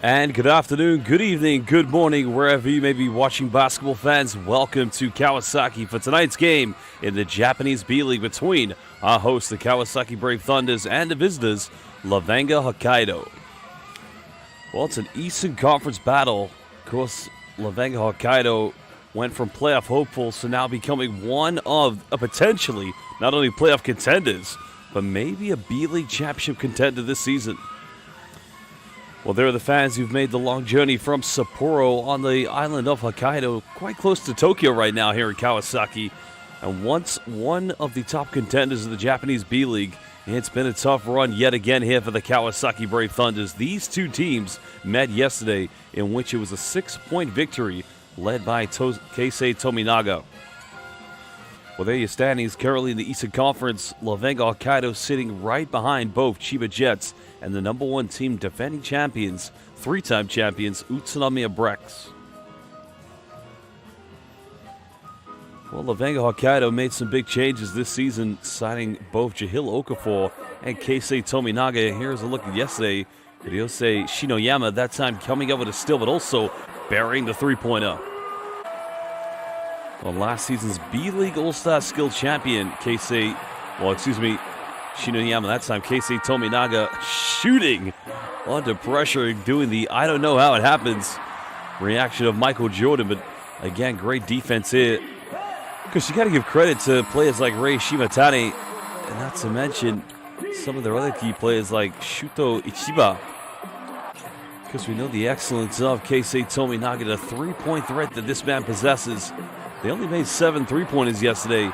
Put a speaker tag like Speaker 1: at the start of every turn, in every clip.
Speaker 1: And good afternoon, good evening, good morning, wherever you may be watching basketball fans. Welcome to Kawasaki for tonight's game in the Japanese B.LEAGUE between our hosts, the Kawasaki Brave Thunders, and the visitors, LEVANGA HOKKAIDO. Well, it's an Eastern Conference battle. Of course, LEVANGA HOKKAIDO went from playoff hopefuls to now becoming one of potentially not only playoff contenders, but maybe a B.LEAGUE championship contender this season. Well, there are the fans who've made the long journey from Sapporo on the island of Hokkaido, quite close to Tokyo right now here in Kawasaki. And once one of the top contenders of the Japanese B.LEAGUE, it's been a tough run yet again here for the Kawasaki Brave Thunders. These two teams met yesterday, in which it was a 6-point victory led by Keisei Tominaga. Well, there your standings currently in the Eastern Conference. LEVANGA HOKKAIDO sitting right behind both Chiba Jets and the number one team defending champions, three-time champions, Utsunomiya Brex. Well, LEVANGA HOKKAIDO made some big changes this season, signing both Jahil Okafor and Keisei Tominaga. Here's a look at yesterday. Ryosei Shinoyama, that time coming up with a steal, but also burying the three-pointer. Well, last season's B.LEAGUE All-Star Skill Champion, Shinoyama, that time Keisei Tominaga shooting under pressure, doing the I don't know how it happens reaction of Michael Jordan, but again, great defense here. Because you got to give credit to players like Rei Shimatani, and not to mention some of their other key players like Shuto Ichiba. Because we know the excellence of Keisei Tominaga, the three-point threat that this man possesses. They only made 7 three-pointers yesterday,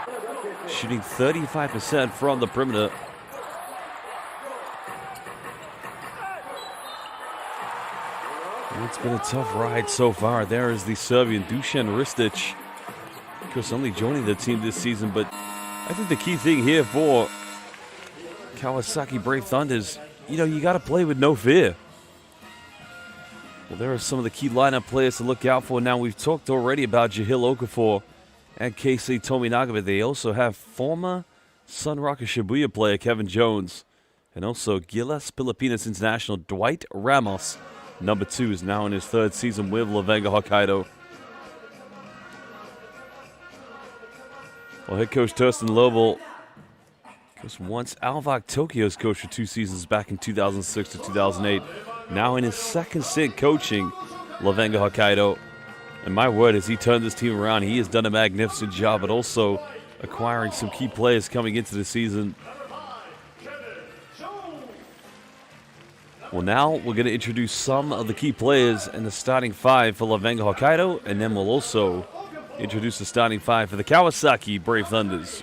Speaker 1: shooting 35% from the perimeter. It's been a tough ride so far. There is the Serbian Dusan Ristic, of course, only joining the team this season. But I think the key thing here for Kawasaki Brave Thunders, you got to play with no fear. Well, there are some of the key lineup players to look out for. Now, we've talked already about Jahil Okafor and Keisei Tominaga, but they also have former Sun Rocket Shibuya player Kevin Jones, and also Gilas Pilipinas international Dwight Ramos. Number 2 is now in his third season with LEVANGA HOKKAIDO. Well, head coach Thurston Lobel was once Alvak Tokyo's coach for 2 seasons back in 2006 to 2008. Now in his second stint coaching LEVANGA HOKKAIDO. And my word, as he turned this team around, he has done a magnificent job, but also acquiring some key players coming into the season. Well, now we're going to introduce some of the key players in the starting 5 for LEVANGA HOKKAIDO, and then we'll also introduce the starting 5 for the Kawasaki Brave Thunders.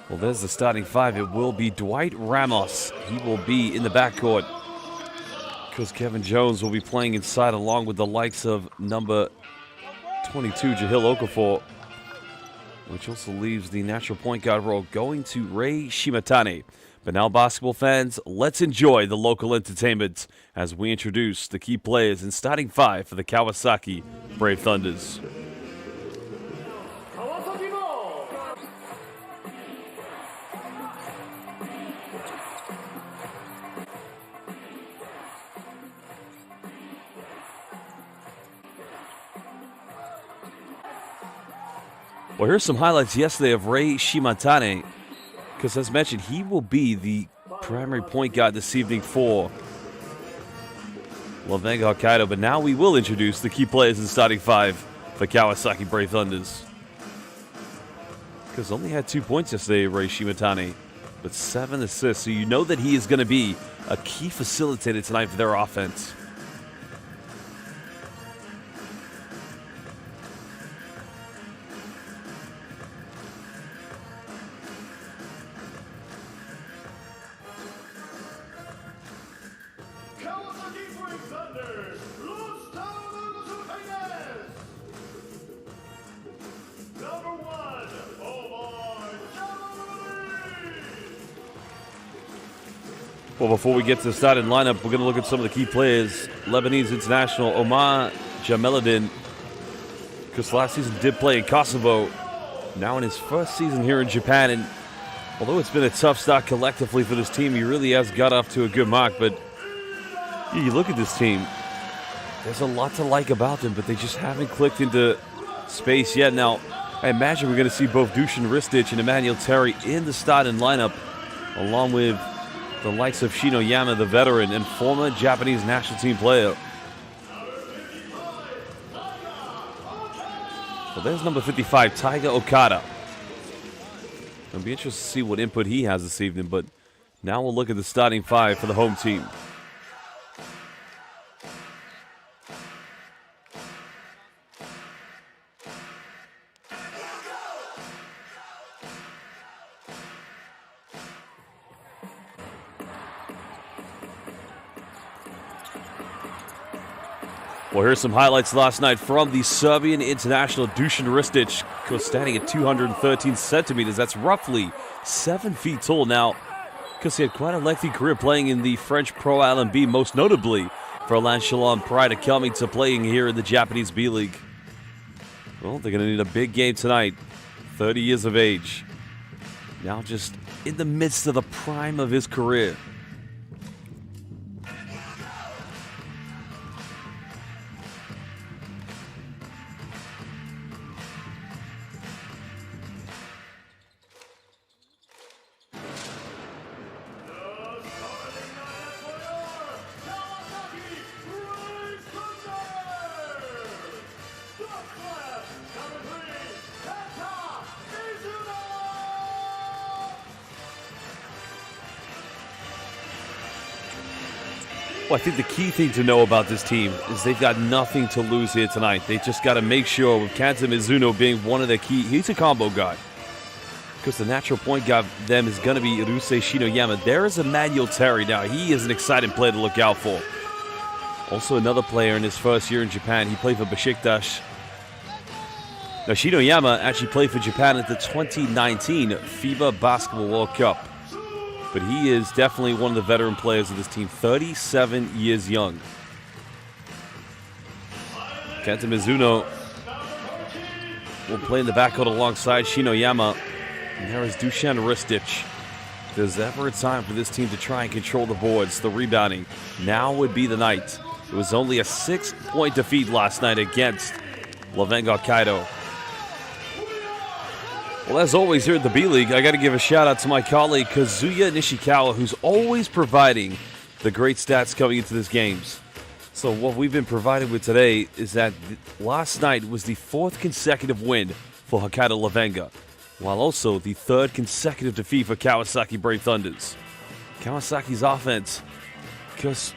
Speaker 1: Well, there's the starting 5. It will be Dwight Ramos. He will be in the backcourt, because Kevin Jones will be playing inside along with the likes of number 22, Jahil Okafor, which also leaves the natural point guard role going to Rei Shimatani. But now, basketball fans, let's enjoy the local entertainment as we introduce the key players in starting 5 for the Kawasaki Brave Thunders. Well, here's some highlights yesterday of Rei Shimatani, because as mentioned, he will be the primary point guard this evening for LEVANGA HOKKAIDO. But now we will introduce the key players in starting 5 for Kawasaki Brave Thunders. Because only had 2 points yesterday, Rei Shimatani, but 7 assists. So you know that he is going to be a key facilitator tonight for their offense. Well, before we get to the starting lineup, we're going to look at some of the key players. Lebanese international Omar Jamaluddin, because last season did play in Kosovo. Now in his first season here in Japan, and Although it's been a tough start collectively for this team, he really has got off to a good mark. But you look at this team, there's a lot to like about them, but they just haven't clicked into space yet. Now, I imagine we're going to see both Dusan Ristic and Emmanuel Terry in the starting lineup, along with the likes of Shinoyama, the veteran and former Japanese national team player. Well, there's number 55, Taiga Okada. It'll be interesting to see what input he has this evening, but now we'll look at the starting five for the home team. Well, here's some highlights last night from the Serbian international Dusan Ristic, standing at 213 centimeters. That's roughly 7 feet tall. Now, because he had quite a lengthy career playing in the French Pro LMB, most notably for Alain Chalon prior to coming to playing here in the Japanese B-League. Well, they're going to need a big game tonight. 30 years of age. Now just in the midst of the prime of his career. Well, I think the key thing to know about this team is they've got nothing to lose here tonight. They just got to make sure, with Kanta Mizuno being one of their key, he's a combo guy. Because the natural point guard for them is going to be Irusei Shinoyama. There is Emmanuel Terry now. He is an exciting player to look out for. Also another player in his first year in Japan. He played for Besiktas. Now, Shinoyama actually played for Japan at the 2019 FIBA Basketball World Cup. But he is definitely one of the veteran players of this team, 37 years young. Kenta Mizuno will play in the backcourt alongside Shinoyama. And there is Dusan Ristic. If there's ever a time for this team to try and control the boards, the rebounding, now would be the night. It was only a 6-point defeat last night against LEVANGA HOKKAIDO. Well, as always here at the B-League, I got to give a shout-out to my colleague Kazuya Nishikawa, who's always providing the great stats coming into these games. So what we've been provided with today is that last night was the 4th consecutive win for Hokkaido LEVANGA, while also the 3rd consecutive defeat for Kawasaki Brave Thunders. Kawasaki's offense, because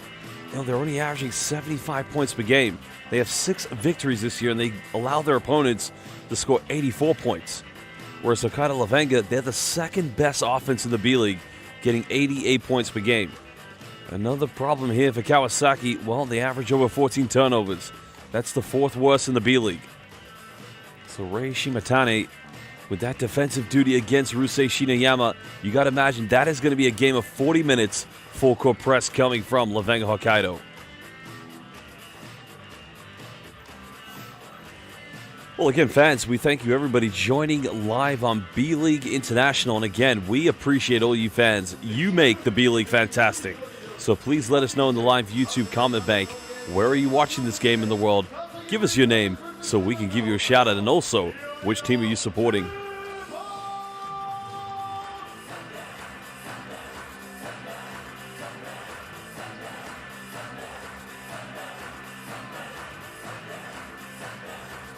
Speaker 1: they're only averaging 75 points per game. They have 6 victories this year, and they allow their opponents to score 84 points. Whereas Hokkaido LEVANGA, they're the 2nd best offense in the B-League, getting 88 points per game. Another problem here for Kawasaki, well, they average over 14 turnovers. That's the 4th worst in the B-League. So Rei Shimatane, with that defensive duty against Irusei Shinoyama, you got to imagine that is going to be a game of 40 minutes full-court press coming from LEVANGA HOKKAIDO. Well, again, fans, we thank you, everybody, joining live on B-League International. And again, we appreciate all you fans. You make the B-League fantastic. So please let us know in the live YouTube comment bank, where are you watching this game in the world? Give us your name so we can give you a shout-out. And also, which team are you supporting?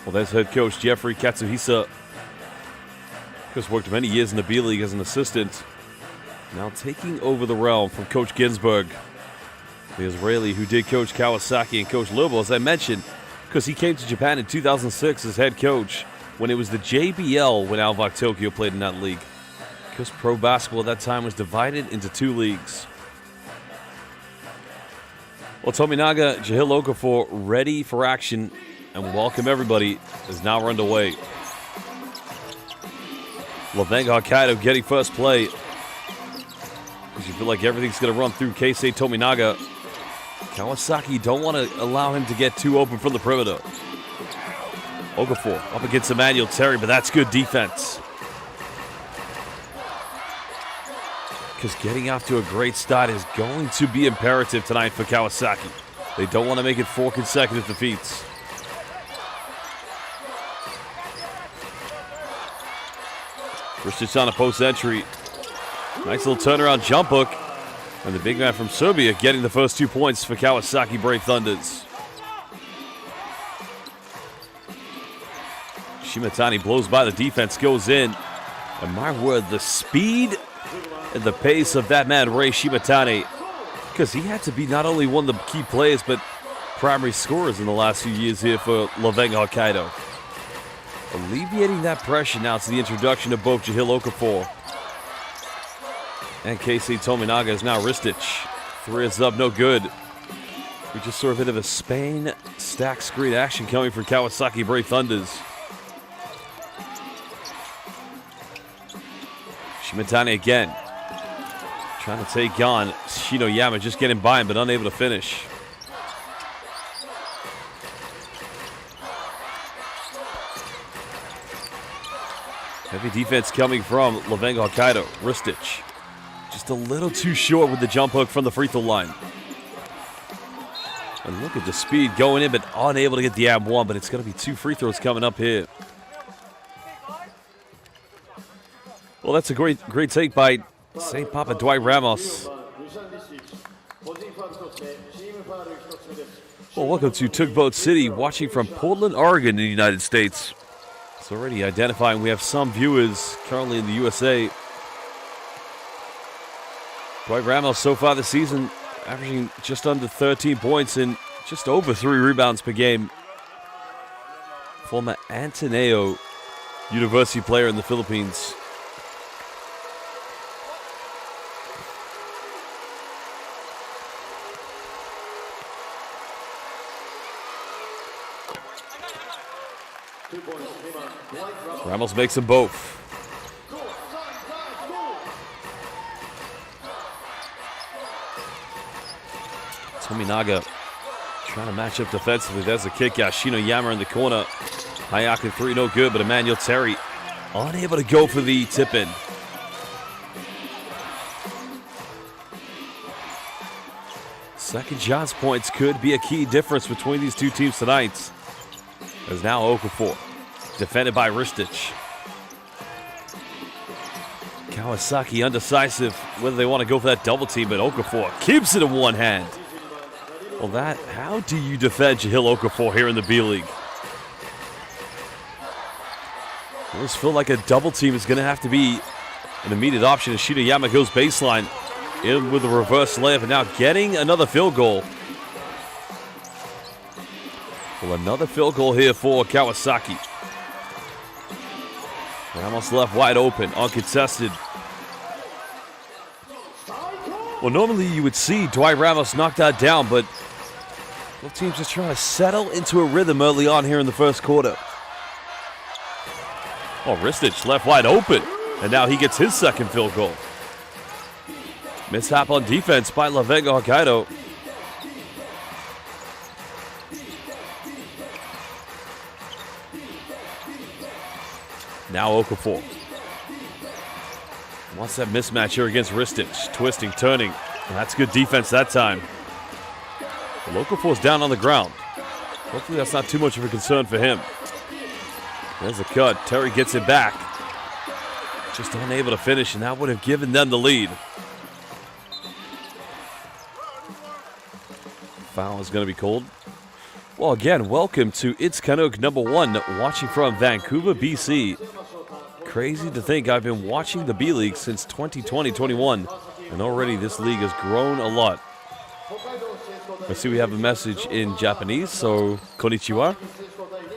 Speaker 1: Well, there's head coach Jeffrey Katsuhisa. Who's worked many years in the B-League as an assistant. Now taking over the realm from Coach Ginsburg, the Israeli who did coach Kawasaki and Coach Lobo, as I mentioned, because he came to Japan in 2006 as head coach when it was the JBL when Alvak Tokyo played in that league. Because pro basketball at that time was divided into 2 leagues. Well, Tominaga, Jahil Okafor ready for action. And welcome everybody is now underway. LEVANGA HOKKAIDO getting first play. Because you feel like everything's going to run through Keisei Tominaga. Kawasaki don't want to allow him to get too open from the perimeter. Okafor up against Emmanuel Terry, but that's good defense. because getting off to a great start is going to be imperative tonight for Kawasaki. They don't want to make it 4 consecutive defeats. Ristich on a post entry. Nice little turnaround jump hook. And the big man from Serbia getting the first 2 points for Kawasaki Brave Thunders. Shimatani blows by the defense, goes in. And my word, the speed and the pace of that man, Rei Shimatani, because he had to be not only one of the key players, but primary scorers in the last few years here for LEVANGA HOKKAIDO. Alleviating that pressure now to the introduction of both Jahil Okafor and Keisei Tominaga is now Ristich. 3 is up, no good. We just saw a bit of a Spain stack screen action coming from Kawasaki Brave Thunders. Shimatani again. Trying to take on Shinoyama, just getting by him, but unable to finish. Heavy defense coming from LEVANGA HOKKAIDO. Ristich just a little too short with the jump hook from the free throw line. And look at the speed going in, but unable to get the ab one, but it's going to be 2 free throws coming up here. Well, that's a great take by St. Papa Dwight Ramos. Well, welcome to Tugboat City, watching from Portland, Oregon in the United States. It's already identifying we have some viewers currently in the USA. Dwight Ramos so far this season averaging just under 13 points and just over 3 rebounds per game. Former Ateneo University player in the Philippines. Ramos makes them both. Tominaga trying to match up defensively. There's a kick out. Shinoyama in the corner. Hayaka 3, no good, but Emmanuel Terry unable to go for the tip-in. Second shots points could be a key difference between these two teams tonight. As now Okafor, defended by Ristich. Kawasaki undecisive whether they want to go for that double team, but Okafor keeps it in one hand. Well, how do you defend Jahil Okafor here in the B-League? I just feel like a double team is going to have to be an immediate option as Shinoyama goes baseline in with a reverse layup, and now getting another field goal. Well, another field goal here for Kawasaki. Ramos left wide open, uncontested. Well, normally you would see Dwight Ramos knock that down, but both teams just trying to settle into a rhythm early on here in the first quarter. Oh, Ristich left wide open, and now he gets his second field goal. Mishap on defense by LEVANGA HOKKAIDO. Now Okafor wants that mismatch here against Ristich. Twisting, turning. And that's good defense that time. Well, Okafor's down on the ground. Hopefully that's not too much of a concern for him. There's a cut. Terry gets it back. Just unable to finish, and that would have given them the lead. Foul is going to be called. Well, again, welcome to It's Canuck #1, watching from Vancouver, BC. Crazy to think I've been watching the B-League since 2020-21, and already this league has grown a lot. I see we have a message in Japanese, so konnichiwa.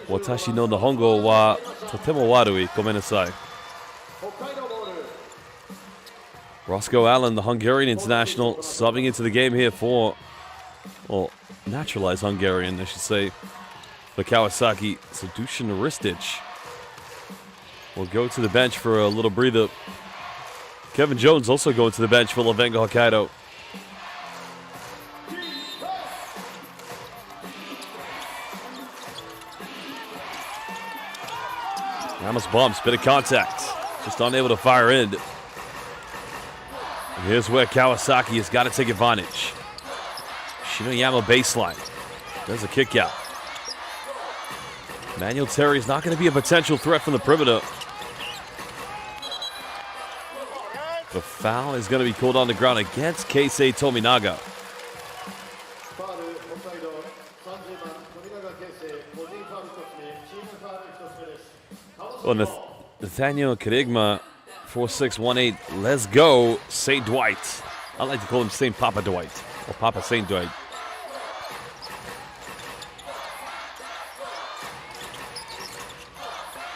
Speaker 1: Watashi no Nihongo wa totemo warui. Gomenasai. Roscoe Allen, the Hungarian international, subbing into the game here for, well, naturalized Hungarian, I should say, for Kawasaki. So Dusan Ristich will go to the bench for a little breather. Kevin Jones also going to the bench for LEVANGA HOKKAIDO. Ramos bumps, bit of contact. Just unable to fire in. Here's where Kawasaki has got to take advantage. Shinoyama baseline. There's a kick out. Manuel Terry is not going to be a potential threat from the perimeter. The foul is going to be called on the ground against Keisei Tominaga. Well, Nathaniel Kerigma, 4'6", 1'8". Let's go, St. Dwight. I like to call him St. Papa Dwight, or Papa St. Dwight.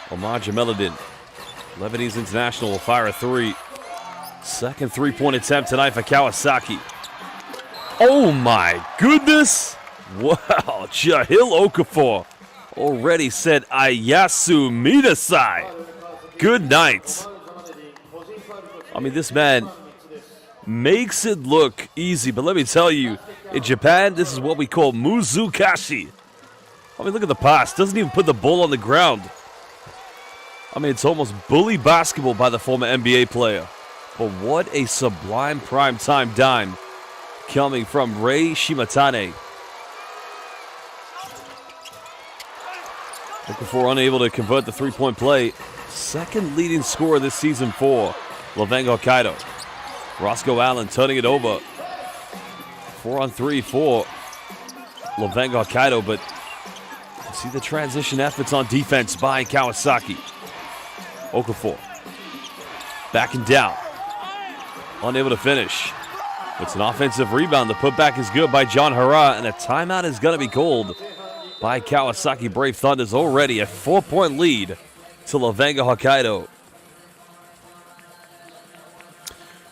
Speaker 1: Omar Jameluddin, Lebanese international, will fire a three. Second three-point attempt tonight for Kawasaki. Oh my goodness! Wow, Jahil Okafor already said Ayasu Midasai. Good night. I mean, this man makes it look easy, but let me tell you, in Japan, this is what we call Muzukashi. I mean, look at the pass. Doesn't even put the ball on the ground. I mean, it's almost bully basketball by the former NBA player. But what a sublime primetime dime coming from Rei Shimatane. Okafor unable to convert the three-point play. Second leading scorer this season for LEVANGA HOKKAIDO. Roscoe Allen turning it over. 4-on-3 for LEVANGA HOKKAIDO, but you see the transition efforts on defense by Kawasaki. Okafor backing down. Unable to finish. It's an offensive rebound. The putback is good by John Hara, and a timeout is going to be called by Kawasaki Brave Thunders. Already a 4-point lead to LEVANGA HOKKAIDO.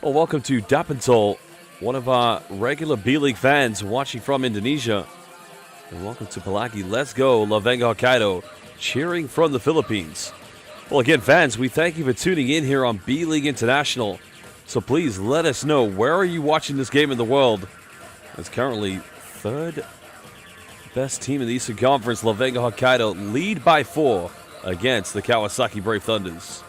Speaker 1: Well, welcome to Dapentol, one of our regular B-League fans watching from Indonesia. And welcome to Palagi. Let's go, LEVANGA HOKKAIDO, cheering from the Philippines. Well, again, fans, we thank you for tuning in here on B-League International. So please let us know, where are you watching this game in the world? It's currently third best team in the Eastern Conference. LEVANGA HOKKAIDO lead by 4 against the Kawasaki Brave Thunders.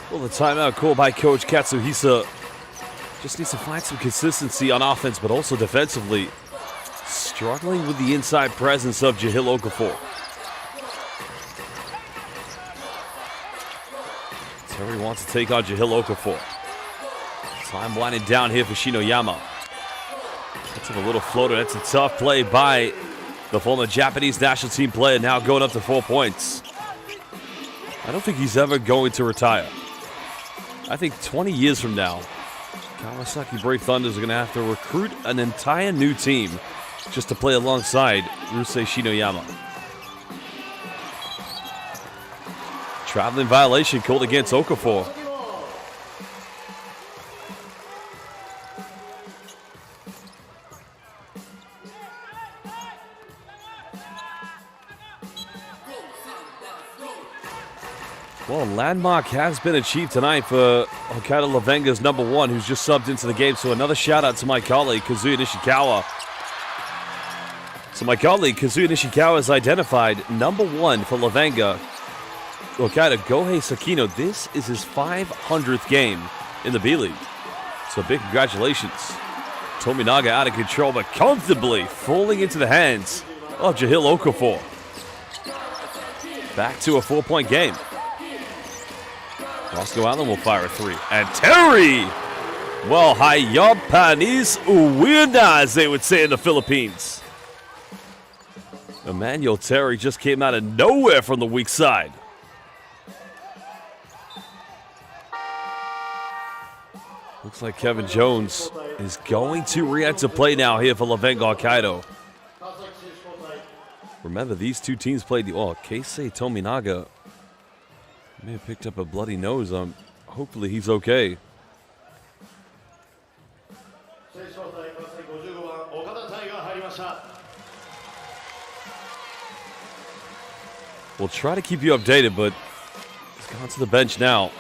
Speaker 1: Well, the timeout called by Coach Katsuhisa. Just needs to find some consistency on offense, but also defensively. Struggling with the inside presence of Jahil Okafor. Terry wants to take on Jahil Okafor. Time winding down here for Shinoyama. That's a little floater. That's a tough play by the former Japanese national team player, now going up to 4 points. I don't think he's ever going to retire. I think 20 years from now, Kawasaki Brave Thunders are going to have to recruit an entire new team just to play alongside Rusei Shinoyama. Traveling violation called against Okafor. Well, a landmark has been achieved tonight for Hokkaido LEVANGA's #1, who's just subbed into the game. So another shout out to my colleague, Kazuya Nishikawa. So my colleague, Kazuya Nishikawa, has identified #1 for LEVANGA Hokkaido, Gohei Sakino. This is his 500th game in the B-League. So big congratulations. Tominaga out of control, but comfortably falling into the hands of Jahil Okafor. Back to a 4-point game. Roscoe Allen will fire a three. And Terry Well, Japanese winner, as they would say in the Philippines. Emmanuel Terry just came out of nowhere from the weak side. Looks like Kevin Jones is going to re-enter play now here for LEVANGA HOKKAIDO. Remember, these two teams played Keisei Tominaga may have picked up a bloody nose. Hopefully he's okay. We'll try to keep you updated, but he's gone to the bench now.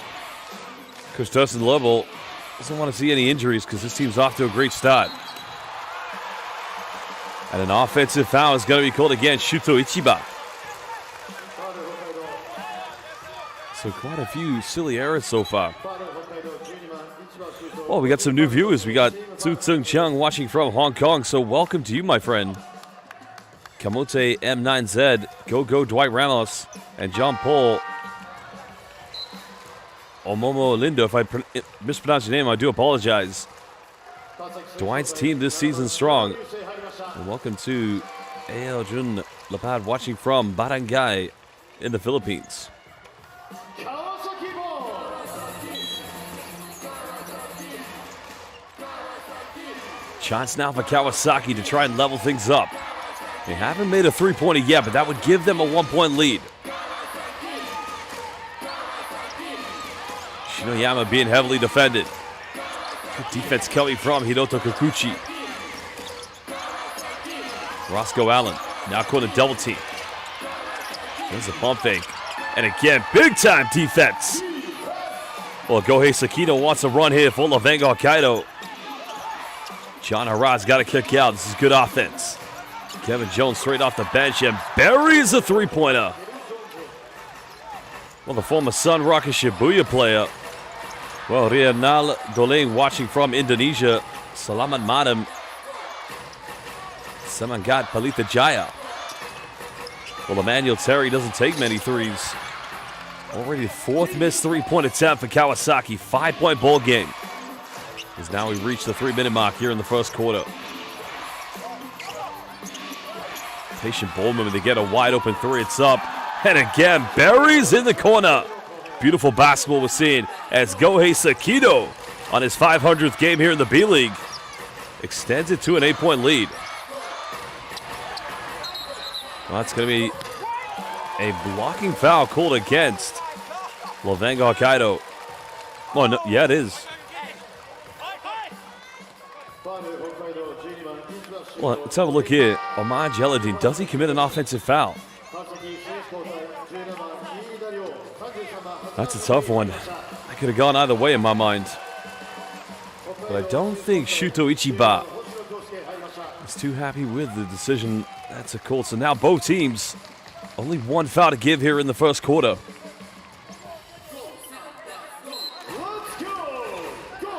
Speaker 1: Coach Dustin Lovell doesn't want to see any injuries because this team's off to a great start. And an offensive foul is going to be called against Shuto Ichiba. So quite a few silly errors so far. Well, we got some new viewers. We got Su Tsung Chung watching from Hong Kong. So welcome to you, my friend. Kamote M9Z, Go Dwight Ramos, and John Paul Omomo Lindo. If I mispronounce your name, I do apologize. Dwight's team this season strong. And welcome to A.L. Jun Lapad watching from Barangay in the Philippines. Chance now for Kawasaki to try and level things up. They haven't made a three-pointer yet, but that would give them a one-point lead. Shinoyama being heavily defended. Good defense coming from Hiroto Kikuchi. Roscoe Allen now caught a double team. There's a pump fake. And again, big-time defense. Well, Gohei Sakino wants a run here for LEVANGA HOKKAIDO. John Harad's got to kick out. This is good offense. Kevin Jones straight off the bench and buries a three-pointer. Well, the former Sun Rocket Shibuya player. Well, Rianal Doling watching from Indonesia. Salamat Madam. Semangat Palita Jaya. Well, Emmanuel Terry doesn't take many threes. Already fourth missed three-point attempt for Kawasaki. 5-point ball game. As now we reach the 3-minute mark here in the first quarter. Patient ball movement to get a wide open three. It's up. And again, buries in the corner. Beautiful basketball we're seeing as Gohei Sakino on his 500th game here in the B-League extends it to an 8-point lead. Well, that's going to be a blocking foul called against LEVANGA HOKKAIDO. Oh, no, yeah, it is. Well, let's have a look here. Omar Jeladin, does he commit an offensive foul? That's a tough one. I could have gone either way in my mind. But I don't think Shuto Ichiba is too happy with the decision that's a call. So now both teams, only one foul to give here in the first quarter.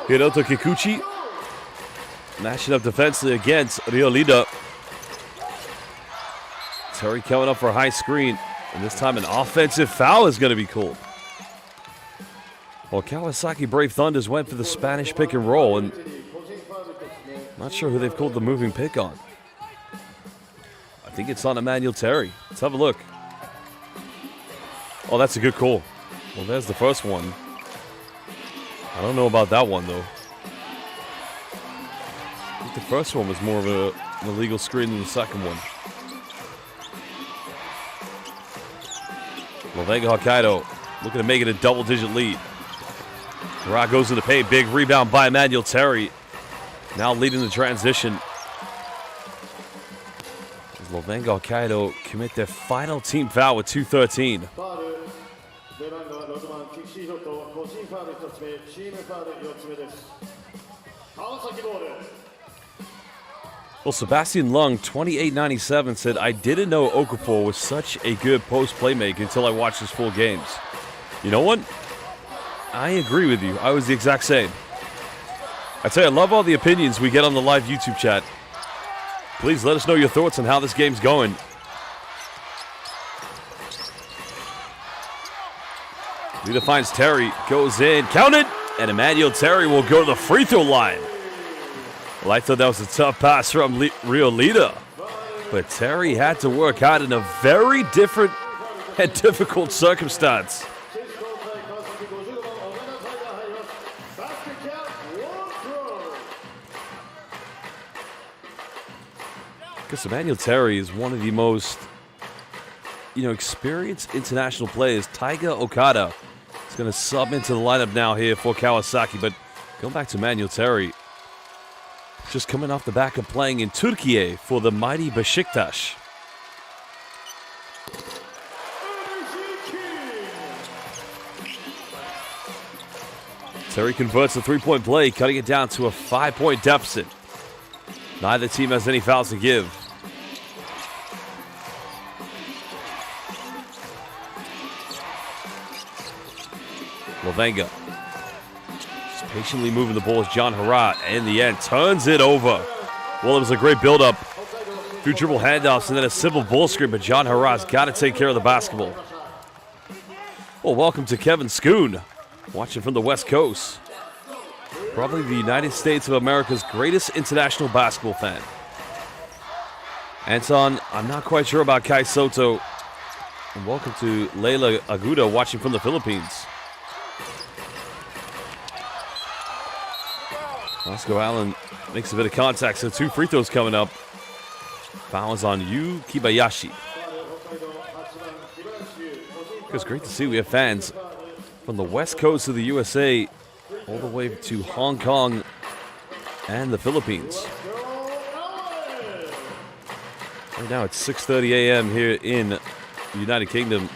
Speaker 1: Hiroto Kikuchi mashing up defensively against Riolida. Terry coming up for a high screen. And this time an offensive foul is going to be called. Well, Kawasaki Brave Thunders went for the Spanish pick and roll, and not sure who they've called the moving pick on. I think it's on Emmanuel Terry. Let's have a look. Oh, that's a good call. Well, there's the first one. I don't know about that one, though. I think the first one was more of an illegal screen than the second one. LEVANGA HOKKAIDO looking to make it a double-digit lead. Rock goes in the paint. Big rebound by Emmanuel Terry. Now leading the transition. As LEVANGA HOKKAIDO commit their final team foul with 2:13. Well, Sebastian Lung, 2897, said, I didn't know Okafor was such a good post playmaker until I watched his full games. You know what? I agree with you. I was the exact same. I tell you, I love all the opinions we get on the live YouTube chat. Please let us know your thoughts on how this game's going. Lita finds Terry, goes in, count it, And Emmanuel Terry will go to the free throw line. Well, I thought that was a tough pass from Rio Lita. But Terry had to work hard in a very different and difficult circumstance. Because Emmanuel Terry is one of the most, experienced international players. Taiga Okada is going to sub into the lineup now here for Kawasaki. But going back to Emmanuel Terry, just coming off the back of playing in Turkey for the mighty Beşiktaş. Terry converts a three-point play, cutting it down to a 5-point deficit. Neither team has any fouls to give. LEVANGA just patiently moving the ball as John Harat, in the end, turns it over. Well, it was a great build-up. Few dribble handoffs and then a simple ball screen, but John Harat's got to take care of the basketball. Well, welcome to Kevin Schoon, watching from the West Coast. Probably the United States of America's greatest international basketball fan. Anton, I'm not quite sure about Kai Soto. And welcome to Leila Aguda, watching from the Philippines. Roscoe Allen makes a bit of contact, so 2 free throws coming up. Fouls on Yu Kibayashi. It's great to see we have fans from the west coast of the USA all the way to Hong Kong and the Philippines. Right now it's 6:30 a.m. here in the United Kingdom.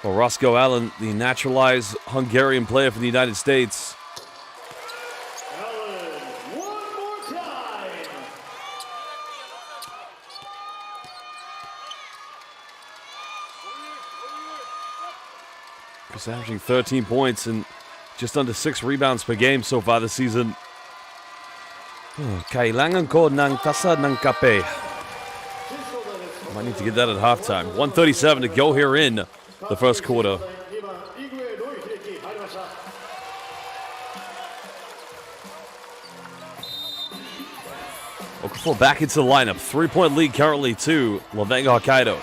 Speaker 1: Well, Roscoe Allen, the naturalized Hungarian player for the United States. He's averaging 13 points and just under 6 rebounds per game so far this season. Kailangan ko ng tasa ng kape. Might need to get that at halftime. 1:37 to go here in the first quarter. Okafor back into the lineup. 3-point lead currently to LEVANGA HOKKAIDO.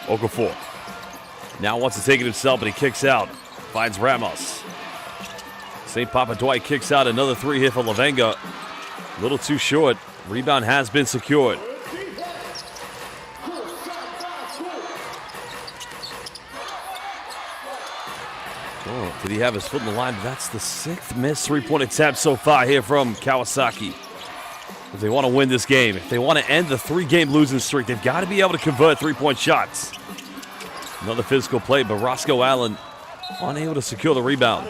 Speaker 1: Okafor now wants to take it himself, but he kicks out. Finds Ramos. St. Papa Dwight kicks out. Another 3 here for LEVANGA. A little too short. Rebound has been secured. Oh, did he have his foot in the line? That's the 6th missed 3-point attempt so far here from Kawasaki. If they want to win this game, if they want to end the 3-game losing streak, they've got to be able to convert 3-point shots. Another physical play, but Roscoe Allen unable to secure the rebound.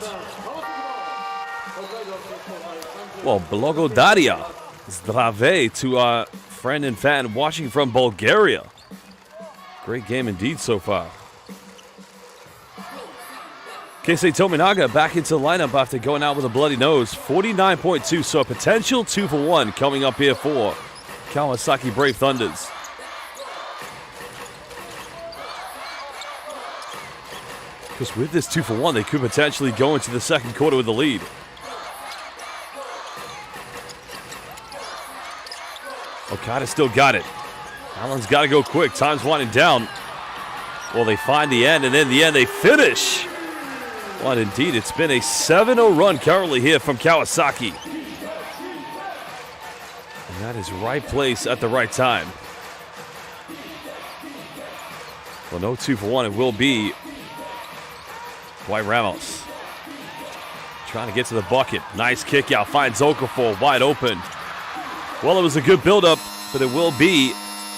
Speaker 1: Well, Blagodaria Zdrave to our friend and fan watching from Bulgaria. Great game indeed so far. Keisei Tominaga back into the lineup after going out with a bloody nose. 49.2, so a potential 2-for-1 coming up here for Kawasaki Brave Thunders. Because with this 2-for-1, they could potentially go into the second quarter with the lead. Okada still got it. Allen's got to go quick. Time's winding down. Well, they find the end, and in the end, they finish. Well, indeed, it's been a 7-0 run currently here from Kawasaki. And that is right place at the right time. Well, no 2-for-1. It will be Dwight Ramos. Trying to get to the bucket. Nice kick out. Finds Okafor wide open. Well, it was a good build-up, but it will be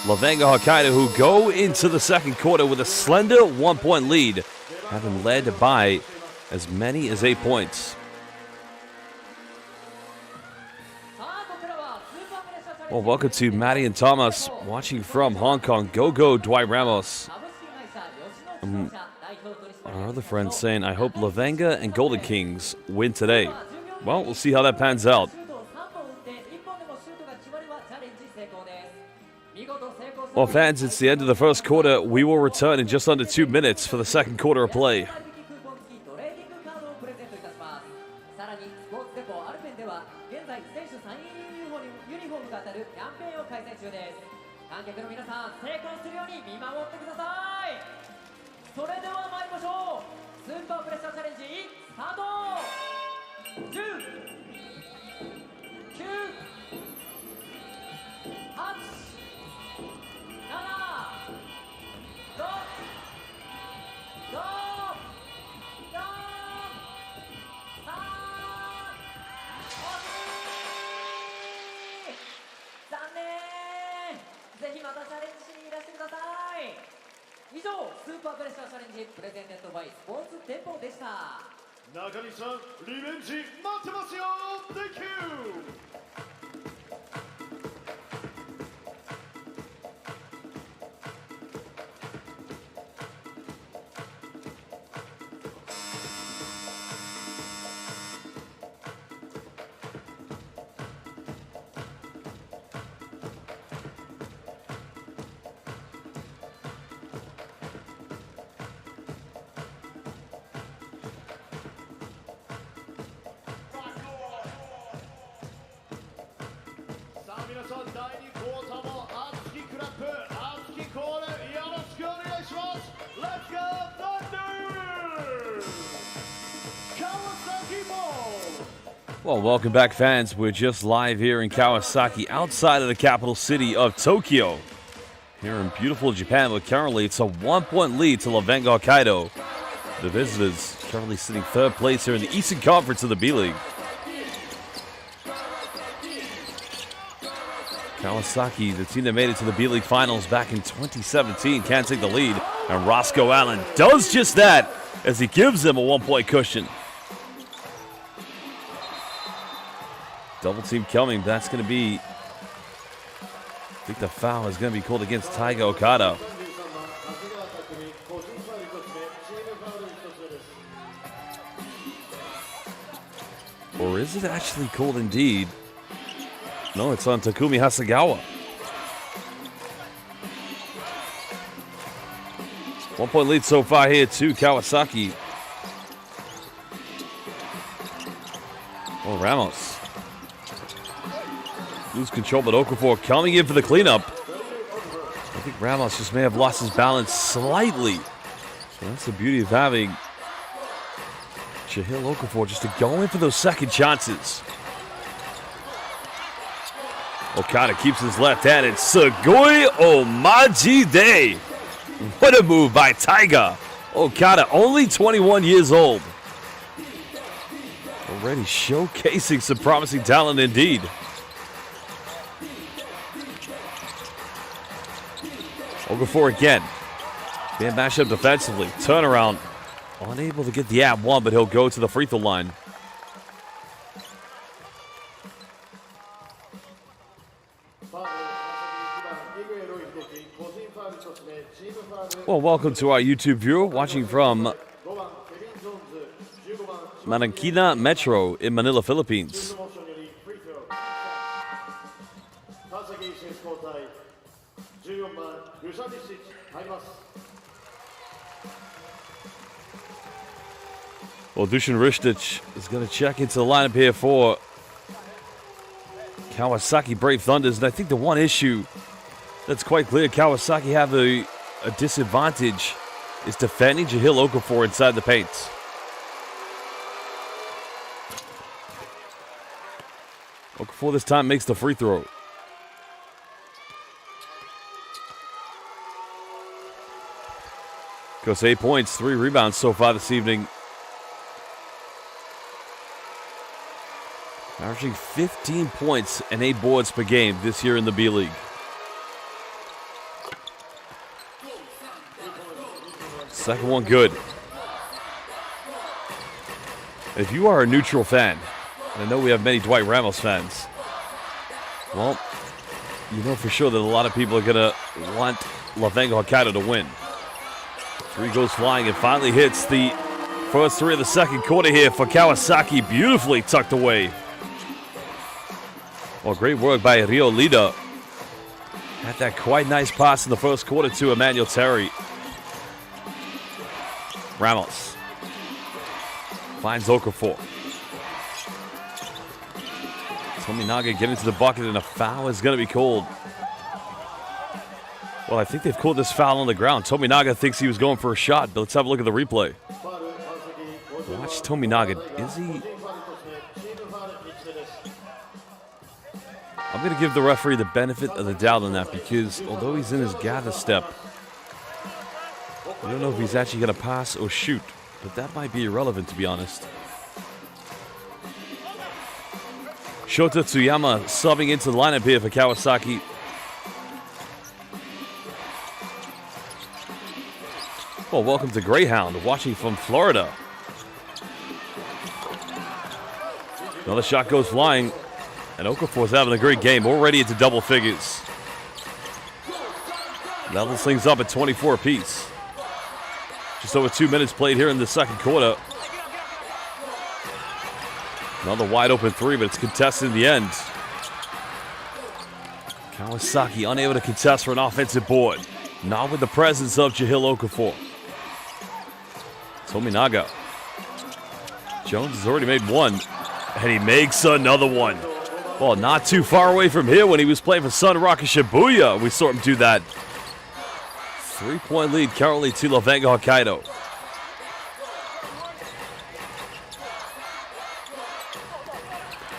Speaker 1: LEVANGA HOKKAIDO who go into the second quarter with a slender 1-point lead, having led by as many as 8 points. Well, welcome to Maddie and Thomas watching from Hong Kong. Go Dwight Ramos. Our other friend saying, I hope Levanga and Golden Kings win today. Well, we'll see how that pans out. Well, fans, it's the end of the first quarter. We will return in just under 2 minutes for the second quarter of play. Well, welcome back, fans. We're just live here in Kawasaki, outside of the capital city of Tokyo, here in beautiful Japan. But currently, it's a 1-point lead to LEVANGA HOKKAIDO. The visitors currently sitting third place here in the Eastern Conference of the B.LEAGUE. Kawasaki, the team that made it to the B.LEAGUE Finals back in 2017, can't take the lead. And Roscoe Allen does just that as he gives them a 1-point cushion. Double team coming. That's going to be, I think the foul is going to be called against Taiga Okada. Or is it actually called indeed? No, it's on Takumi Hasegawa. 1-point lead so far here to Kawasaki. Oh, Ramos. Lose control, but Okafor coming in for the cleanup. I think Ramos just may have lost his balance slightly. So that's the beauty of having Chihiro Okafor just to go in for those second chances. Okada keeps his left hand, and Sugoi Omajide. What a move by Taiga. Okada, only 21 years old. Already showcasing some promising talent indeed. Okafor again. Being mashed up defensively. Turnaround. Unable to get the ab one, but he'll go to the free throw line. Well, welcome to our YouTube viewer watching from Marikina Metro in Manila, Philippines. Well, Dusan Ristic is going to check into the lineup here for Kawasaki Brave Thunders. And I think the one issue that's quite clear, Kawasaki have a disadvantage, is defending Chihiro Okafor inside the paint. Okafor this time makes the free throw. Goes 8 points, 3 rebounds so far this evening. Averaging 15 points and 8 boards per game this year in the B-League. Second one good. If you are a neutral fan, and I know we have many Dwight Ramos fans, well, you know for sure that a lot of people are going to want LEVANGA HOKKAIDO to win. Three goes flying and finally hits the first three of the second quarter here for Kawasaki. Beautifully tucked away. Well, great work by Rio Lida. Had that quite nice pass in the first quarter to Emmanuel Terry. Ramos finds Okafor. Tominaga getting to the bucket, and a foul is going to be called. Well, I think they've called this foul on the ground. Tominaga thinks he was going for a shot, but let's have a look at the replay. Watch Tominaga. Is he? I'm going to give the referee the benefit of the doubt on that, because although he's in his gather step, I don't know if he's actually going to pass or shoot, but that might be irrelevant, to be honest. Shota Tsuyama subbing into the lineup here for Kawasaki. Well, welcome to Greyhound, watching from Florida. Another shot goes flying, and Okafor's having a great game, already into double figures. Levels things up at 24 apiece. Just over 2 minutes played here in the second quarter. Another wide open three, but it's contested in the end. Kawasaki unable to contest for an offensive board. Not with the presence of Jahil Okafor. Tominaga. Jones has already made one, and he makes another one. Well, not too far away from here when he was playing for Sun Rock Shibuya. We saw him do that. 3-point lead currently to LEVANGA Hokkaido.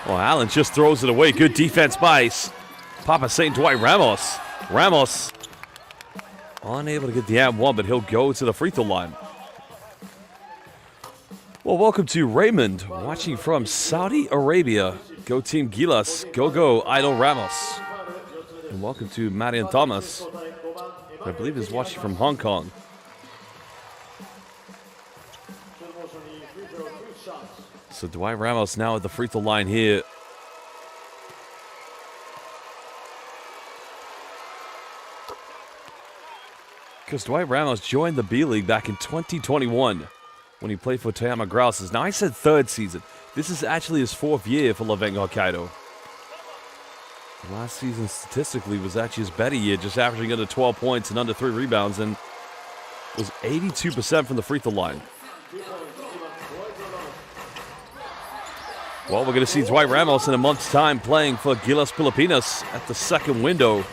Speaker 1: Well, Allen just throws it away. Good defense by Papa St. Dwight Ramos. Ramos unable to get the and one, but he'll go to the free throw line. Well, welcome to Raymond, watching from Saudi Arabia. Go Team Gilas. Go Idol Ramos. And welcome to Marian Thomas, who I believe is watching from Hong Kong. So Dwight Ramos now at the free throw line here. Because Dwight Ramos joined the B-League back in 2021 when he played for Toyama Grouses. Now, I said third season. This is actually his fourth year for LEVANGA Hokkaido. Last season, statistically, was actually his better year, just averaging under 12 points and under 3 rebounds, and was 82% from the free throw line. Well, we're going to see Dwight Ramos in a month's time playing for Gilas Pilipinas at the second window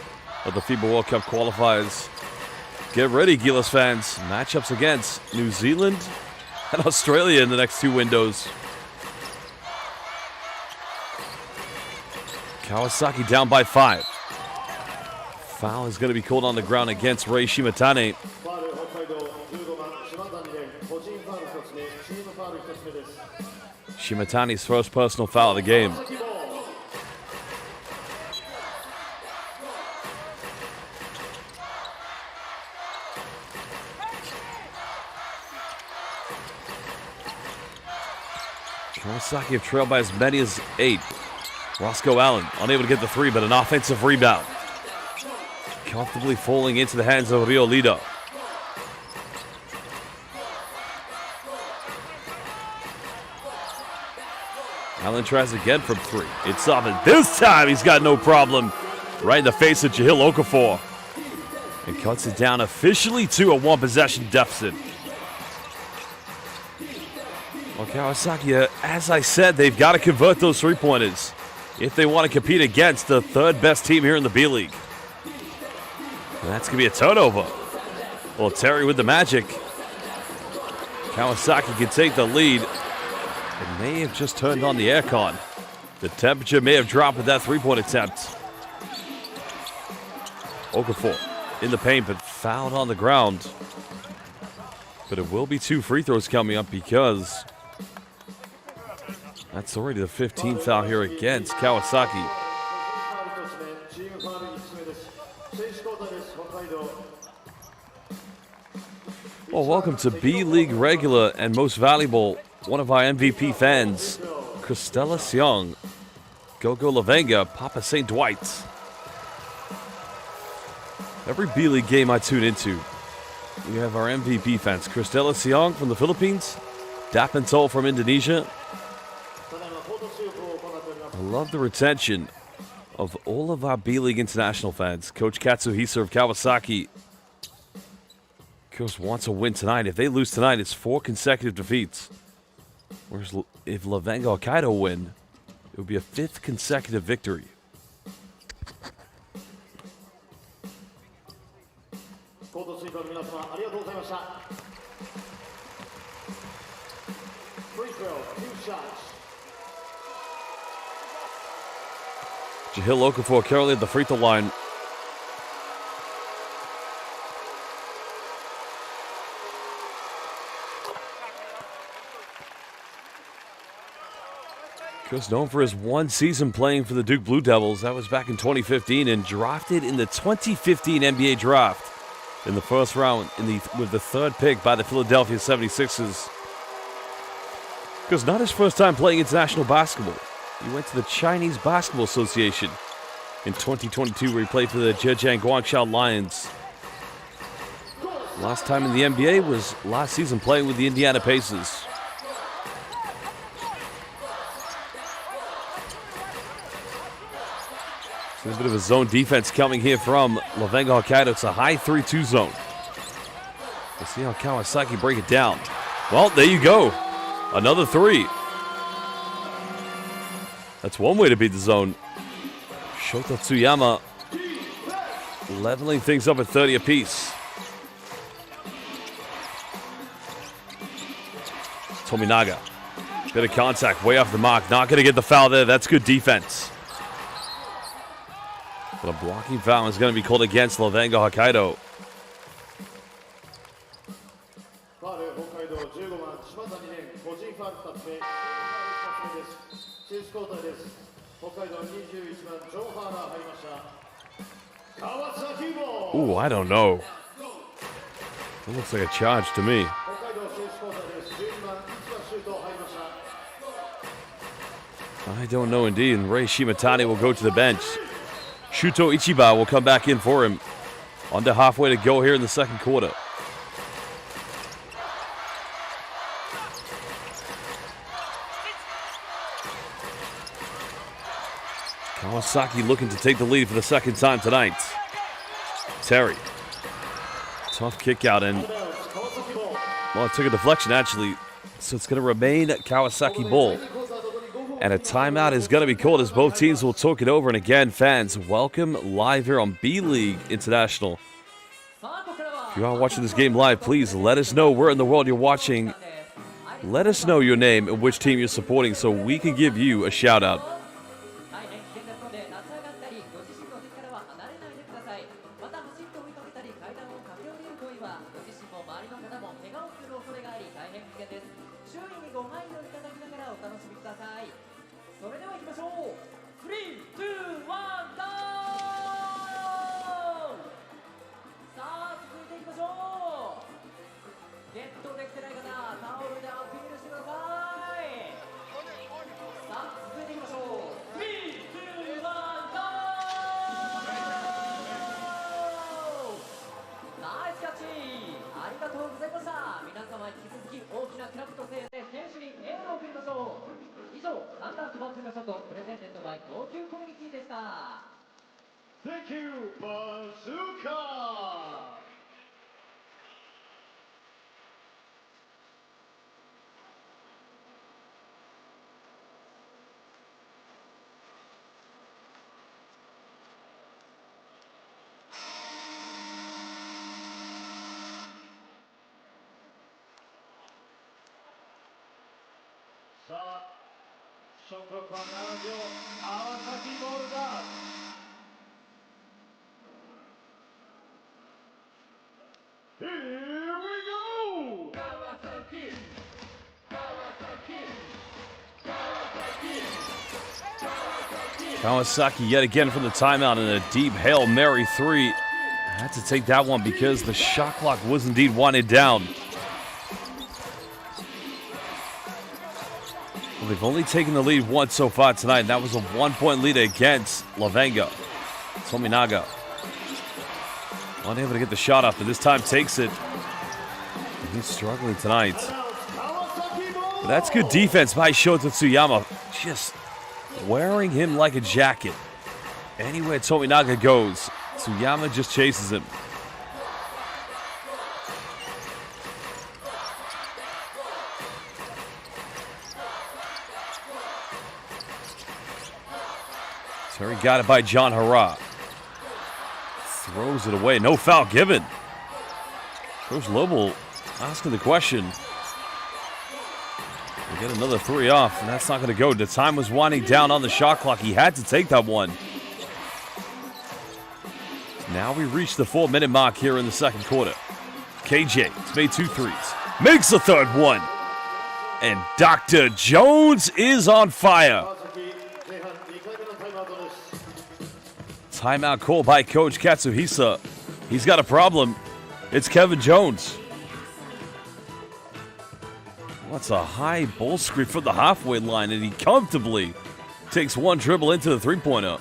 Speaker 1: of the FIBA World Cup qualifiers. Get ready, Gilas fans. Matchups against New Zealand and Australia in the next 2 windows. Kawasaki down by 5. Foul is going to be called on the ground against Rei Shimatane. Shimatane's first personal foul of the game. Kawasaki have trailed by as many as 8. Roscoe Allen unable to get the 3, but an offensive rebound. Comfortably falling into the hands of Rio Lida. Allen tries again from 3. It's up, and this time he's got no problem. Right in the face of Jahil Okafor. And cuts it down officially to a 1-possession deficit. Well, Kawasaki, as I said, they've got to convert those 3-pointers if they want to compete against the third best team here in the B-League. And that's going to be a turnover. Well, Terry with the magic. Kawasaki can take the lead. It may have just turned on the aircon. The temperature may have dropped with that 3-point attempt. Okafor in the paint, but fouled on the ground. But it will be 2 free throws coming up, because that's already the 15th foul here against Kawasaki. Well, welcome to B-League regular and most valuable, one of our MVP fans, Christella Seong. Go LEVANGA, Papa St. Dwight. Every B-League game I tune into, We have our MVP fans. Cristela Siong from the Philippines. Dapentol from Indonesia. I love the retention of all of our B-League International fans. Coach Katsuhisa of Kawasaki, of course, wants a win tonight. If they lose tonight, it's 4 consecutive defeats. Whereas if LEVANGA HOKKAIDO win, it would be a 5th consecutive victory. Jahil Okafor currently at the free throw line. Chris, known for his 1 season playing for the Duke Blue Devils. That was back in 2015, and drafted in the 2015 NBA draft in the first round with the 3rd pick by the Philadelphia 76ers. Chris, not his first time playing international basketball. He went to the Chinese Basketball Association in 2022, where he played for the Zhejiang Guangzhou Lions. Last time in the NBA was last season playing with the Indiana Pacers. There's a bit of a zone defense coming here from LEVANGA HOKKAIDO. It's a high 3-2 zone. We'll see how Kawasaki break it down. Well, there you go. Another 3. That's one way to beat the zone. Shota Tsuyama leveling things up at 30 apiece. Tominaga. Bit of contact way off the mark. Not going to get the foul there. That's good defense. But a blocking foul is going to be called against LEVANGA HOKKAIDO. Ooh, I don't know. It looks like a charge to me. I don't know indeed. And Rei Shimatani will go to the bench. Shuto Ichiba will come back in for him. Under halfway to go here in the second quarter. Kawasaki looking to take the lead for the second time tonight. Terry. Tough kick out, and well, it took a deflection actually. So it's going to remain Kawasaki ball. And a timeout is going to be called as both teams will talk it over. And again, fans, welcome live here on B.LEAGUE International. If you are watching this game live, please let us know where in the world you're watching. Let us know your name and which team you're supporting so we can give you a shout out.
Speaker 2: Thank you, Bazooka! さあ、勝負は7秒、川崎ボールだ。Here we go! Kawasaki!
Speaker 1: Kawasaki yet again from the timeout in a deep Hail Mary 3. I had to take that one because the shot clock was indeed winding down. Well, they've only taken the lead once so far tonight, and that was a 1-point lead against LEVANGA. Tominaga unable to get the shot up, and this time takes it. He's struggling tonight. But that's good defense by Shota Tsuyama. Just wearing him like a jacket. Anywhere Tominaga goes, Tsuyama just chases him. Terry got it by John Hara. Throws it away. No foul given. Coach Lobo asking the question. We get another 3 off, and that's not going to go. The time was winding down on the shot clock. He had to take that one. Now we reach the 4-minute mark here in the second quarter. KJ has made 2 threes. Makes the third one. And Dr. Jones is on fire. Timeout call by Coach Katsuhisa. He's got a problem. It's Kevin Jones. What's a high ball screen from the halfway line, and he comfortably takes one dribble into the three-pointer.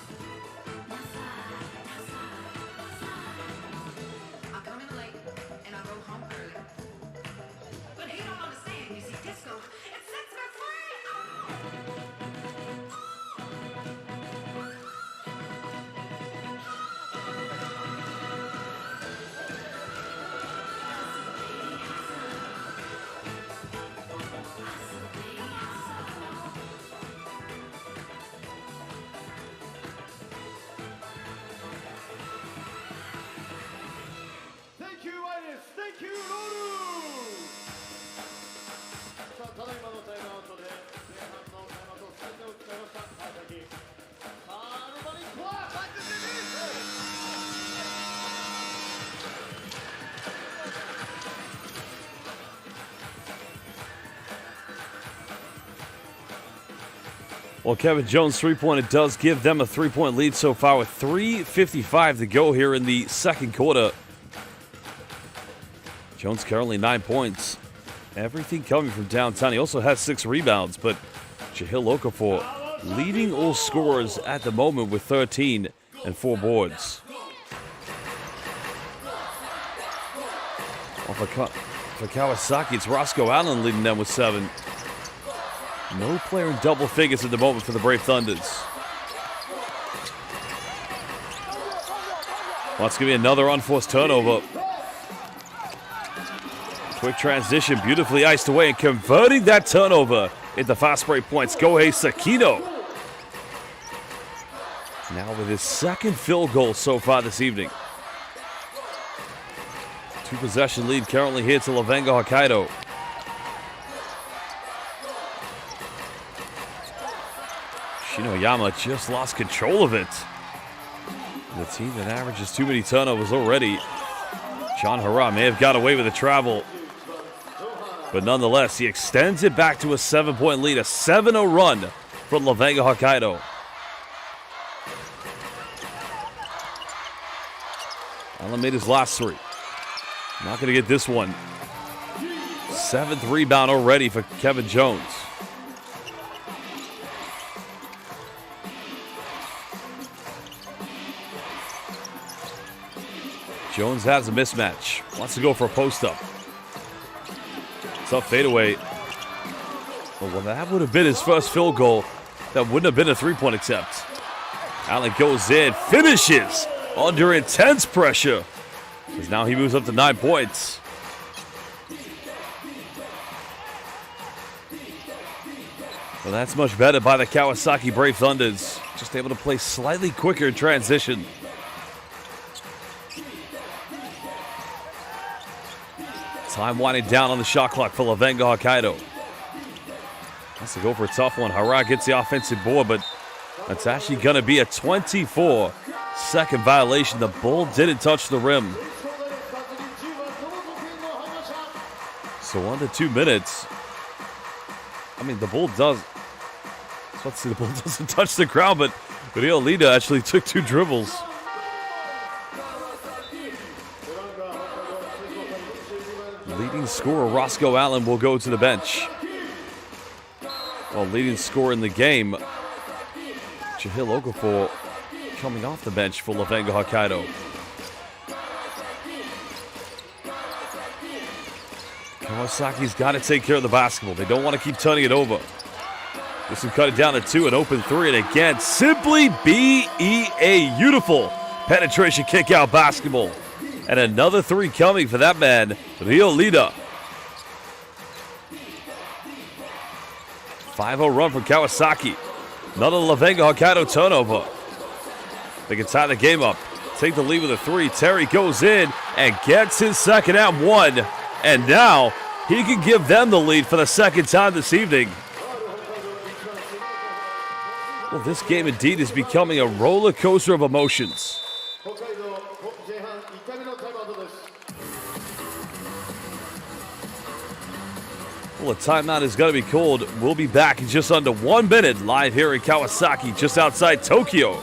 Speaker 1: Well, Kevin Jones' three-pointer does give them a 3-point lead so far with 3:55 to go here in the second quarter. Jones currently 9 points. Everything coming from downtown. He also has 6 rebounds, but Jahil Okafor leading all scorers at the moment with 13 and 4 boards. Well, for Kawasaki, it's Roscoe Allen leading them with 7. No player in double figures at the moment for the Brave Thunders. Well, it's going to be another unforced turnover. Quick transition, beautifully iced away, and converting that turnover into fast break points. Gohei Sakino. Now with his second field goal so far this evening. 2-possession lead currently here to LEVANGA Hokkaido. Shinoyama just lost control of it. The team that averages too many turnovers already. John Hara may have got away with the travel. But nonetheless, he extends it back to a 7-point lead. A 7-0 run from LEVANGA Hokkaido. Allen made his last 3. Not going to get this one. 7th rebound already for Kevin Jones. Jones has a mismatch. Wants to go for a post-up. Tough fadeaway. Well, that would have been his first field goal. That wouldn't have been a 3-point attempt. Allen goes in, finishes under intense pressure. Because now he moves up to 9 points. Well, that's much better by the Kawasaki Brave Thunders. Just able to play slightly quicker in transition. Time winding down on the shot clock for LEVANGA Hokkaido. Has to go for a tough one. Hara gets the offensive board, but that's actually going to be a 24-second violation. The ball didn't touch the rim. So under 2 minutes. I mean, the ball does. Let's see, the ball doesn't touch the ground, but Riolita actually took 2 dribbles. Leading scorer Roscoe Allen will go to the bench. Well, leading scorer in the game, Jahil Okafor, coming off the bench for LEVANGA Hokkaido. Kawasaki's got to take care of the basketball. They don't want to keep turning it over. This will cut it down to 2, an open 3, and again, simply B.E.A. Beautiful penetration kick out basketball. And another 3 coming for that man, Rio Lida. 5-0 run from Kawasaki. Another LEVANGA HOKKAIDO turnover. They can tie the game up. Take the lead with a 3. Terry goes in and gets his second and 1. And now he can give them the lead for the second time this evening. Well, this game indeed is becoming a roller coaster of emotions. Well, a timeout is going to be called. We'll be back in just under 1 minute live here in Kawasaki, just outside Tokyo.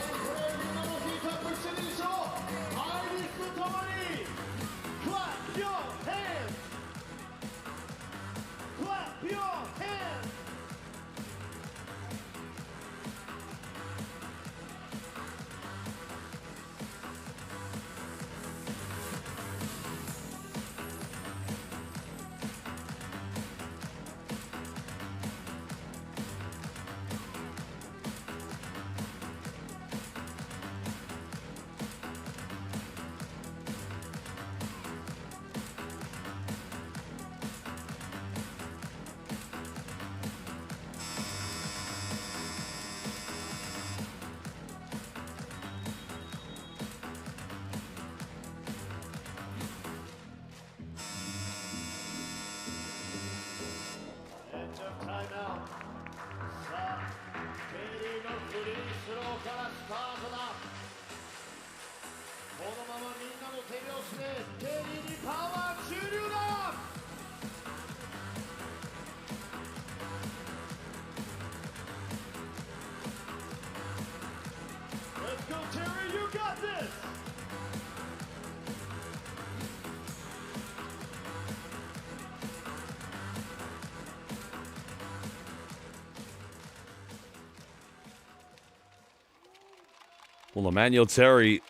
Speaker 1: Well, Emmanuel Terry,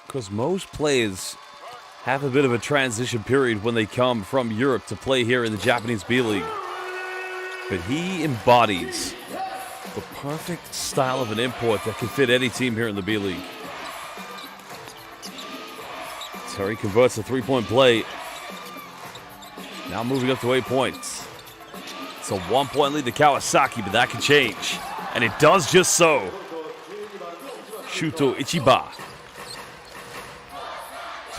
Speaker 1: because most players have a bit of a transition period when they come from Europe to play here in the Japanese B-League. But he embodies the perfect style of an import that can fit any team here in the B-League. Terry converts a 3-point play. Now moving up to 8 points. It's a 1-point lead to Kawasaki, but that can change. And it does just so. Shuto Ichiba,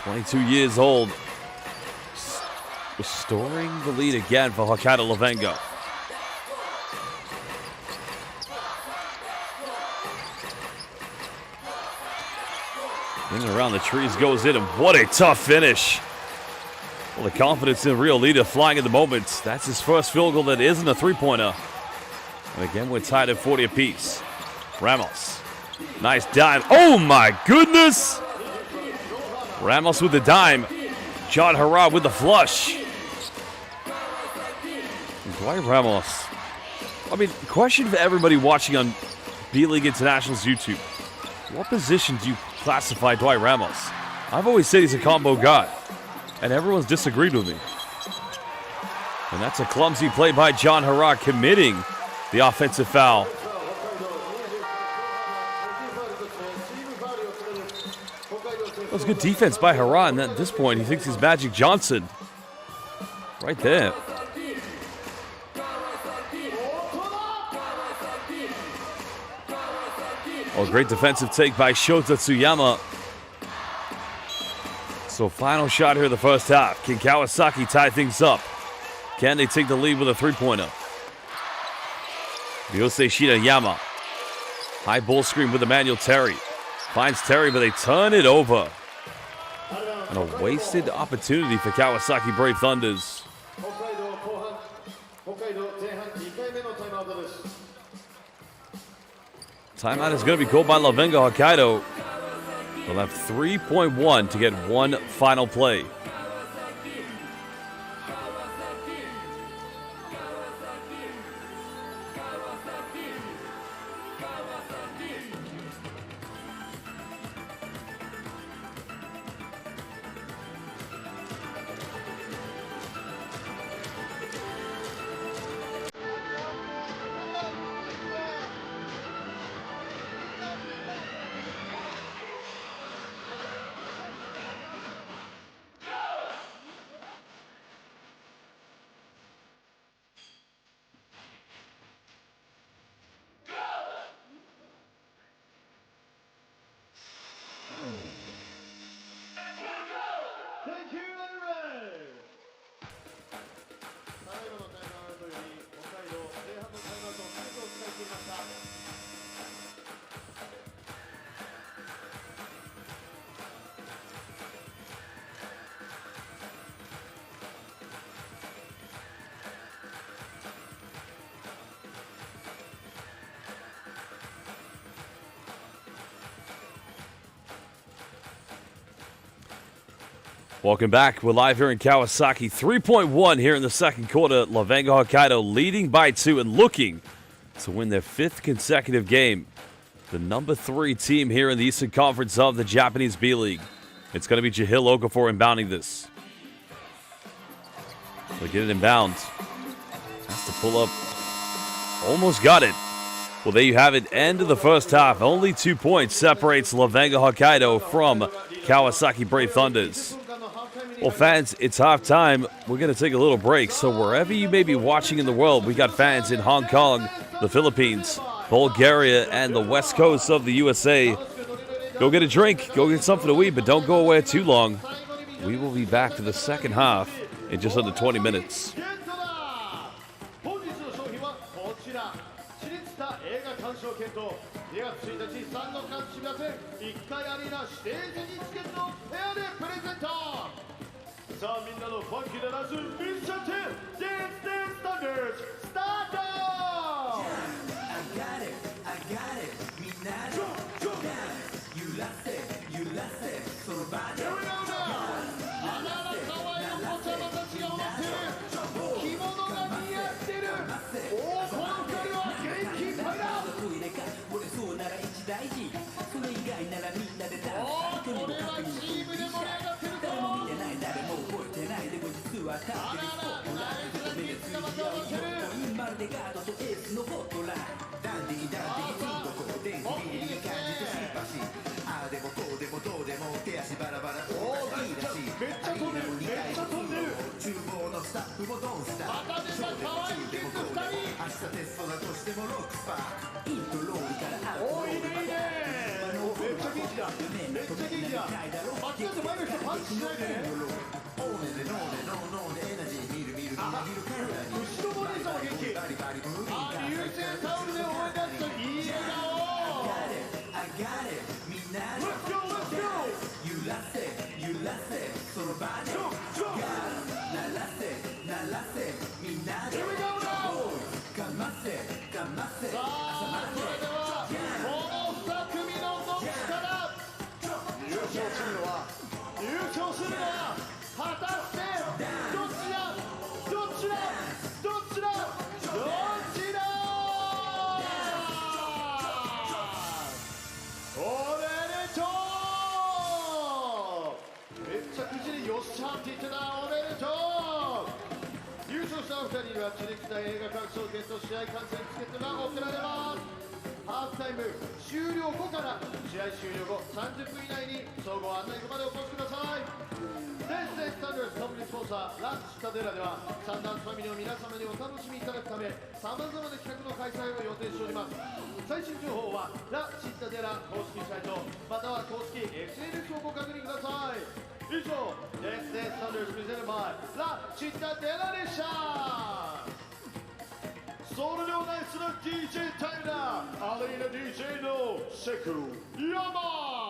Speaker 1: 22 years old, restoring the lead again for Hokkaido LEVANGA. In and around the trees goes in, and what a tough finish. Well, the confidence in Rio Lida flying at the moment. That's his first field goal that isn't a 3-pointer. And again, we're tied at 40 apiece. Ramos. Nice dime. Oh my goodness! Ramos with the dime. John Hurrah with the flush. Dwight Ramos. I mean, question for everybody watching on B-League International's YouTube. What position do you classify Dwight Ramos? I've always said he's a combo guy, and everyone's disagreed with me. And that's a clumsy play by John Hurrah, committing the offensive foul. That was good defense by Hurrah, and at this point, he thinks he's Magic Johnson. Right there. Oh, great defensive take by Shota Tsuyama. So final shot here in the first half. Can Kawasaki tie things up? Can they take the lead with a 3-pointer? Ryosei Shirayama. High ball screen with Emmanuel Terry. Finds Terry, but they turn it over. And a wasted opportunity for Kawasaki Brave Thunders. Timeout is going to be called by LEVANGA HOKKAIDO. They'll have 3.1 to get one final play. Welcome back. We're live here in Kawasaki. 3.1 here in the second quarter. LEVANGA Hokkaido leading by 2 and looking to win their 5th consecutive game. The number 3 team here in the Eastern Conference of the Japanese B-League. It's going to be Jahil Okafor inbounding this. They'll get it inbound. Has to pull up. Almost got it. Well, there you have it. End of the first half. Only 2 points separates LEVANGA Hokkaido from Kawasaki Brave Thunders. Well, fans, it's halftime. We're going to take a little break. So wherever you may be watching in the world, we got fans in Hong Kong, the Philippines, Bulgaria, and the west coast of the USA. Go get a drink. Go get something to eat, but don't go away too long. We will be back for the second half in just under 20 minutes.
Speaker 2: さあみんなのファンキーなダンス見せて Dance Dance Thunders スタート I got it, I got it みんなで 揺らせ揺らせその場で Here we go now あららかわいいお子ちゃまたちが踊ってる着物が似合ってるおーこの2人は元気いっぱいだ俺そうなら一大事それ以外ならみんなでダンスおーこれはチームで盛り上がってるぞ誰も見てない誰も覚えてないでも実は立ってるスポットライト目で通じ合うよまるでガードとエースのホットラインダンディーダンディーインドコー電気ビリに感じてシンパシーああでもこうでもどうでも手足バラバラおーいいらしいめっちゃ飛んでるめっちゃ飛んでる厨房のスタッフもドンスターまた出たかわいいキッズ2人明日テストだとしてもロックスパークイントロールからアウトロールいいねいいねめっちゃ元気だめっちゃ元気だあっちだって前の人パンチしないでオーネでノーでノーノーでエナジー見る見るみなぎるカメラに後ろボディさんも元気あ、流星タオルで思い出すいい笑顔 I got it みんな Let's go Let's go 揺らせ揺らせその場で鳴らせ鳴らせみんなで Here we go now かませかませさあそれではこの2組のどっちから優勝するのは果たしてどっちだどっちだどっちだどっちだおめでとうめっちゃ口によっしゃって言ってたおめでとう優勝したお二人には地力対映画鑑賞券と試合観戦チケットが贈られますハーフタイム終了後から試合終了後30分以内に総合案内所までお越しくださいデンスデンスタンダーズコンビニスポンサーラ・チッタデラではサンダースファミリーの皆様にお楽しみいただくためさまざまな企画の開催を予定しております最新情報はラ・チッタデラ公式サイトまたは公式 SNS をご確認ください以上デンスデンスタンダーズプレゼントバイラ・チッタデラでしたそれではナイスな DJ タイムだアリーナ DJ のセクヤマ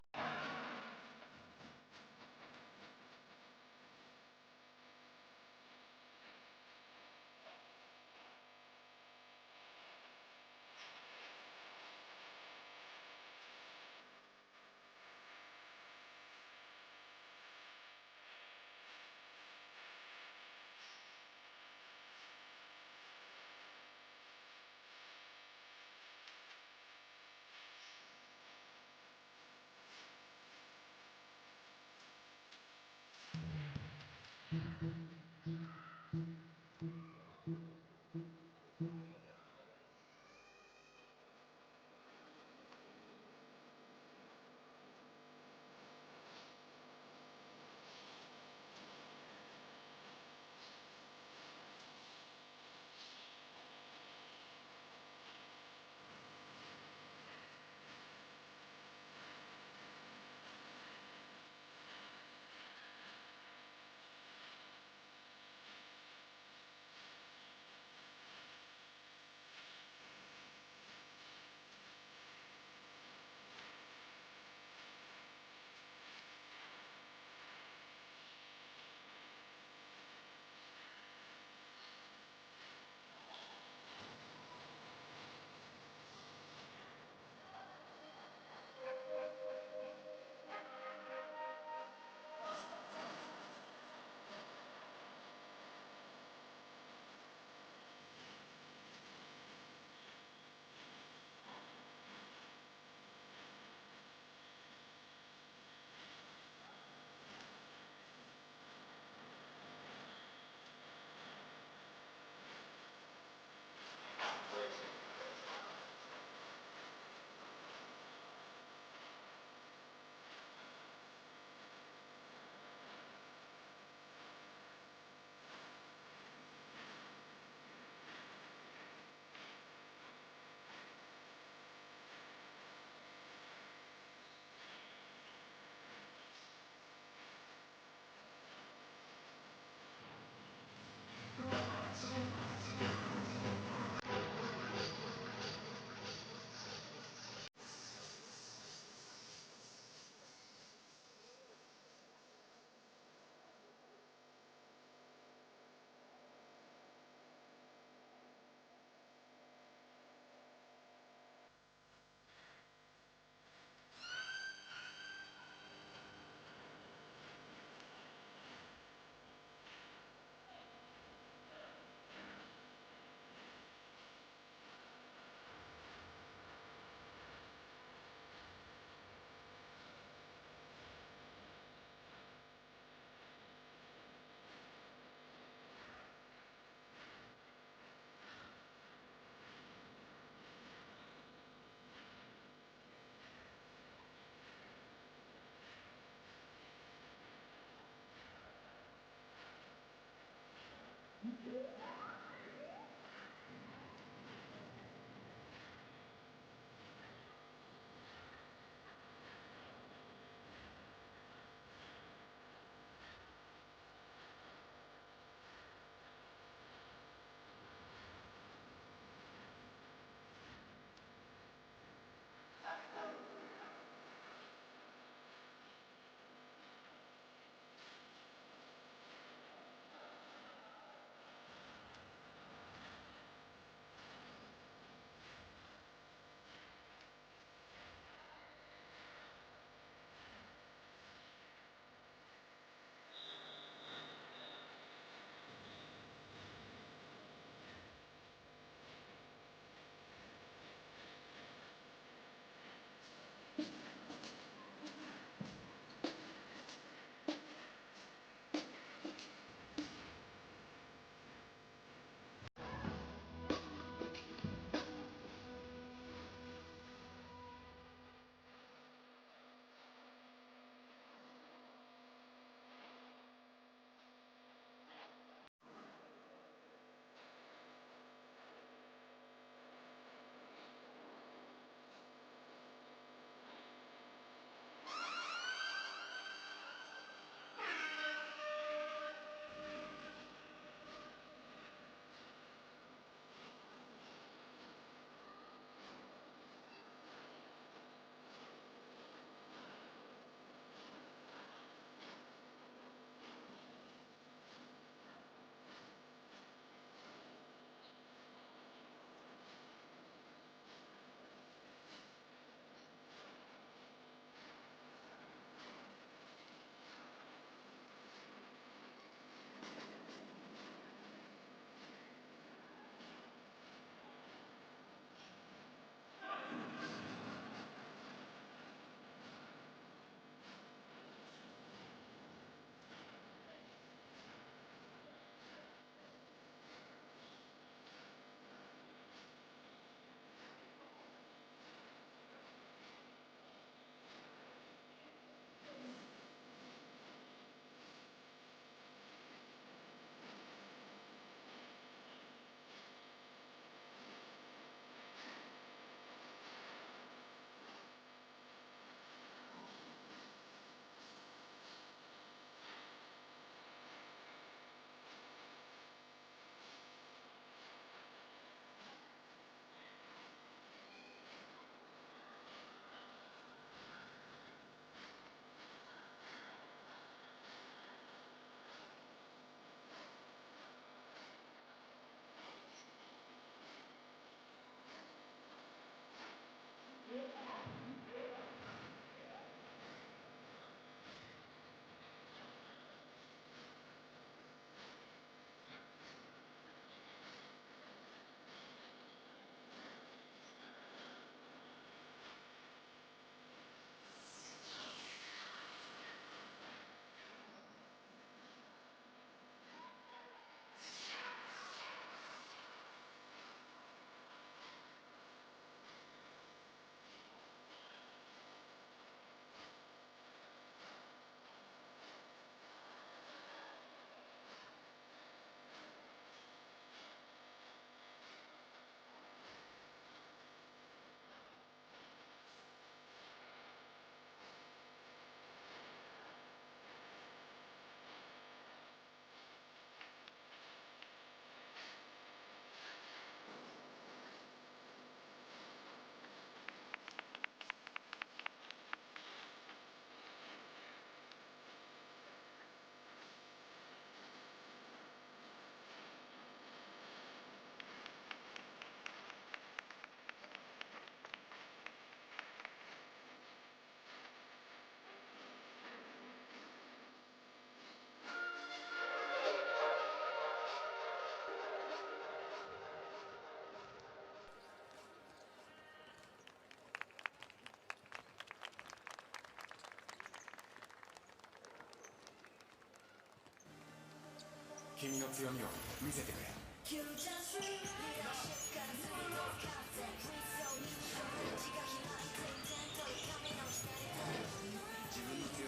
Speaker 3: 君の強みを見せてくれ。自分の強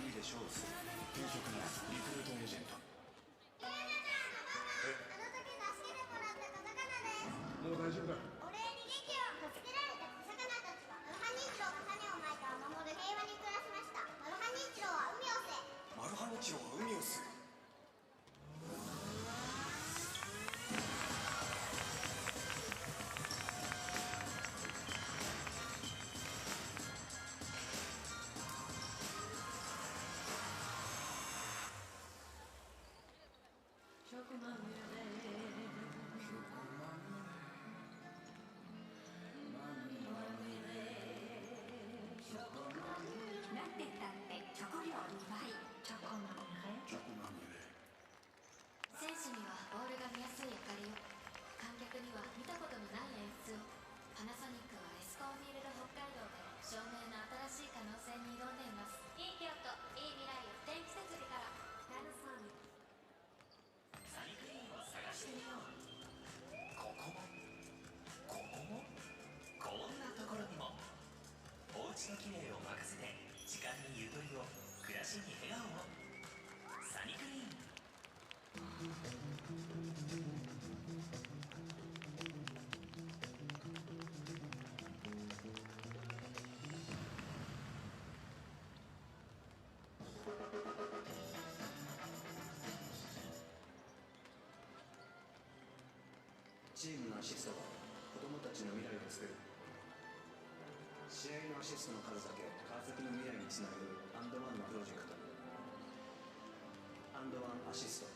Speaker 3: みで勝負する。転職ならリクルートエージェント。
Speaker 4: もう大丈夫だ。
Speaker 5: お礼に劇を助けられた小魚たちはマルハニチロが種をまいたを守る平和に暮らしました。マルハニチロは海を背。
Speaker 3: マルハニチロが海を吸う。
Speaker 6: なんて言ったってチョコ量2倍。チョコまみれ。選手にはボールが見やすい明かりを、観客には見たことのない演出を。パナソニックはエスコンフィールド北海道で照明の新しい可能性に挑んでいます。いい京都、いい未来を電気設備から。パナソニック。サニクリーンを探してみよう。
Speaker 7: ここもここもこんなところにも。お家のきれいを任せて時間にゆとりを、暮らしに笑顔を。サニクリーン。
Speaker 3: チームのアシストは子供たちの未来を作る。試合のアシストの数だけ川崎の未来につなぐ&ワンのプロジェクト。&ワンアシスト。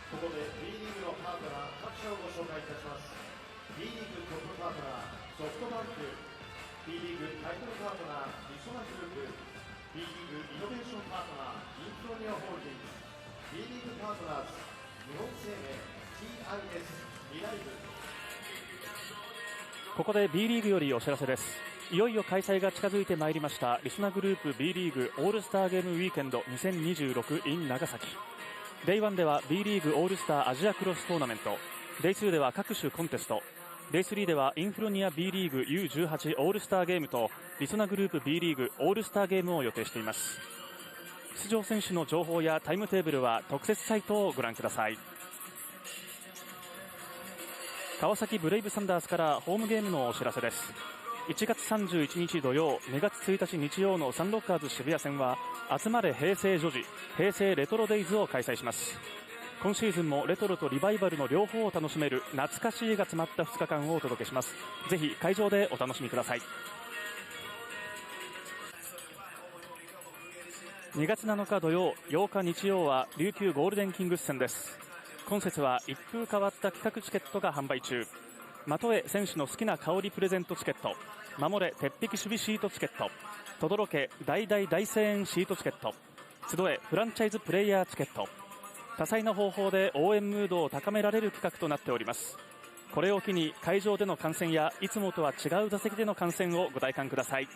Speaker 2: ここで B リーグのパートナー各社をご紹介いたします。 B リーグトップパートナーソフトバンク、 B リーグタイトルパートナーリソナグループ、 B リーグイノベーションパートナーインフロニアホールディングス、 B リーグパートナーズ日本生命 TIS リライブ。
Speaker 8: ここで B リーグよりお知らせです。いよいよ開催が近づいてまいりましたリソナグループ B リーグオールスターゲームウィーケンド2026 in 長崎。デイ1では B リーグオールスターアジアクロストーナメント、デイ2では各種コンテスト、デイ3ではインフロニア B リーグ U18 オールスターゲームとリソナグループ B リーグオールスターゲームを予定しています。出場選手の情報やタイムテーブルは特設サイトをご覧ください。川崎ブレイブサンダースからホームゲームのお知らせです。1月31日土曜、2月1日日曜のサンロッカーズ渋谷戦は集まれ平成女児平成レトロデイズを開催します。今シーズンもレトロとリバイバルの両方を楽しめる懐かしいが詰まった2日間をお届けします。ぜひ会場でお楽しみください。2月7日土曜、8日日曜は琉球ゴールデンキングス戦です。今節は一風変わった企画チケットが販売中。まとえ選手の好きな香りプレゼントチケット、守れ鉄壁守備シートチケット、轟け大大大声援シートチケット、集えフランチャイズプレイヤーチケット、多彩な方法で応援ムードを高められる企画となっております。これを機に会場での観戦やいつもとは違う座席での観戦をご体感ください。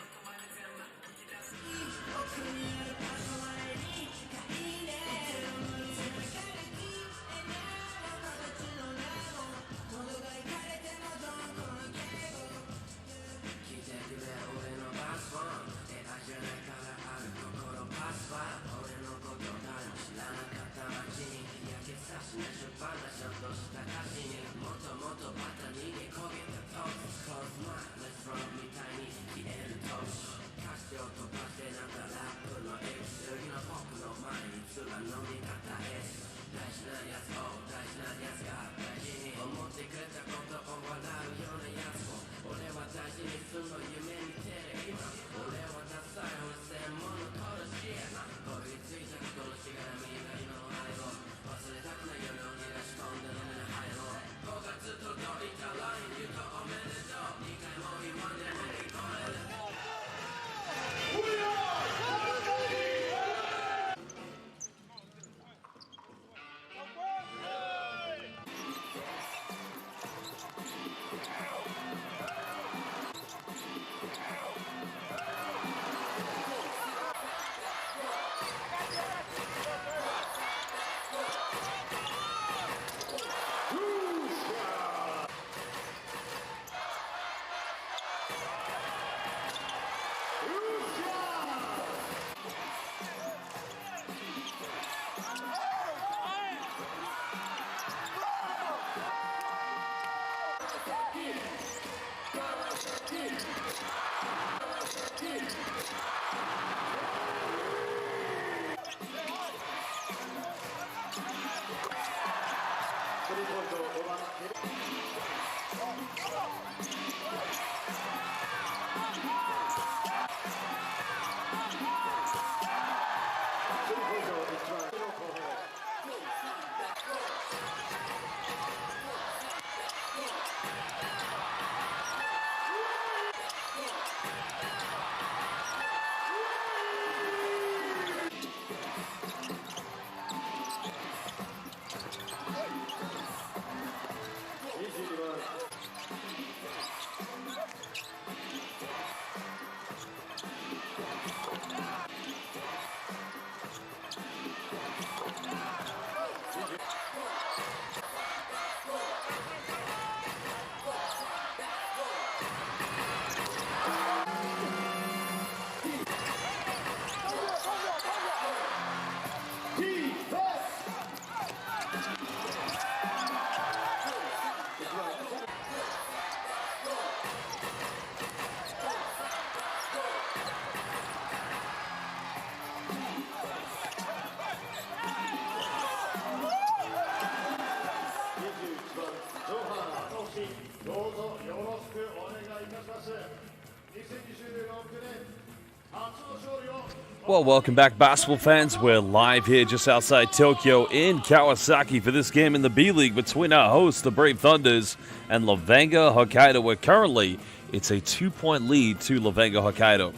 Speaker 1: Well, welcome back, basketball fans. We're live here just outside Tokyo in Kawasaki for this game in the B-League between our hosts, the Brave Thunders, and LEVANGA Hokkaido, where currently it's a 2-point lead to LEVANGA Hokkaido.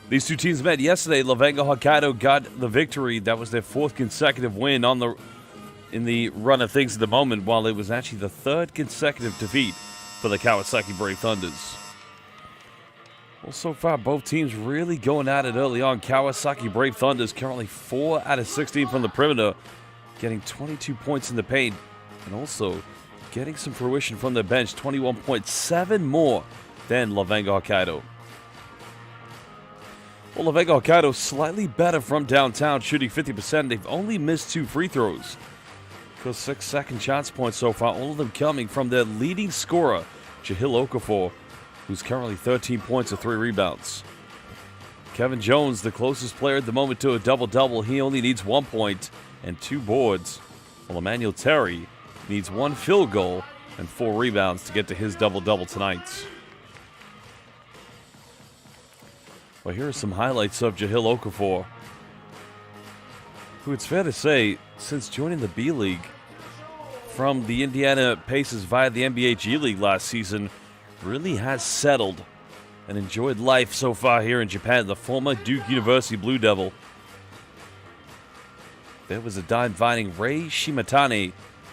Speaker 1: These two teams met yesterday. LEVANGA Hokkaido got the victory. That was their fourth consecutive win in the run of things at the moment, while it was actually the third consecutive defeat for the Kawasaki Brave Thunders. Well, so far, both teams really going at it early on. Kawasaki Brave Thunders currently 4 out of 16 from the perimeter, getting 22 points in the paint, and also getting some fruition from the bench, 21.7 more than LEVANGA Hokkaido. Well, LEVANGA Hokkaido slightly better from downtown, shooting 50%. They've only missed 2 free throws. For 6 second chance points so far, all of them coming from their leading scorer, Jahil Okafor, who's currently 13 points and 3 rebounds. Kevin Jones, the closest player at the moment to a double-double. He only needs 1 point and 2 boards, while Emmanuel Terry needs 1 field goal and 4 rebounds to get to his double-double tonight. Well, here are some highlights of Jahil Okafor, who, it's fair to say, since joining the B-League from the Indiana Pacers via the NBA G League last season, really has settled and enjoyed life so far here in Japan. The former Duke University Blue Devil. There was a dime finding Rei Shimatani,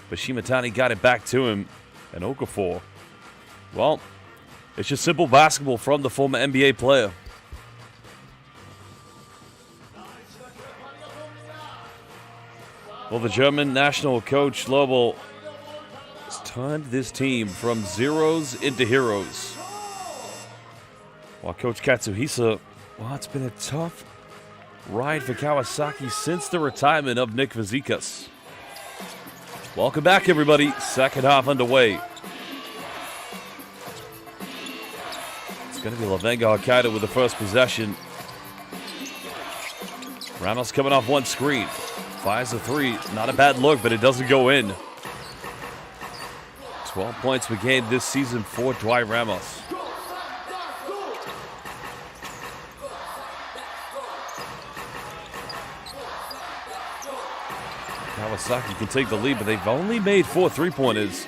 Speaker 1: but Shimatani got it back to him. And Okafor, well, it's just simple basketball from the former NBA player. Well, the German national coach Lobel has turned this team from zeros into heroes. While Coach Katsuhisa, well, it's been a tough ride for Kawasaki since the retirement of Nick Fazekas. Welcome back, everybody. Second half underway. It's going to be LEVANGA Hokkaido with the first possession. Ramos coming off one screen. Fires a 3. Not a bad look, but it doesn't go in. 12 points per game this season for Dwight Ramos. Kawasaki can take the lead, but they've only made 4 3-pointers,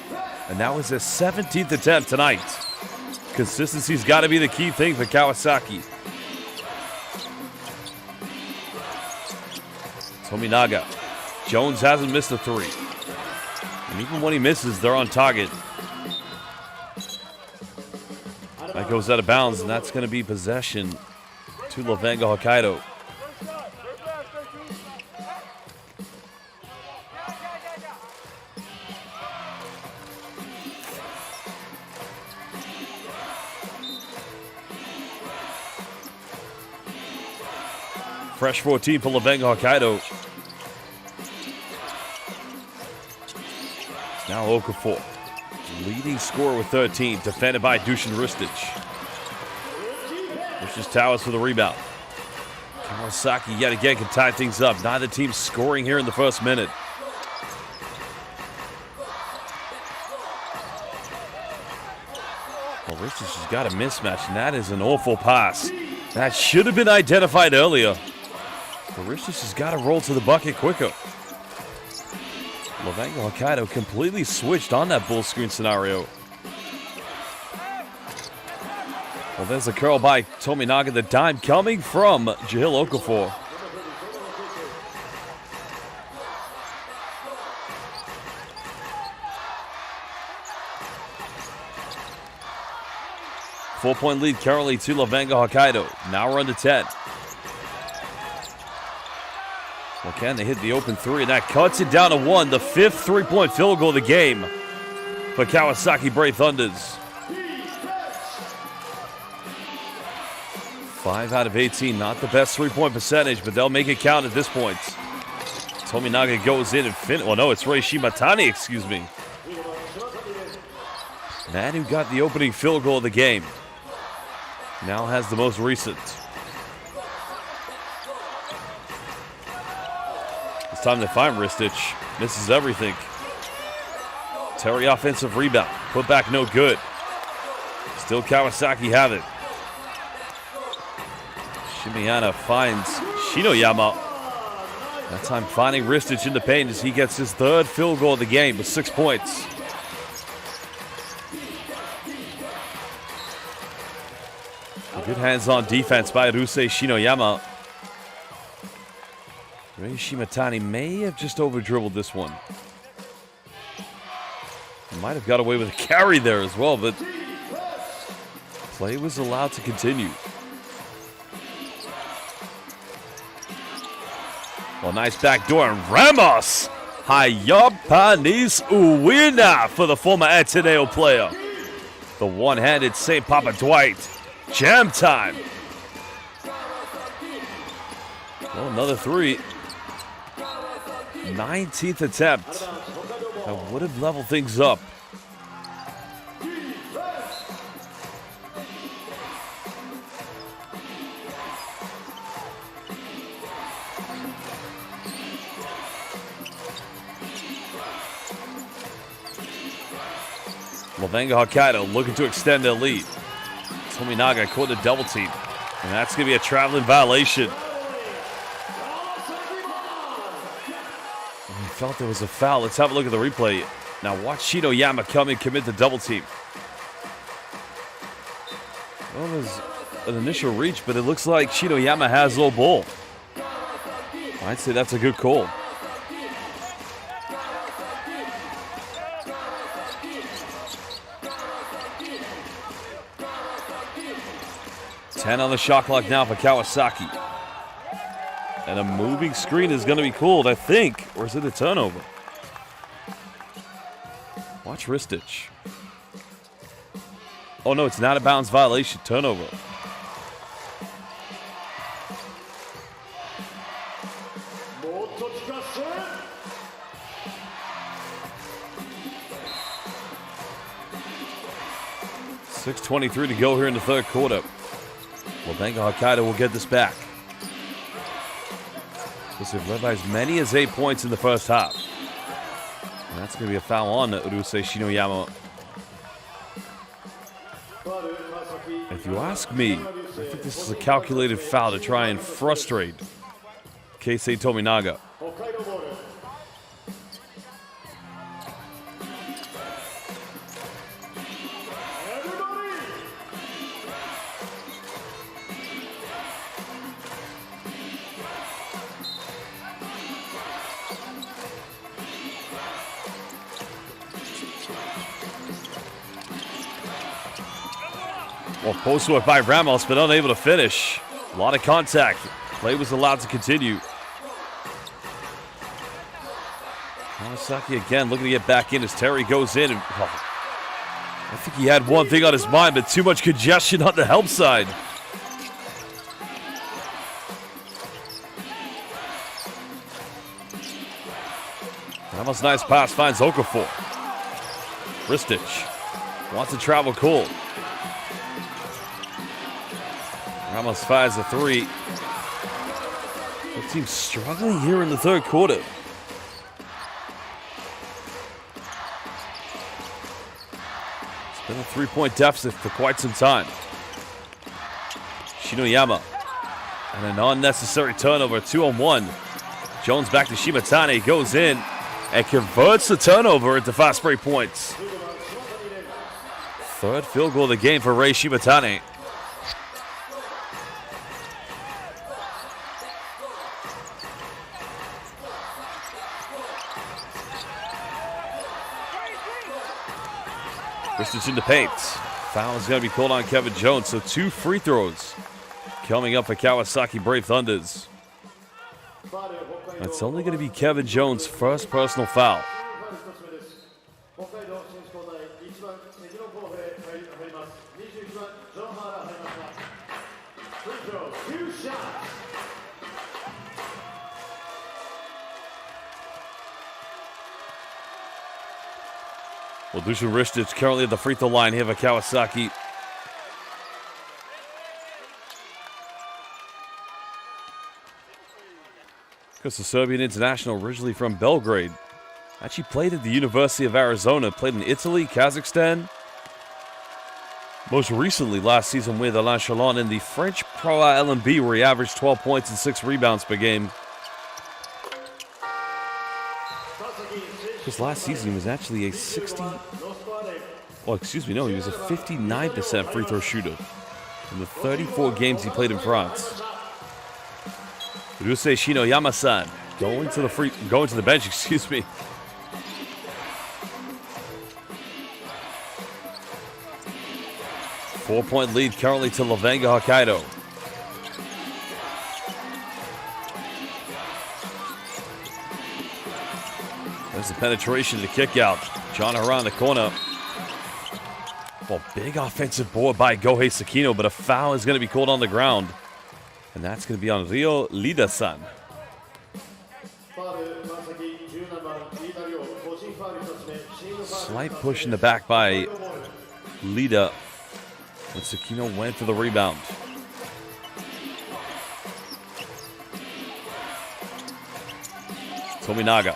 Speaker 1: and that was their 17th attempt tonight. Consistency's got to be the key thing for Kawasaki. Tominaga. Jones hasn't missed a 3. And even when he misses, they're on target. That goes out of bounds, and that's going to be possession to LEVANGA Hokkaido. Fresh 14 for LEVANGA Hokkaido. Now Okafor. Leading scorer with 13, defended by Dusan Ristic. Ristic towers for the rebound. Kawasaki yet again can tie things up. Neither team scoring here in the first minute. Well, Ristic has got a mismatch, and that is an awful pass. That should have been identified earlier. But Ristic has got to roll to the bucket quicker. LEVANGA HOKKAIDO completely switched on that bull screen scenario. Well, there's a curl by Tominaga. The dime coming from Jahil Okafor. Four-point lead currently to LEVANGA HOKKAIDO. Now we're under 10. Well, can they hit the open three? And that cuts it down to 1. The 5th three-point field goal of the game for Kawasaki Brave Thunders. 5 out of 18. Not the best three-point percentage, but they'll make it count at this point. Tominaga goes in and finishes. Well, no, it's Reishi Matani, excuse me. Man who got the opening field goal of the game now has the most recent. It's time to find Ristic. Misses everything. Terry offensive rebound. Put back no good. Still Kawasaki have it. Shimiana finds Shinoyama. That time finding Ristic in the paint as he gets his 3rd field goal of the game with 6 points. A good hands-on defense by Rusei Shinoyama. Reishi Matani may have just over-dribbled this one. He might have got away with a carry there as well, but play was allowed to continue. Well, nice backdoor, and Ramos! Hayapanis Uwina for the former Ateneo player. The one-handed St. Papa Dwight. Jam time. Well, another 3. 19th attempt. That would have leveled things up. LEVANGA HOKKAIDO looking to extend their lead. Tominaga caught the double team. And that's going to be a traveling violation. We felt there was a foul. Let's have a look at the replay. Now watch Shinoyama come and commit the double team. Well, there's an initial reach, but it looks like Shinoyama has low ball. I'd say that's a good call. Ten on the shot clock now for Kawasaki. And a moving screen is going to be called, I think. Or is it a turnover? Watch Ristic. Oh, no, it's not a bounds violation. Turnover. .6:23 to go here in the 3rd quarter. LEVANGA HOKKAIDO will get this back. They've led by as many as 8 points in the first half. And that's going to be a foul on Urusei Shinoyama. If you ask me, I think this is a calculated foul to try and frustrate Keisei Tominaga. Well, post work by Ramos, but unable to finish. A lot of contact. Play was allowed to continue. Kawasaki again looking to get back in as Terry goes in. And, I think he had one thing on his mind, but too much congestion on the help side. Ramos' nice pass finds Okafor. Ristic wants to travel cool. Ramos fires a three. The team's struggling here in the third quarter. It's been a 3-point deficit for quite some time. Shinoyama. And an unnecessary turnover, 2-on-1. Jones back to Shimatane, goes in and converts the turnover into fast break points. Third field goal of the game for Rei Shimatane. Ristic in the paint. Foul is going to be called on Kevin Jones, so 2 free throws coming up for Kawasaki Brave Thunders. It's only going to be Kevin Jones' first personal foul. Well, Dusan Ristic currently at the free throw line here for Kawasaki. Because the Serbian international, originally from Belgrade, actually played at the University of Arizona, played in Italy, Kazakhstan. Most recently, last season with Alain Chalon in the French Pro A LMB, where he averaged 12 points and 6 rebounds per game. Because last season he was actually a 59% free throw shooter in the 34 games he played in France. Ryusei Shinoyama-san going to the bench, excuse me. Four-point lead currently to LEVANGA Hokkaido. There's the penetration to kick out. John around the corner. Well, big offensive board by Gohei Sakino, but a foul is going to be called on the ground. And that's going to be on Ryo Lida-san. Slight push in the back by Lida. And Sakino went for the rebound. Tominaga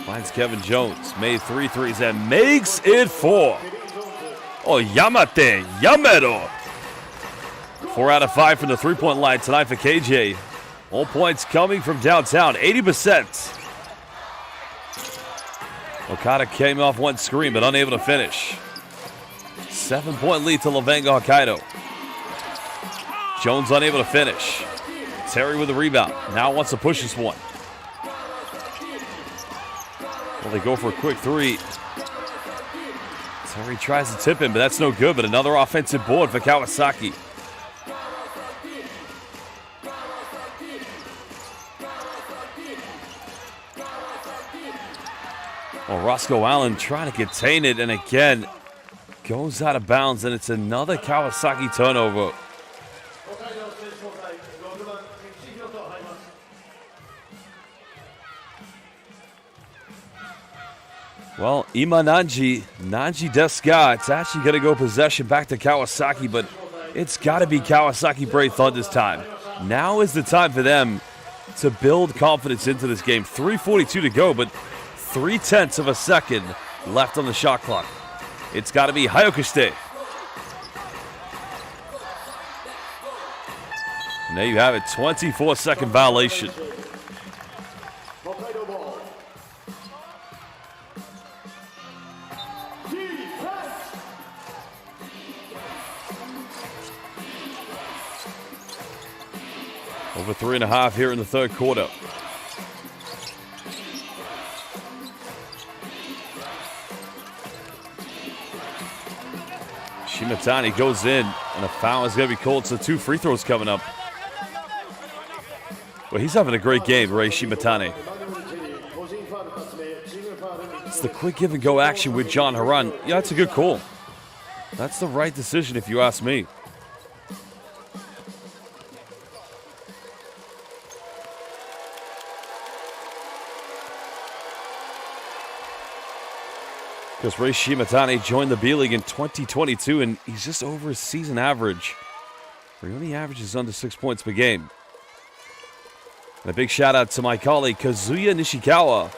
Speaker 1: finds Kevin Jones. Made 3 threes and makes it 4. Oh, Yamate Yamero. 4 out of 5 from the three-point line tonight for KJ. All points coming from downtown, 80%. Okada came off one screen, but unable to finish. 7-point lead to LEVANGA Hokkaido. Jones unable to finish. Terry with the rebound. Now wants to push this one. Well, they go for a quick 3. Terry tries to tip him, but that's no good. But another offensive board for Kawasaki. Well, Roscoe Allen trying to contain it, and again, goes out of bounds, and it's another Kawasaki turnover. Well, Ima Nanji desu ka. It's actually going to go possession back to Kawasaki, but it's got to be Kawasaki Brave Thunder's time. Now is the time for them to build confidence into this game. 3:42 to go, but 0.3 of a second left on the shot clock. It's got to be Hayokashite. And there you have it, 24-second violation. Over 3.5 here in the third quarter. Shimatani goes in, and a foul is going to be called, so 2 free throws coming up. Well, he's having a great game, Rei Shimatani. It's the quick give and go action with John Haran. Yeah, that's a good call. That's the right decision if you ask me. Because Rei Shimatane joined the B-League in 2022, and he's just over his season average, where he only averages under 6 points per game. And a big shout out to my colleague Kazuya Nishikawa,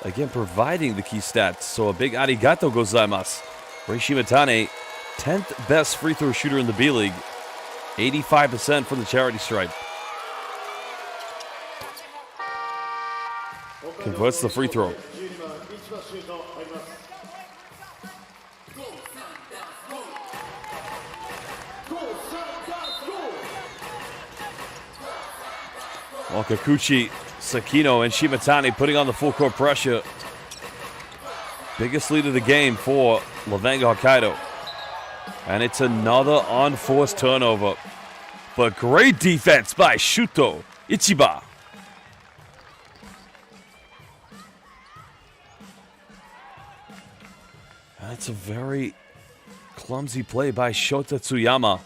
Speaker 1: again providing the key stats. So a big arigato gozaimasu. Rei Shimatane, 10th best free throw shooter in the B-League, 85% from the charity stripe. Converts the free throw. Well, Kikuchi, Sakino, and Shimatane putting on the full court pressure. Biggest lead of the game for LEVANGA HOKKAIDO. And it's another unforced turnover. But great defense by Shuto Ichiba. That's a very clumsy play by Shota Tsuyama.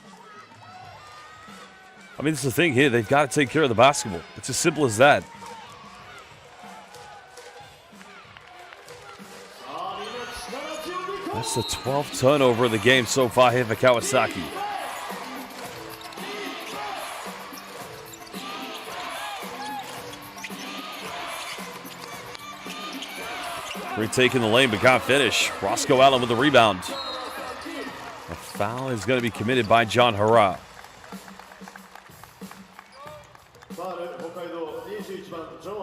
Speaker 1: I mean, this is the thing here. They've got to take care of the basketball. It's as simple as that. That's the 12th turnover of the game so far here for Kawasaki. Retaking the lane but can't finish. Roscoe Allen with the rebound. A foul is going to be committed by John Hara.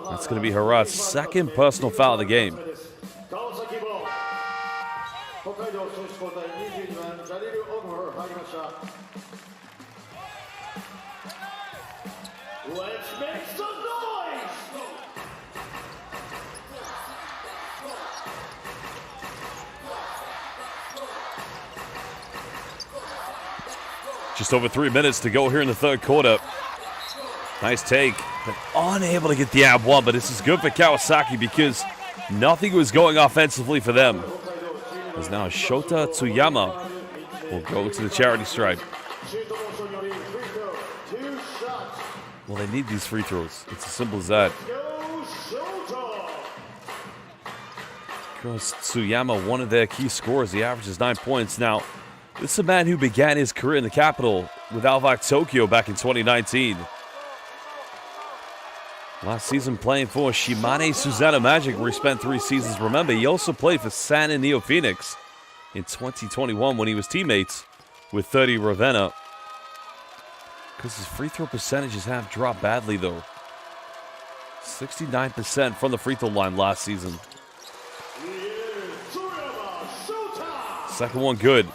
Speaker 1: That's going to be Hara's second personal foul of the game.
Speaker 2: Let's make some noise!
Speaker 1: Just over 3 minutes to go here in the third quarter. Nice take, but unable to get the ab one, but this is good for Kawasaki because nothing was going offensively for them. As now Shota Tsuyama will go to the charity stripe. Well, they need these free throws. It's as simple as that. Because Tsuyama, one of their key scorers, he averages 9 points. Now, this is a man who began his career in the capital with Alvac Tokyo back in 2019. Last season playing for Shimane Susanna Magic, where he spent 3 seasons. Remember, he also played for San and Neo Phoenix in 2021 when he was teammates with 30 Ravenna. Because his free throw percentages have dropped badly, though. 69% from the free throw line last season. Second one good.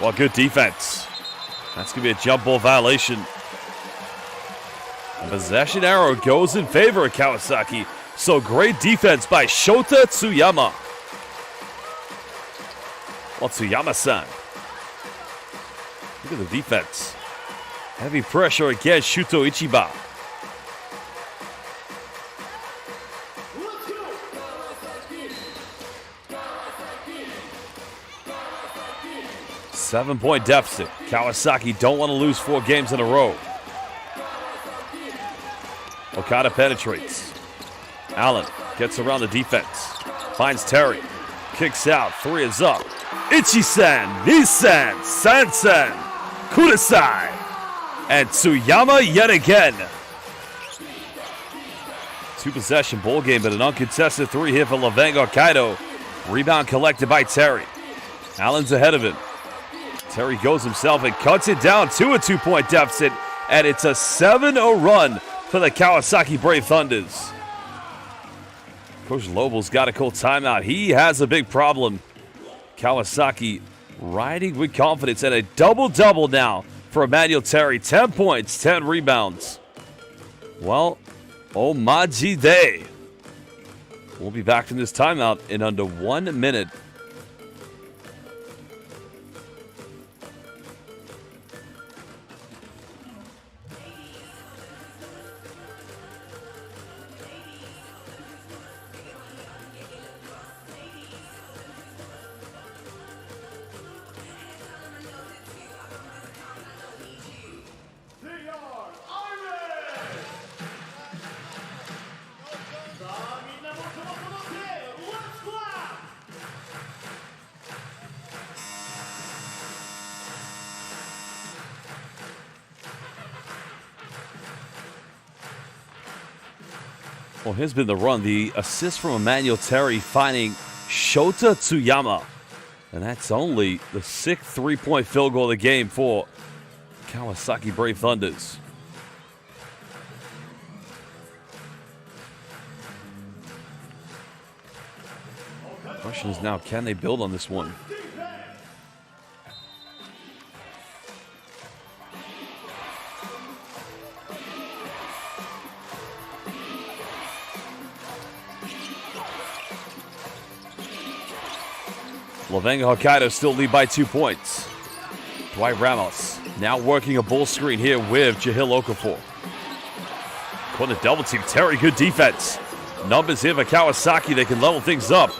Speaker 1: Well, good defense. That's going to be a jump ball violation. The possession arrow goes in favor of Kawasaki. So great defense by Shota Tsuyama. Well, Tsuyama-san. Look at the defense. Heavy pressure against Shuto Ichiba. Seven-point deficit. Kawasaki don't want to lose 4 games in a row. Okada penetrates. Allen gets around the defense. Finds Terry. Kicks out. 3 is up. Ichi-san, Nisan, Sansan, Kudasai, and Tsuyama yet again. 2-possession ball game, but an uncontested 3 here for LEVANGA HOKKAIDO. Rebound collected by Terry. Allen's ahead of him. Terry goes himself and cuts it down to a 2-point deficit, and it's a 7-0 run for the Kawasaki Brave Thunders. Coach Lobel's got to call timeout. He has a big problem. Kawasaki riding with confidence, and a double-double now for Emmanuel Terry. 10 points, 10 rebounds. Well, Omaji Day. We'll be back from this timeout in under 1 minute. Well, here's been the run. The assist from Emmanuel Terry finding Shota Tsuyama. And that's only the 6th three-point field goal of the game for Kawasaki Brave Thunders. The question is now, can they build on this one? LEVANGA Hokkaido still lead by 2 points. Dwight Ramos now working a bull screen here with Jahil Okafor. Caught the double team. Terry, good defense. Numbers here for Kawasaki. They can level things up.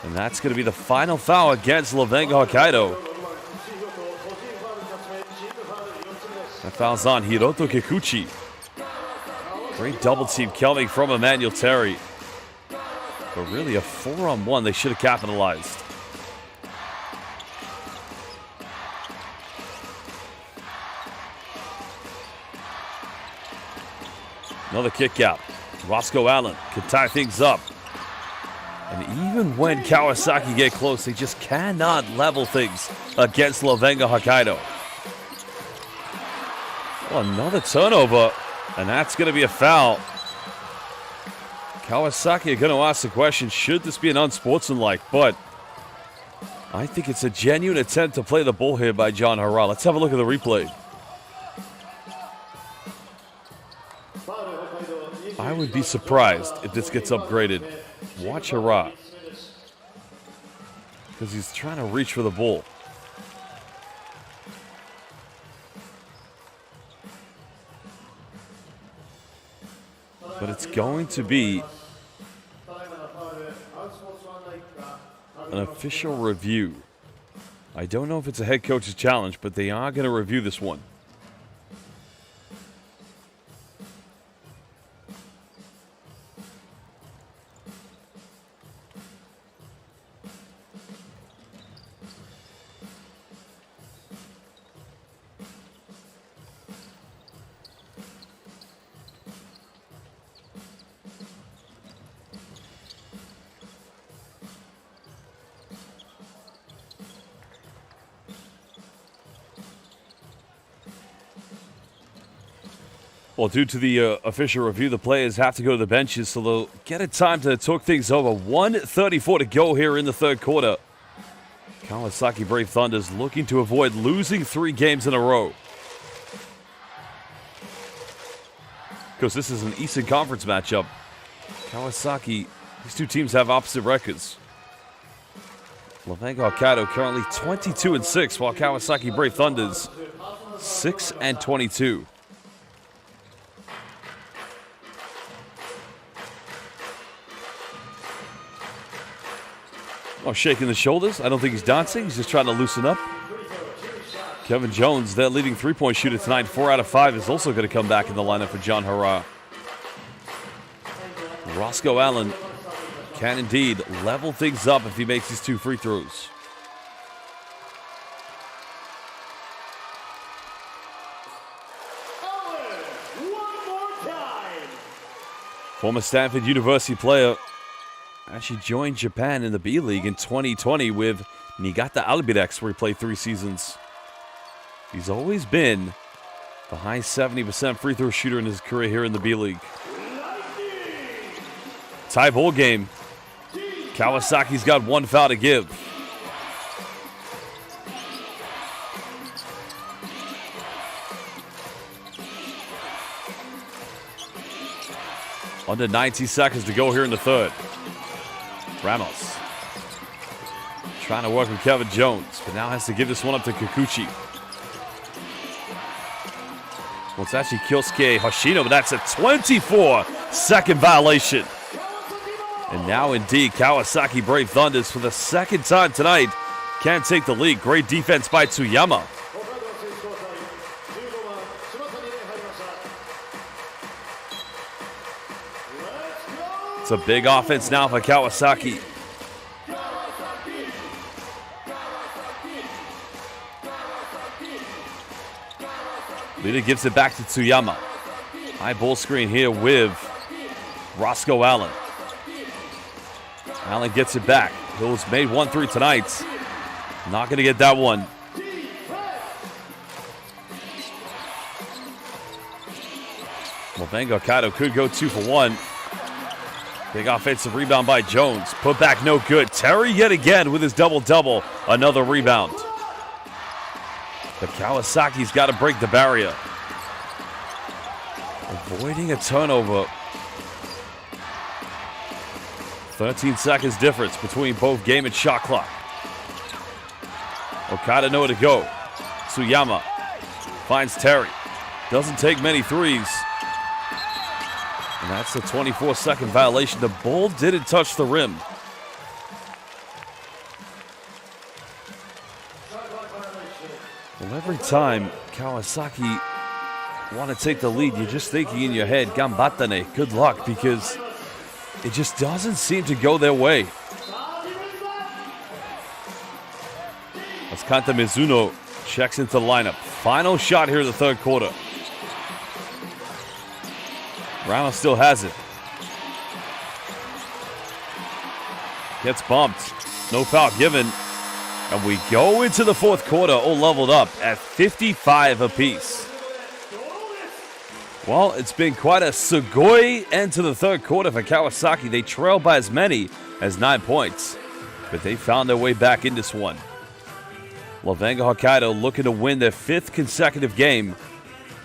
Speaker 1: And that's going to be the final foul against LEVANGA Hokkaido. That foul's on Hiroto Kikuchi. Great double team coming from Emmanuel Terry. But really a 4-on-1, they should have capitalized. Another kick out. Roscoe Allen can tie things up. And even when Kawasaki get close, they just cannot level things against LEVANGA Hokkaido. Well, another turnover, and that's going to be a foul. Kawasaki are going to ask the question, should this be an unsportsmanlike? But I think it's a genuine attempt to play the ball here by John Hara. Let's have a look at the replay. I would be surprised if this gets upgraded. Watch Hara. Because he's trying to reach for the ball. But it's going to be an official review. I don't know if it's a head coach's challenge, but they are going to review this one. Well, due to the official review, the players have to go to the benches, so they'll get a time to talk things over. 1:34 to go here in the third quarter. Kawasaki Brave Thunders looking to avoid losing 3 games in a row. Because this is an Eastern Conference matchup. Kawasaki, these two teams have opposite records. LEVANGA Hokkaido currently 22-6, while Kawasaki Brave Thunders 6-22. Oh, shaking the shoulders. I don't think he's dancing. He's just trying to loosen up. Kevin Jones, their leading three-point shooter tonight, 4 out of 5, is also going to come back in the lineup for John Hara. Roscoe Allen can indeed level things up if he makes these 2 free throws. Former Stanford University player actually joined Japan in the B-League in 2020 with Niigata Albirex, where he played 3 seasons. He's always been the high 70% free throw shooter in his career here in the B-League. Tie ball game. Kawasaki's got 1 foul to give. Under 90 seconds to go here in the third. Ramos trying to work with Kevin Jones, but now has to give this one up to Kikuchi. Well, it's actually Kyosuke Hoshino, but that's a 24-second violation. And now, indeed, Kawasaki Brave Thunders, for the second time tonight, can take the lead. Great defense by Tsuyama. It's a big offense now for Kawasaki. Leader gives it back to Tsuyama. High ball screen here with Roscoe Allen. Allen gets it back. Hill's made 1-3 tonight. Not going to get that one. LEVANGA HOKKAIDO could go 2 for 1. Big offensive rebound by Jones. Put back no good. Terry yet again with his double-double. Another rebound. But Kawasaki's got to break the barrier. Avoiding a turnover. 13 seconds difference between both game and shot clock. Okada nowhere to go. Tsuyama finds Terry. Doesn't take many threes. And that's a 24-second violation. The ball didn't touch the rim. Well, every time Kawasaki want to take the lead, you're just thinking in your head, Gambattane, good luck, because it just doesn't seem to go their way. As Kanta Mizuno checks into the lineup. Final shot here in the third quarter. Ramos still has it. Gets bumped. No foul given. And we go into the fourth quarter all leveled up at 55 apiece. Well, it's been quite a sugoi end to the third quarter for Kawasaki. They trail by as many as 9 points. But they found their way back in this one. LEVANGA HOKKAIDO looking to win their 5th consecutive game.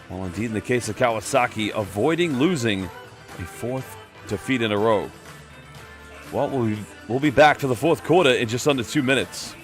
Speaker 1: Well, indeed, in the case of Kawasaki, avoiding losing a 4th defeat in a row. Well, we'll be back for the fourth quarter in just under 2 minutes.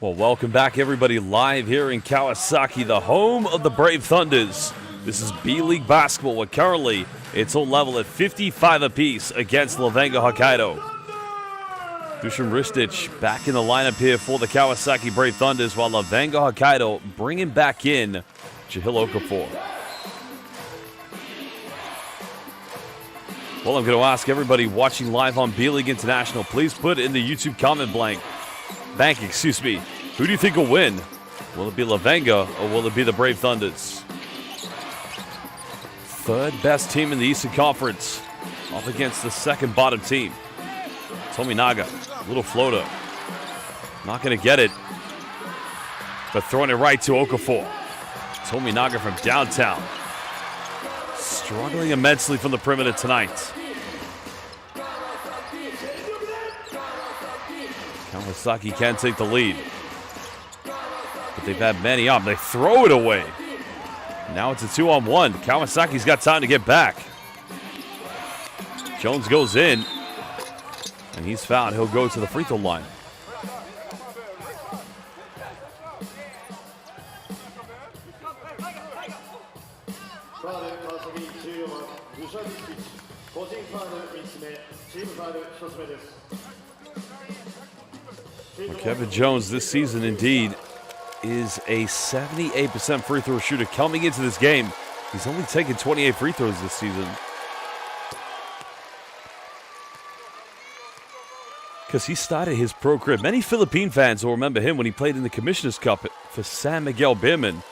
Speaker 1: Well, welcome back, everybody, live here in Kawasaki, the home of the Brave Thunders. This is B.LEAGUE basketball, where currently it's on level at 55 apiece against LEVANGA HOKKAIDO. Dusan Ristic back in the lineup here for the Kawasaki Brave Thunders, while LEVANGA HOKKAIDO bringing back in Jahil Okafor. Well, I'm going to ask everybody watching live on B.LEAGUE International, please put in the YouTube comment bank, who do you think will win? Will it be LEVANGA or will it be the Brave Thunders? Third best team in the Eastern Conference, up against the second bottom team. Tominaga, little floater. Not going to get it, but throwing it right to Okafor. Tominaga from downtown. Struggling immensely from the perimeter tonight. Kawasaki can take the lead. But they've had many up. They throw it away. Now it's a 2-on-1. Kawasaki's got time to get back. Jones goes in. And he's fouled. He'll go to the free throw line. Well, Kevin Jones this season indeed is a 78% free throw shooter. Coming into this game, he's only taken 28 free throws this season. Because he started his pro career. Many Philippine fans will remember him when he played in the Commissioner's Cup for San Miguel Beerman.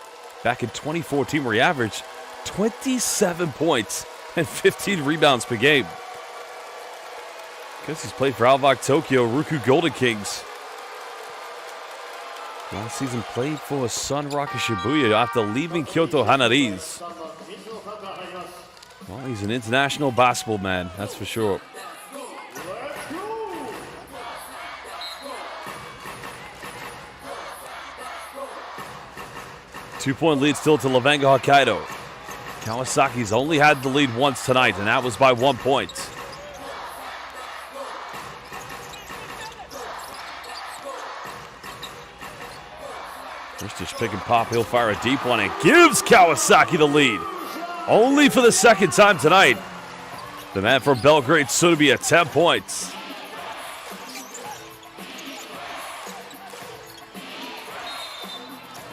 Speaker 1: back in 2014 where he averaged 27 points and 15 rebounds per game. Guess he's played for Alvak Tokyo, Ruku Golden Kings. Last season played for Sun Rocket Shibuya after leaving Kyoto Hanaris. Well, he's an international basketball man, that's for sure. Two-point lead still to Levanga Hokkaido. Kawasaki's only had the lead once tonight, and that was by 1 point. Just pick and pop, he'll fire a deep one and gives Kawasaki the lead. Only for the second time tonight. The man from Belgrade soon to be at 10 points.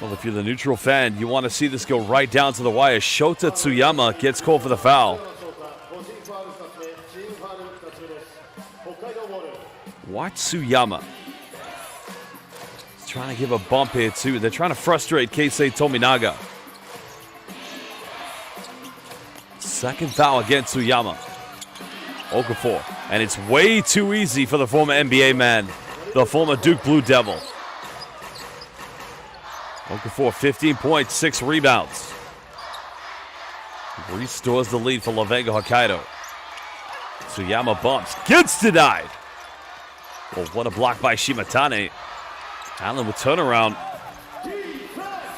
Speaker 1: Well, if you're the neutral fan, you want to see this go right down to the wire. Shota Tsuyama gets called for the foul. Watch Tsuyama. He's trying to give a bump here, too. They're trying to frustrate Keisei Tominaga. Second foul against Tsuyama. Okafor. And it's way too easy for the former NBA man, the former Duke Blue Devil. Okafor, 15 points, 6 rebounds. Restores the lead for Levanga Hokkaido. Tsuyama bumps, gets denied. Well, what a block by Shimatane. Allen with turnaround.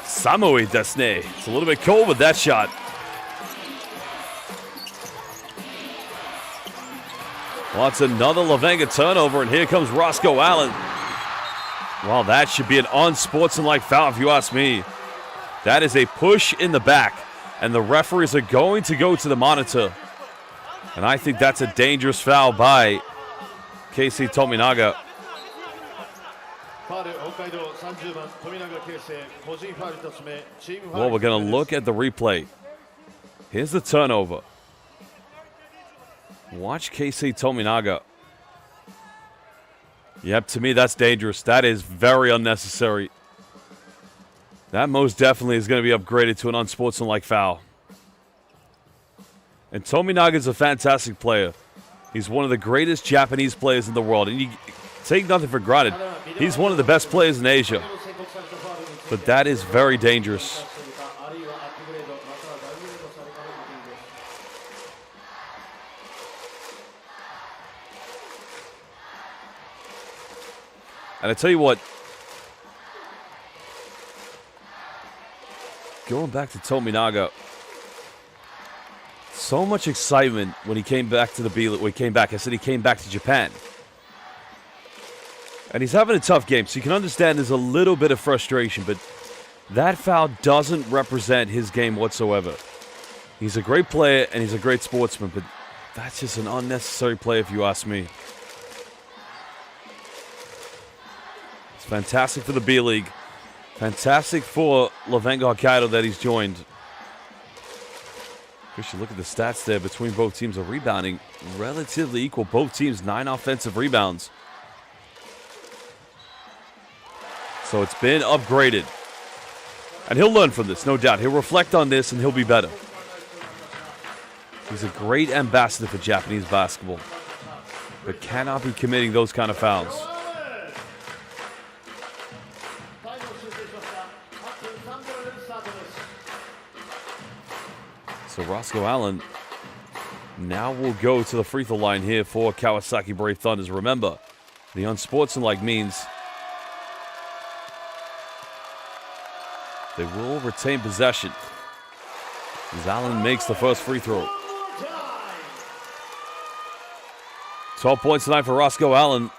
Speaker 1: Samui Desne. It's a little bit cold with that shot. Well, it's another Levanga turnover, and here comes Roscoe Allen. Well, that should be an unsportsmanlike foul if you ask me. That is a push in the back, and the referees are going to go to the monitor. And I think that's a dangerous foul by Keisei Tominaga. Well, we're going to look at the replay. Here's the turnover. Watch Keisei Tominaga. Yep, to me, that's dangerous. That is very unnecessary. That most definitely is going to be upgraded to an unsportsmanlike foul. And Tominaga is a fantastic player. He's one of the greatest Japanese players in the world. And you take nothing for granted. He's one of the best players in Asia. But that is very dangerous. And I tell you what, going back to Tominaga, so much excitement when he came back to the B-League. When he came back, I said he came back to Japan. And he's having a tough game, so you can understand there's a little bit of frustration, but that foul doesn't represent his game whatsoever. He's a great player and he's a great sportsman, but that's just an unnecessary play if you ask me. It's fantastic for the B-League. Fantastic for Levanga Hokkaido that he's joined. We should look at the stats there between both teams of rebounding. Relatively equal. Both teams 9 offensive rebounds. So it's been upgraded. And he'll learn from this, no doubt. He'll reflect on this and he'll be better. He's a great ambassador for Japanese basketball, but cannot be committing those kind of fouls. So Roscoe Allen now will go to the free throw line here for Kawasaki Brave Thunders. Remember, the unsportsmanlike means they will retain possession as Allen makes the first free throw. 12 points tonight for Roscoe Allen.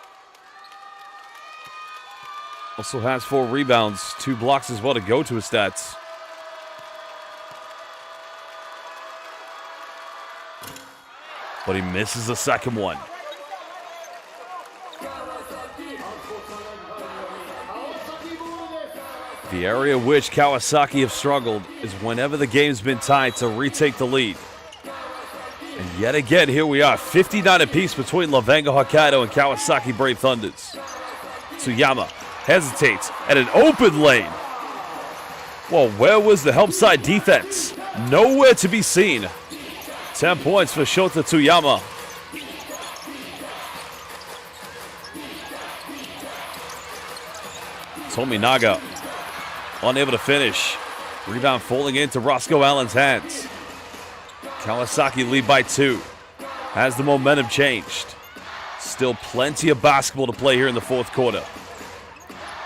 Speaker 1: Also has 4 rebounds, 2 blocks as well to go to his stats. But he misses the second one. The area which Kawasaki have struggled is whenever the game's been tied to retake the lead. And yet again, here we are, 59 apiece between Levanga Hokkaido and Kawasaki Brave Thunders. Tsuyama hesitates at an open lane. Well, where was the help side defense? Nowhere to be seen. 10 points for Shota Tsuyama. Tominaga unable to finish. Rebound falling into Roscoe Allen's hands. Kawasaki lead by 2. Has the momentum changed? Still plenty of basketball to play here in the fourth quarter.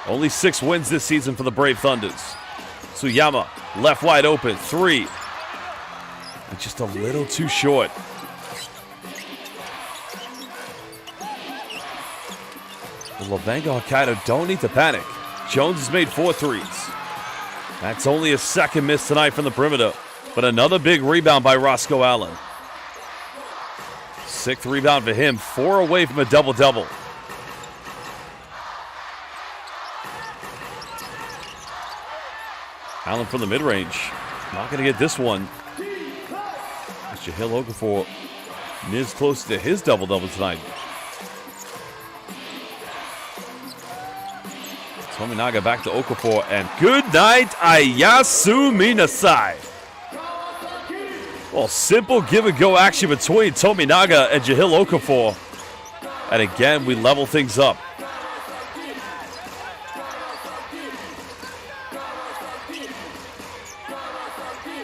Speaker 1: Only 6 wins this season for the Brave Thunders. Tsuyama left wide open. 3. But just a little too short. The LEVANGA Hokkaido don't need to panic. Jones has made 4 threes. That's only his second miss tonight from the perimeter. But another big rebound by Roscoe Allen. 6th rebound for him. 4 away from a double-double. Allen from the mid-range. Not going to get this one. Mr. Hill Okafor is close to his double-double tonight. Tominaga back to Okafor, and good night, Ayasu Minasai. Well, simple give-and-go action between Tominaga and Jahil Okafor. And again, we level things up.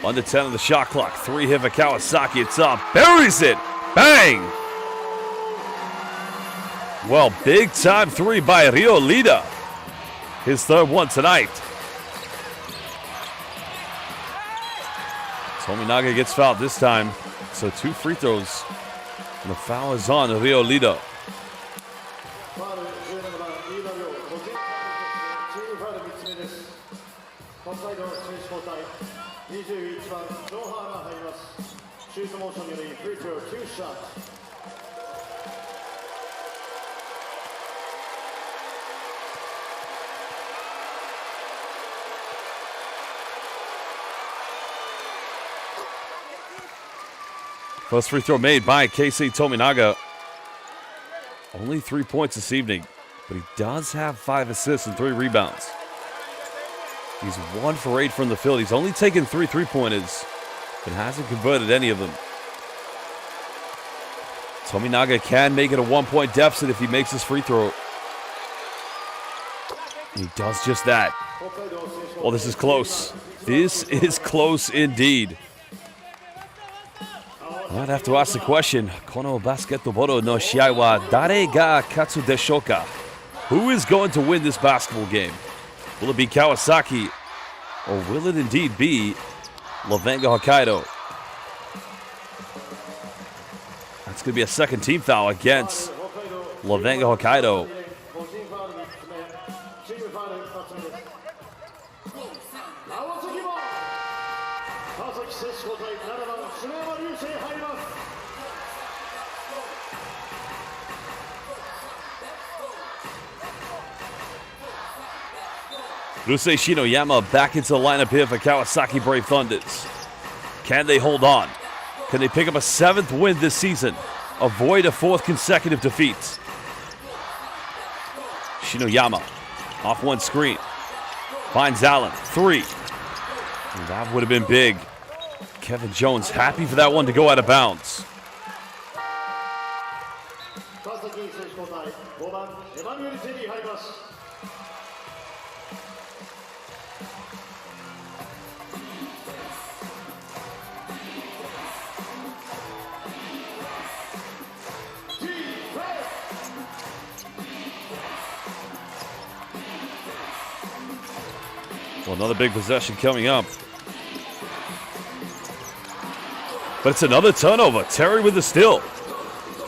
Speaker 1: Under 10 on the shot clock. 3 hit for Kawasaki. It's up. Buries it. Bang! Well, big-time 3 by Rio Lida. His 3rd one tonight. Tominaga gets fouled this time. So 2 free throws. And the foul is on Rio Lida. First free throw made by Keisei Tominaga. Only 3 points this evening, but he does have 5 assists and 3 rebounds. He's 1 for 8 from the field. He's only taken 3 three-pointers and hasn't converted any of them. Tominaga can make it a 1-point deficit if he makes his free throw. He does just that. Well, this is close. This is close indeed. I'd have to ask the question, Kono basketball no shiai wa dare ga katsu deshoka? Who is going to win this basketball game? Will it be Kawasaki, or will it indeed be LEVANGA Hokkaido? That's going to be a second team foul against LEVANGA Hokkaido. Rusei Shinoyama back into the lineup here for Kawasaki Brave Thunders. Can they hold on? Can they pick up a 7th win this season? Avoid a 4th consecutive defeat? Shinoyama off one screen. Finds Allen. 3. And that would have been big. Kevin Jones happy for that one to go out of bounds. Well, another big possession coming up. But it's another turnover. Terry with the steal.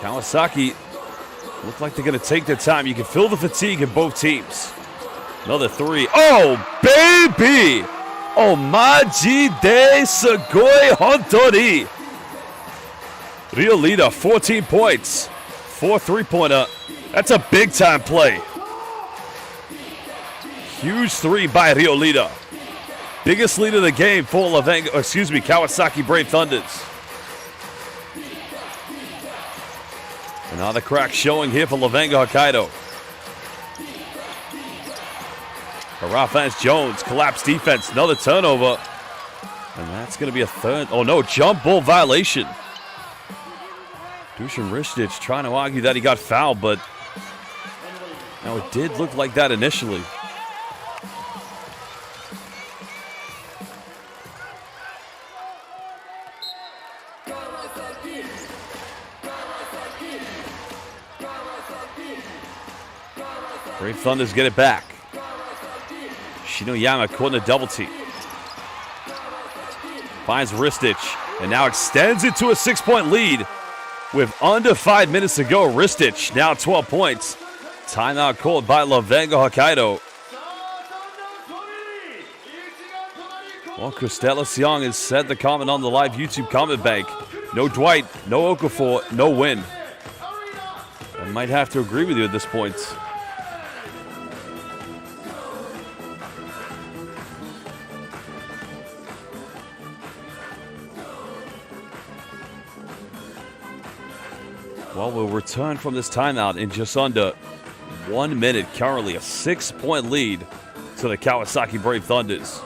Speaker 1: Kawasaki look like they're going to take their time. You can feel the fatigue in both teams. Another 3. Oh, baby! Oh, maji de sugoi hontori. Rio Lida, 14 points. 4 3-pointer. That's a big-time play. Huge 3 by Rio Lida. Biggest lead of the game for Kawasaki Brave Thunders. Another crack showing here for LEVANGA Hokkaido. offense. Jones, collapse defense, another turnover. And that's going to be a third. Oh no, jump ball violation. Dusan Ristic trying to argue that he got fouled, but now it did look like that initially. Brave Thunders get it back. Shinoyama caught in a double team. Finds Ristic and now extends it to a 6-point lead with under 5 minutes to go. Ristic now 12 points. Timeout called by LEVANGA HOKKAIDO. Well, Cristela Young has said the comment on the live YouTube comment bank. No Dwight, no Okafor, no win. I might have to agree with you at this point. Well, we'll return from this timeout in just under 1 minute. Currently a 6-point lead to the Kawasaki Brave Thunders.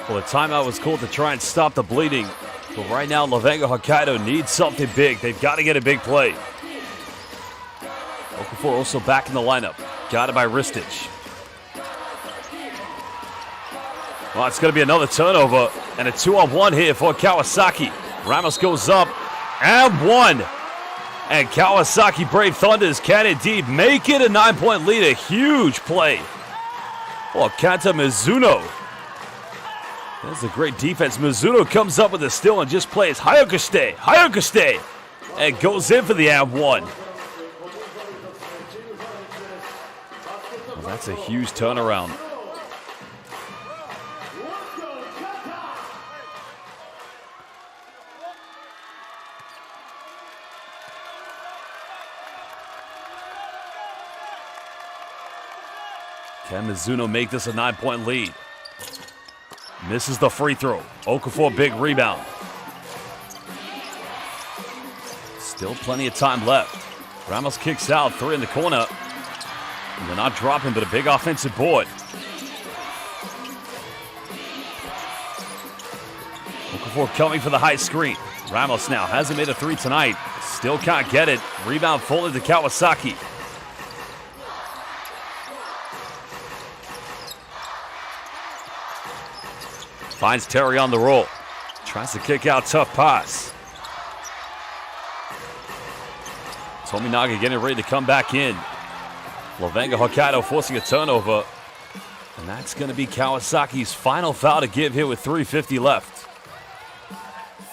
Speaker 1: Well, the timeout was called to try and stop the bleeding. But right now, LEVANGA HOKKAIDO needs something big. They've got to get a big play. Okafor also back in the lineup. Got it by Ristic. Well, it's going to be another turnover. And a 2-on-1 here for Kawasaki. Ramos goes up and one. And Kawasaki Brave Thunders can indeed make it a 9-point lead. A huge play. Well, Kanta Mizuno. That's a great defense. Mizuno comes up with a steal and just plays Hayakashite, and goes in for the and one. Well, that's a huge turnaround. Can Mizuno make this a 9-point lead? Misses the free throw. Okafor, big rebound. Still plenty of time left. Ramos kicks out, 3 in the corner. And they're not dropping, but a big offensive board. Okafor coming for the high screen. Ramos now hasn't made a 3 tonight. Still can't get it. Rebound folded to Kawasaki. Finds Terry on the roll. Tries to kick out, tough pass. Tominaga getting ready to come back in. LEVANGA HOKKAIDO forcing a turnover. And that's going to be Kawasaki's final foul to give here with 3:50 left.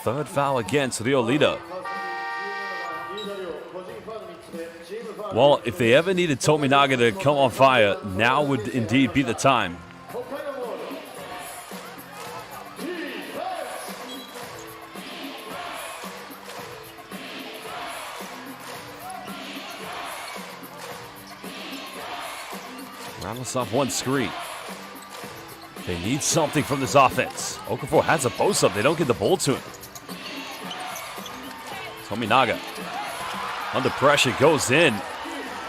Speaker 1: Third foul against Rio Lida. Well, if they ever needed Tominaga to come on fire, now would indeed be the time. Ramos off one screen. They need something from this offense. Okafor has a post-up. They don't get the ball to him. Tominaga under pressure goes in.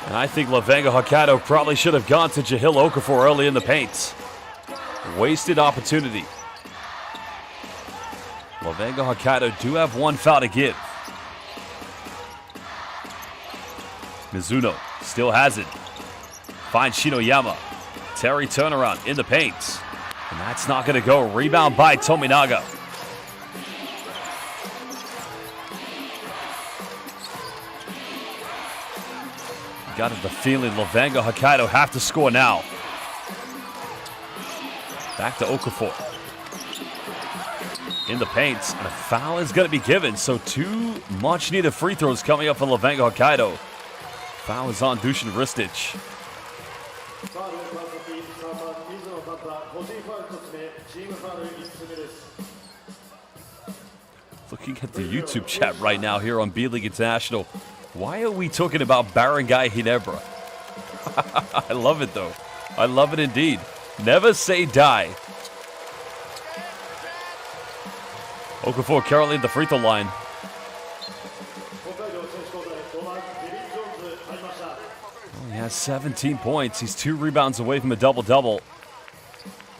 Speaker 1: And I think LEVANGA Hokkaido probably should have gone to Jahil Okafor early in the paint. Wasted opportunity. LEVANGA Hokkaido do have one foul to give. Mizuno still has it. Finds Shinoyama. Terry turnaround in the paint. And that's not going to go. Rebound by Tominaga. Got the feeling LEVANGA Hokkaido have to score now. Back to Okafor. In the paint, and a foul is going to be given. So 2 much-needed free throws coming up for LEVANGA Hokkaido. Foul is on Dusan Ristic.
Speaker 2: ファウル川崎3番水野勝太個人ファウル1つ目チームファウル5つ目です
Speaker 1: Looking at the YouTube chat right now here on B.LEAGUE International. Why are we talking about Barangay Ginebra? I love it though. I love it indeed. Never say die. Okafor currently at the free throw line.
Speaker 2: 北海道選手交代5番デビッド・ジョーンズ入りました
Speaker 1: He has 17 points. He's 2 rebounds away from a double-double.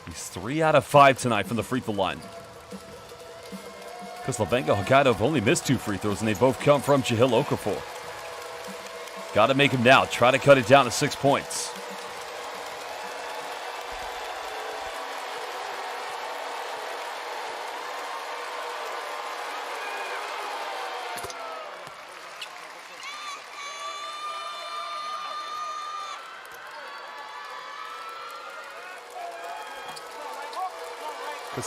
Speaker 1: He's 3 out of 5 tonight from the free throw line. Because LEVANGA Hokkaido have only missed 2 free throws, and they both come from Jahil Okafor. Got to make him now. Try to cut it down to 6 points.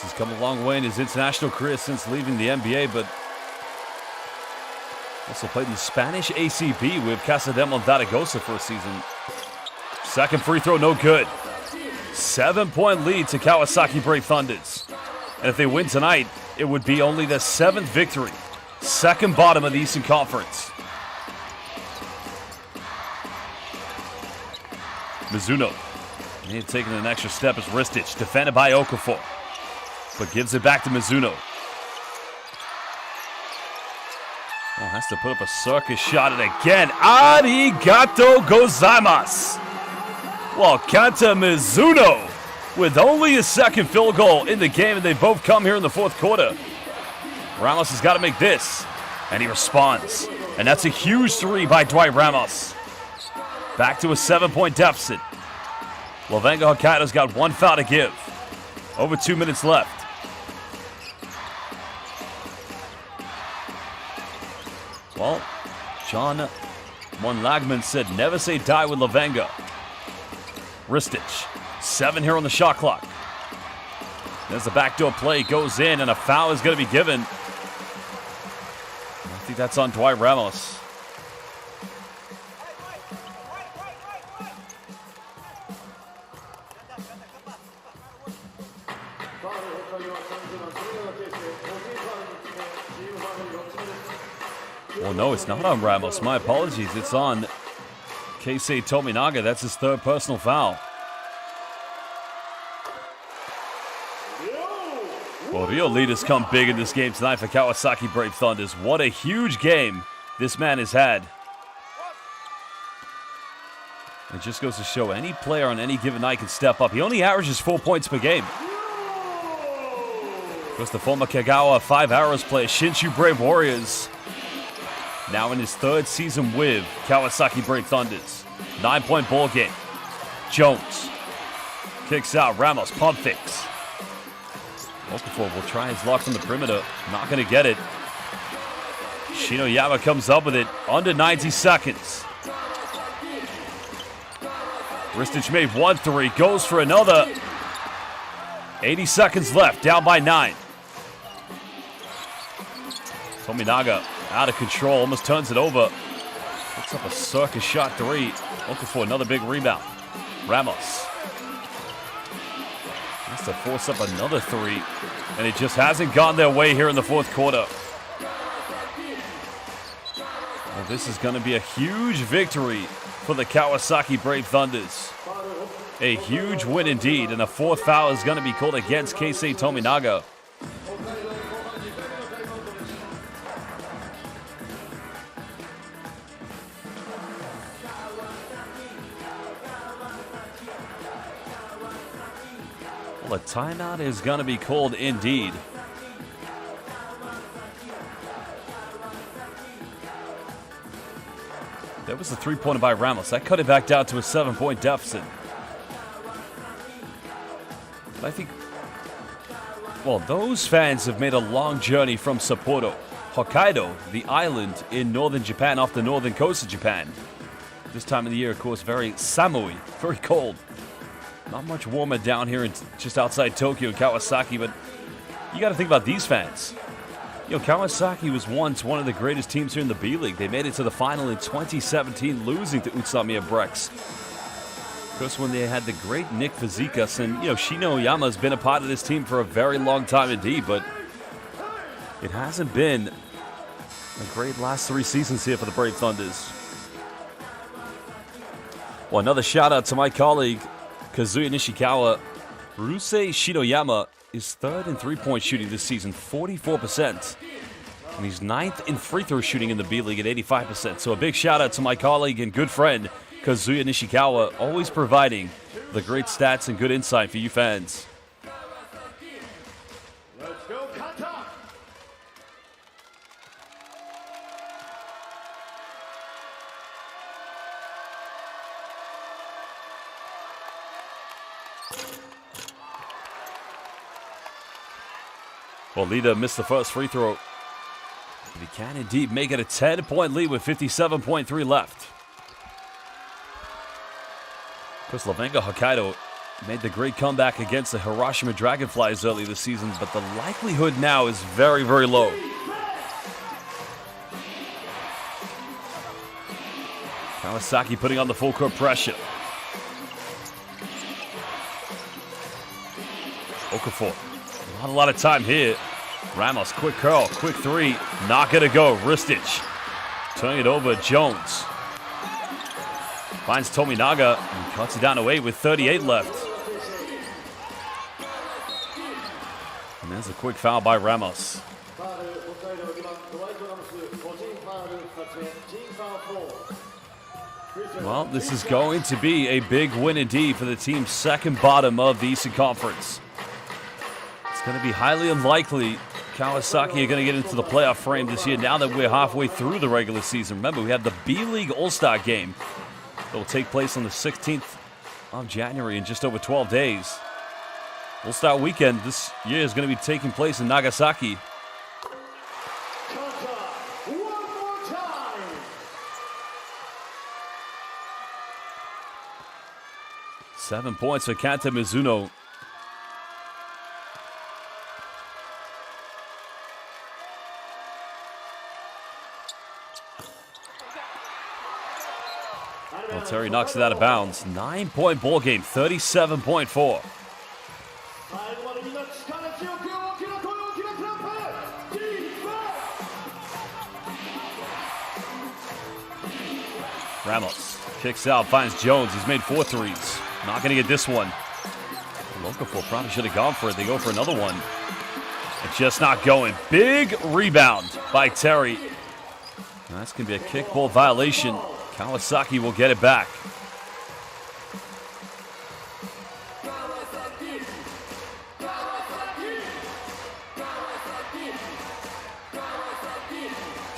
Speaker 1: He's come a long way in his international career since leaving the NBA, but also played in the Spanish ACB with Casademón Zaragoza for a season. Second free throw, no good. 7-point lead to Kawasaki Brave Thunders. And if they win tonight, it would be only their 7th victory. Second bottom of the Eastern Conference. Mizuno. He had taken an extra step as Ristic, defended by Okafor. But gives it back to Mizuno. Oh, has to put up a circus shot and again. Arigato gozaimasu. Well, Kanta Mizuno with only his 2nd field goal in the game, and they both come here in the 4th quarter. Ramos has got to make this, and he responds. And that's a huge 3 by Dwight Ramos. Back to a 7-point deficit. LEVANGA Hokkaido's got 1 foul to give. Over 2 minutes left. Well, John Monlagman said never say die with LEVANGA. Ristic, 7 here on the shot clock. There's the backdoor play, goes in, and a foul is going to be given. I think that's on Dwight Ramos. Well, no, it's not on Ramos. My apologies. It's on Keisei Tominaga. That's his 3rd personal foul. Well, real leaders come big in this game tonight for Kawasaki Brave Thunders. What a huge game this man has had. It just goes to show any player on any given night can step up. He only averages 4 points per game. Goes the former Kagawa 5 Arrows player, Shinshu Brave Warriors. Now in his 3rd season with Kawasaki Brave Thunders. 9-point ball game. Jones kicks out. Ramos, pump fakes. Okafor will try his luck from the perimeter. Not going to get it. Shinoyama comes up with it. Under 90 seconds. Ristic made 1 3. Goes for another. 80 seconds left. Down by 9. Tominaga out of control. Almost turns it over. Puts up a circus shot 3. Okafor another big rebound. Ramos has to force up another 3. And it just hasn't gone their way here in the 4th quarter. Well, this is going to be a huge victory for the Kawasaki Brave Thunders. A huge win indeed, and a 4th foul is going to be called against Keisei Tominaga. Well, a timeout is going to be called indeed. That was the three-pointer by Ramos. That cut it back down to a 7-point deficit. But I think, well, those fans have made a long journey from Sapporo, Hokkaido, the island in northern Japan, off the northern coast of Japan. This time of the year, of course, very samui, very cold. Not much warmer down here, just outside Tokyo, Kawasaki, but you got to think about these fans. You know, Kawasaki was once one of the greatest teams here in the B-League. They made it to the final in 2017, losing to Utsunomiya Brex. Of course, when they had the great Nick Fazekas, and, you know, Shino Oyama has been a part of this team for a very long time indeed, but it hasn't been a great last 3 seasons here for the Brave Thunders. Well, another shout-out to my colleague, Kazuya Nishikawa. Rusei Shinoyama is 3rd in three-point shooting this season, 44%. And he's 9th in free throw shooting in the B-League at 85%. So a big shout-out to my colleague and good friend, Kazuya Nishikawa, always providing the great stats and good insight for you fans.
Speaker 2: Let's go, Kata!
Speaker 1: Well, Lida missed the first free throw. He can indeed make it a 10-point lead with 57.3 left. Of course, LEVANGA Hokkaido made the great comeback against the Hiroshima Dragonflies early this season, but the likelihood now is very, very low. Kawasaki putting on the full court pressure. Okafor. Not a lot of time here. Ramos, quick curl, quick three. Not going to go. Ristic. Turning it over. Jones. Finds Tominaga and cuts it down to 8 with 38 left. And there's a quick foul by Ramos. Well, this is going to be a big win indeed for the team's second bottom of the Eastern Conference. It's going to be highly unlikely Kawasaki are going to get into the playoff frame this year now that we're halfway through the regular season. Remember, we have the B.LEAGUE All-Star game that will take place on the 16th of January in just over 12 days. All-Star weekend this year is going to be taking place in Nagasaki.
Speaker 2: One more time!
Speaker 1: Seven points for Kanta Mizuno. Well, Terry knocks it out of bounds. 9-point ball game, 37.4. Ramos kicks out, finds Jones. He's made 4 threes. Not going to get this one. Okafor probably should have gone for it. They go for another one. It's just not going. Big rebound by Terry. That's going to be a kickball violation. Kawasaki will get it back.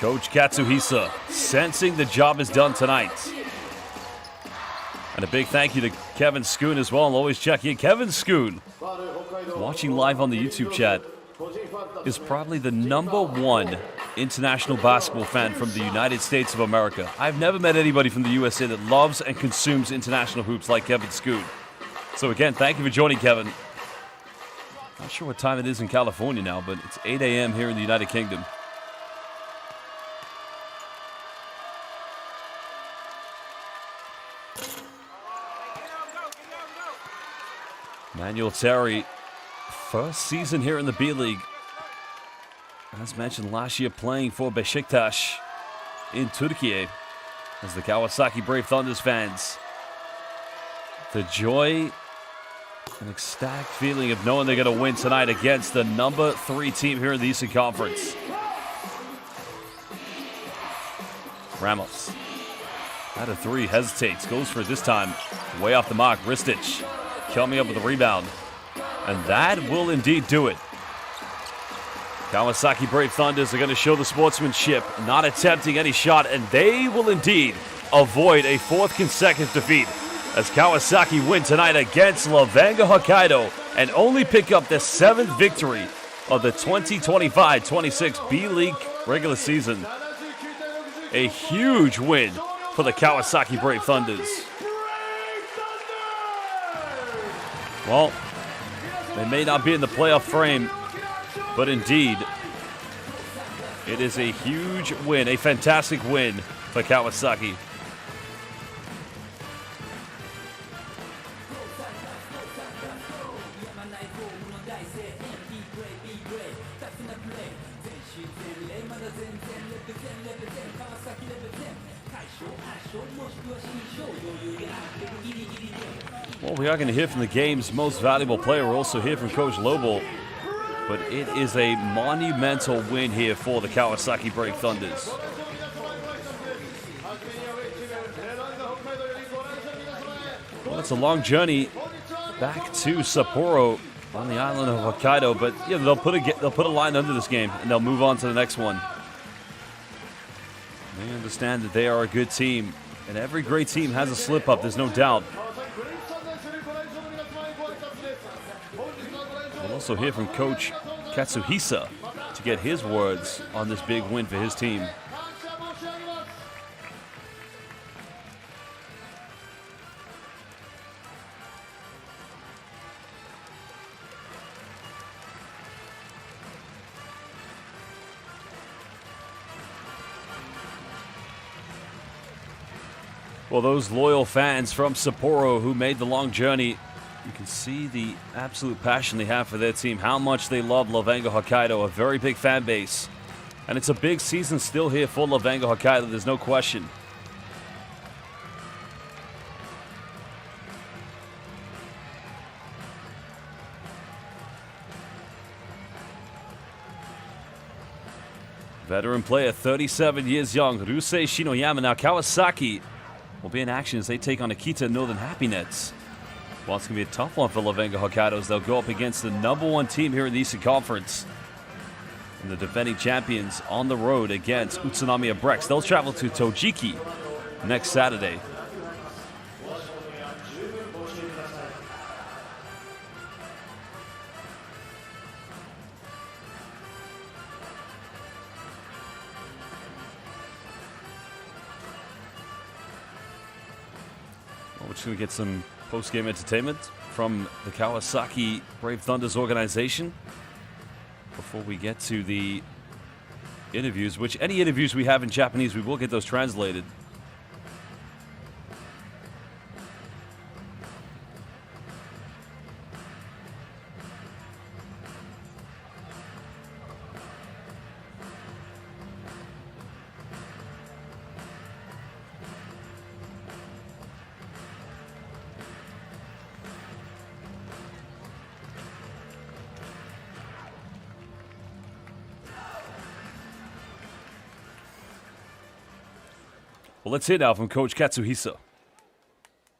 Speaker 1: Coach Katsuhisa sensing the job is done tonight. And a big thank you to Kevin Schoon as well. I'll always check in. Kevin Schoon, watching live on the YouTube chat, is probably the #1 international basketball fan from the United States of America. I've never met anybody from the USA that loves and consumes international hoops like Kevin Schoon. So again, thank you for joining, Kevin. Not sure what time it is in California now, but it's 8 a.m. here in the United Kingdom. Manuel Terry, first season here in the B-League. As mentioned, last year playing for Beşiktaş in Turkey. As the Kawasaki Brave Thunders fans, the joy and ecstatic feeling of knowing they're going to win tonight against the #3 team here in the Eastern Conference. Ramos, out of 3, hesitates, goes for it this time. Way off the mark, Ristic coming up with a rebound. And that will indeed do it. Kawasaki Brave Thunders are going to show the sportsmanship, not attempting any shot, and they will indeed avoid a fourth consecutive defeat as Kawasaki win tonight against LEVANGA Hokkaido and only pick up their 7th victory of the 2025-26 B.LEAGUE regular season. A huge win for the Kawasaki Brave Thunders. Well, they may not be in the playoff frame, but indeed, it is a huge win, a fantastic win for Kawasaki. Well, we are going to hear from the game's most valuable player. We'll also hear from Coach Lobo. But it is a monumental win here for the Kawasaki Brave Thunders. Well, it's a long journey back to Sapporo on the island of Hokkaido, but yeah, they'll put a line under this game and they'll move on to the next one. They understand that they are a good team, and every great team has a slip up. There's no doubt. We'll also hear from Coach Katsuhisa to get his words on this big win for his team. Well, those loyal fans from Sapporo who made the long journey, you can see the absolute passion they have for their team, how much they love LEVANGA Hokkaido, a very big fan base. And it's a big season still here for LEVANGA Hokkaido, there's no question. Veteran player, 37 years young, Rusei Shinoyama. Now Kawasaki will be in action as they take on Akita Northern Happy Nets. Well, it's going to be a tough one for LEVANGA Hokkaido as they'll go up against the #1 team here in the Eastern Conference. And the defending champions on the road against Utsunomiya Brex. They'll travel to Tojiki next Saturday. Well, we're just going to get some post-game entertainment from the Kawasaki Brave Thunders organization before we get to the interviews, which any interviews we have in Japanese, we will get those translated. Well, let's hear now from Coach Katsuhisa.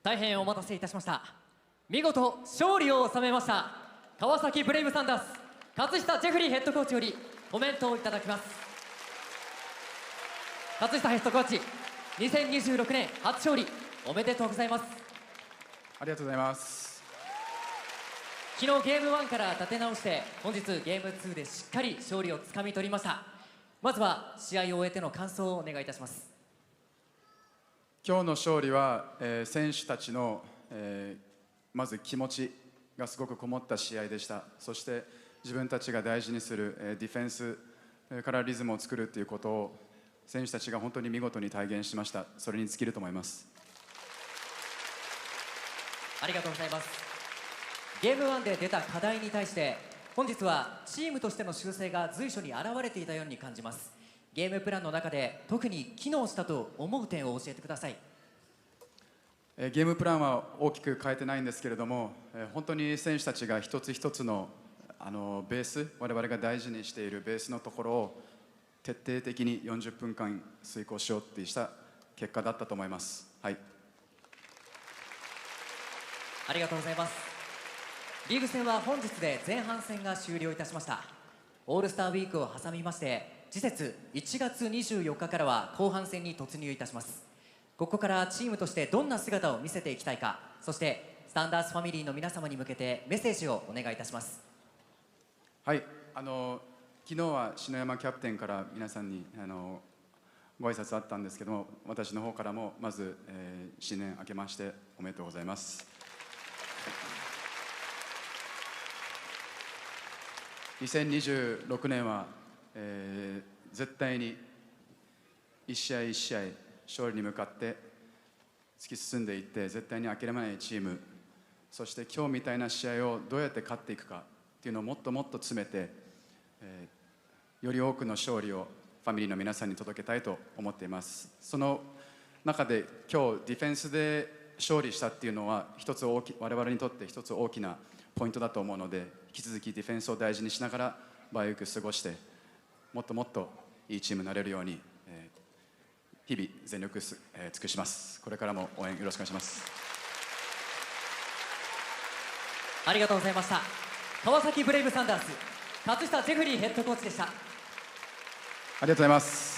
Speaker 4: 大変お待たせいたしました。見事勝利を収めました川崎ブレイブサンダース勝下ジェフリーヘッドコーチよりコメントをいただきます。勝下ヘッドコーチ、2026年初勝利おめでとうございます。
Speaker 9: ありがとうございます。
Speaker 4: 昨日ゲーム1から立て直して本日ゲーム2でしっかり勝利をつかみ取りました。まずは試合を終えての感想をお願いいたします。
Speaker 9: 今日の勝利は、選手たちの、まず気持ちがすごくこもった試合でした。そして自分たちが大事にする、ディフェンスからリズムを作るということを選手たちが本当に見事に体現しました。それに尽きると思います。
Speaker 4: ありがとうございます。ゲーム1で出た課題に対して本日はチームとしての修正が随所に現れていたように感じます。ゲームプランの中で特に機能したと思う点を教えてください。
Speaker 9: ゲームプランは大きく変えてないんですけれども、本当に選手たちが一つ一つのベース、我々が大事にしているベースのところを徹底的に40分間遂行しようってした結果だったと思います。はい。
Speaker 4: ありがとうございます。リーグ戦は本日で前半戦が終了いたしました。オールスターウィークを挟みまして、次節1月24日からは後半戦に突入いたします。ここからチームとしてどんな姿を見せていきたいか、そしてスタンダースファミリーの皆様に向けてメッセージをお願いいたします。
Speaker 9: はい、昨日は篠山キャプテンから皆さんにご挨拶あったんですけども、私の方からもまず、新年明けましておめでとうございます。2026年は、絶対に一試合一試合勝利に向かって突き進んでいって、絶対に諦めないチーム、そして今日みたいな試合をどうやって勝っていくかっていうのをもっともっと詰めて、より多くの勝利をファミリーの皆さんに届けたいと思っています。その中で今日ディフェンスで勝利したっていうのは一つ我々にとって一つ大きなポイントだと思うので、引き続きディフェンスを大事にしながらバイオク過ごして、もっともっといいチームになれるように、日々全力尽くします。これからも応援よろしくお願いします。
Speaker 4: ありがとうございました。川崎ブレイブサンダース勝下ジェフリーヘッドコーチでした。
Speaker 9: ありがとうございます。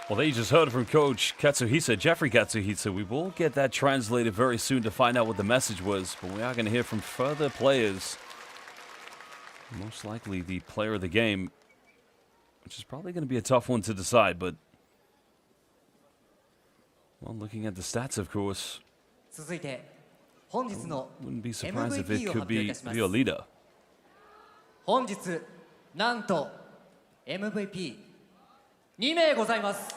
Speaker 1: Well, they just heard from Coach Katsuhisa, Jeffrey Katsuhisa. We will get that translated very soon to find out what the message was, but we are going to hear from further players. Most likely the player of the game, which is probably going to be a tough one to decide, but, well, looking at the stats, of course,
Speaker 4: 続いて本日の
Speaker 1: wouldn't be surprised if
Speaker 4: MVP
Speaker 1: it
Speaker 4: を
Speaker 1: could
Speaker 4: 発表い
Speaker 1: be
Speaker 4: たします。
Speaker 1: Violeta.
Speaker 4: 本日なんと MVP2 名ございます。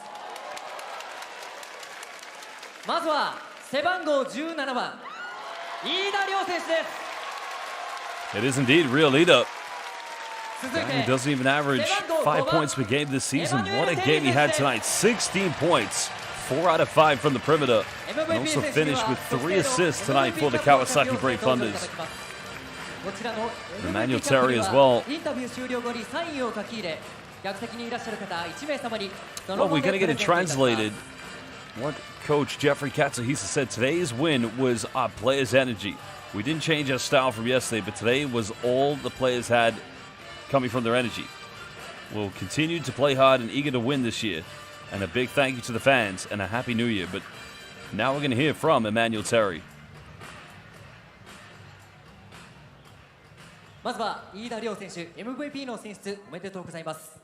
Speaker 4: まずは背番号17番飯田亮選手です。
Speaker 1: It is indeed Violeta.
Speaker 4: 続い
Speaker 1: He
Speaker 4: て
Speaker 1: doesn't even average 5 points per game this season. What a game he had tonight. 16 points, 4 out of 5 from the perimeter. And also finished with 3 assists tonight for the Kawasaki Brave Thunders.
Speaker 4: こちらの
Speaker 1: Emmanuel Terry as well.
Speaker 4: インタビュー終了後にサインを書き入れ、客席にいらっしゃる方1名様にその
Speaker 1: Well,
Speaker 4: 場
Speaker 1: we're
Speaker 4: で
Speaker 1: going to
Speaker 4: プ
Speaker 1: get
Speaker 4: レ
Speaker 1: it
Speaker 4: ゼントいたします。
Speaker 1: translated. What Coach Jeffrey Katsuhisa said, today's win was our players' energy. We didn't change our style from yesterday, but today was all the players had coming from their energy. We'll continue to play hard and eager to win this year. And a big thank you to the fans and a happy new year. But now we're going to hear from Emmanuel Terry.
Speaker 4: まずは飯田亮選手 MVP の選出おめでとうございます。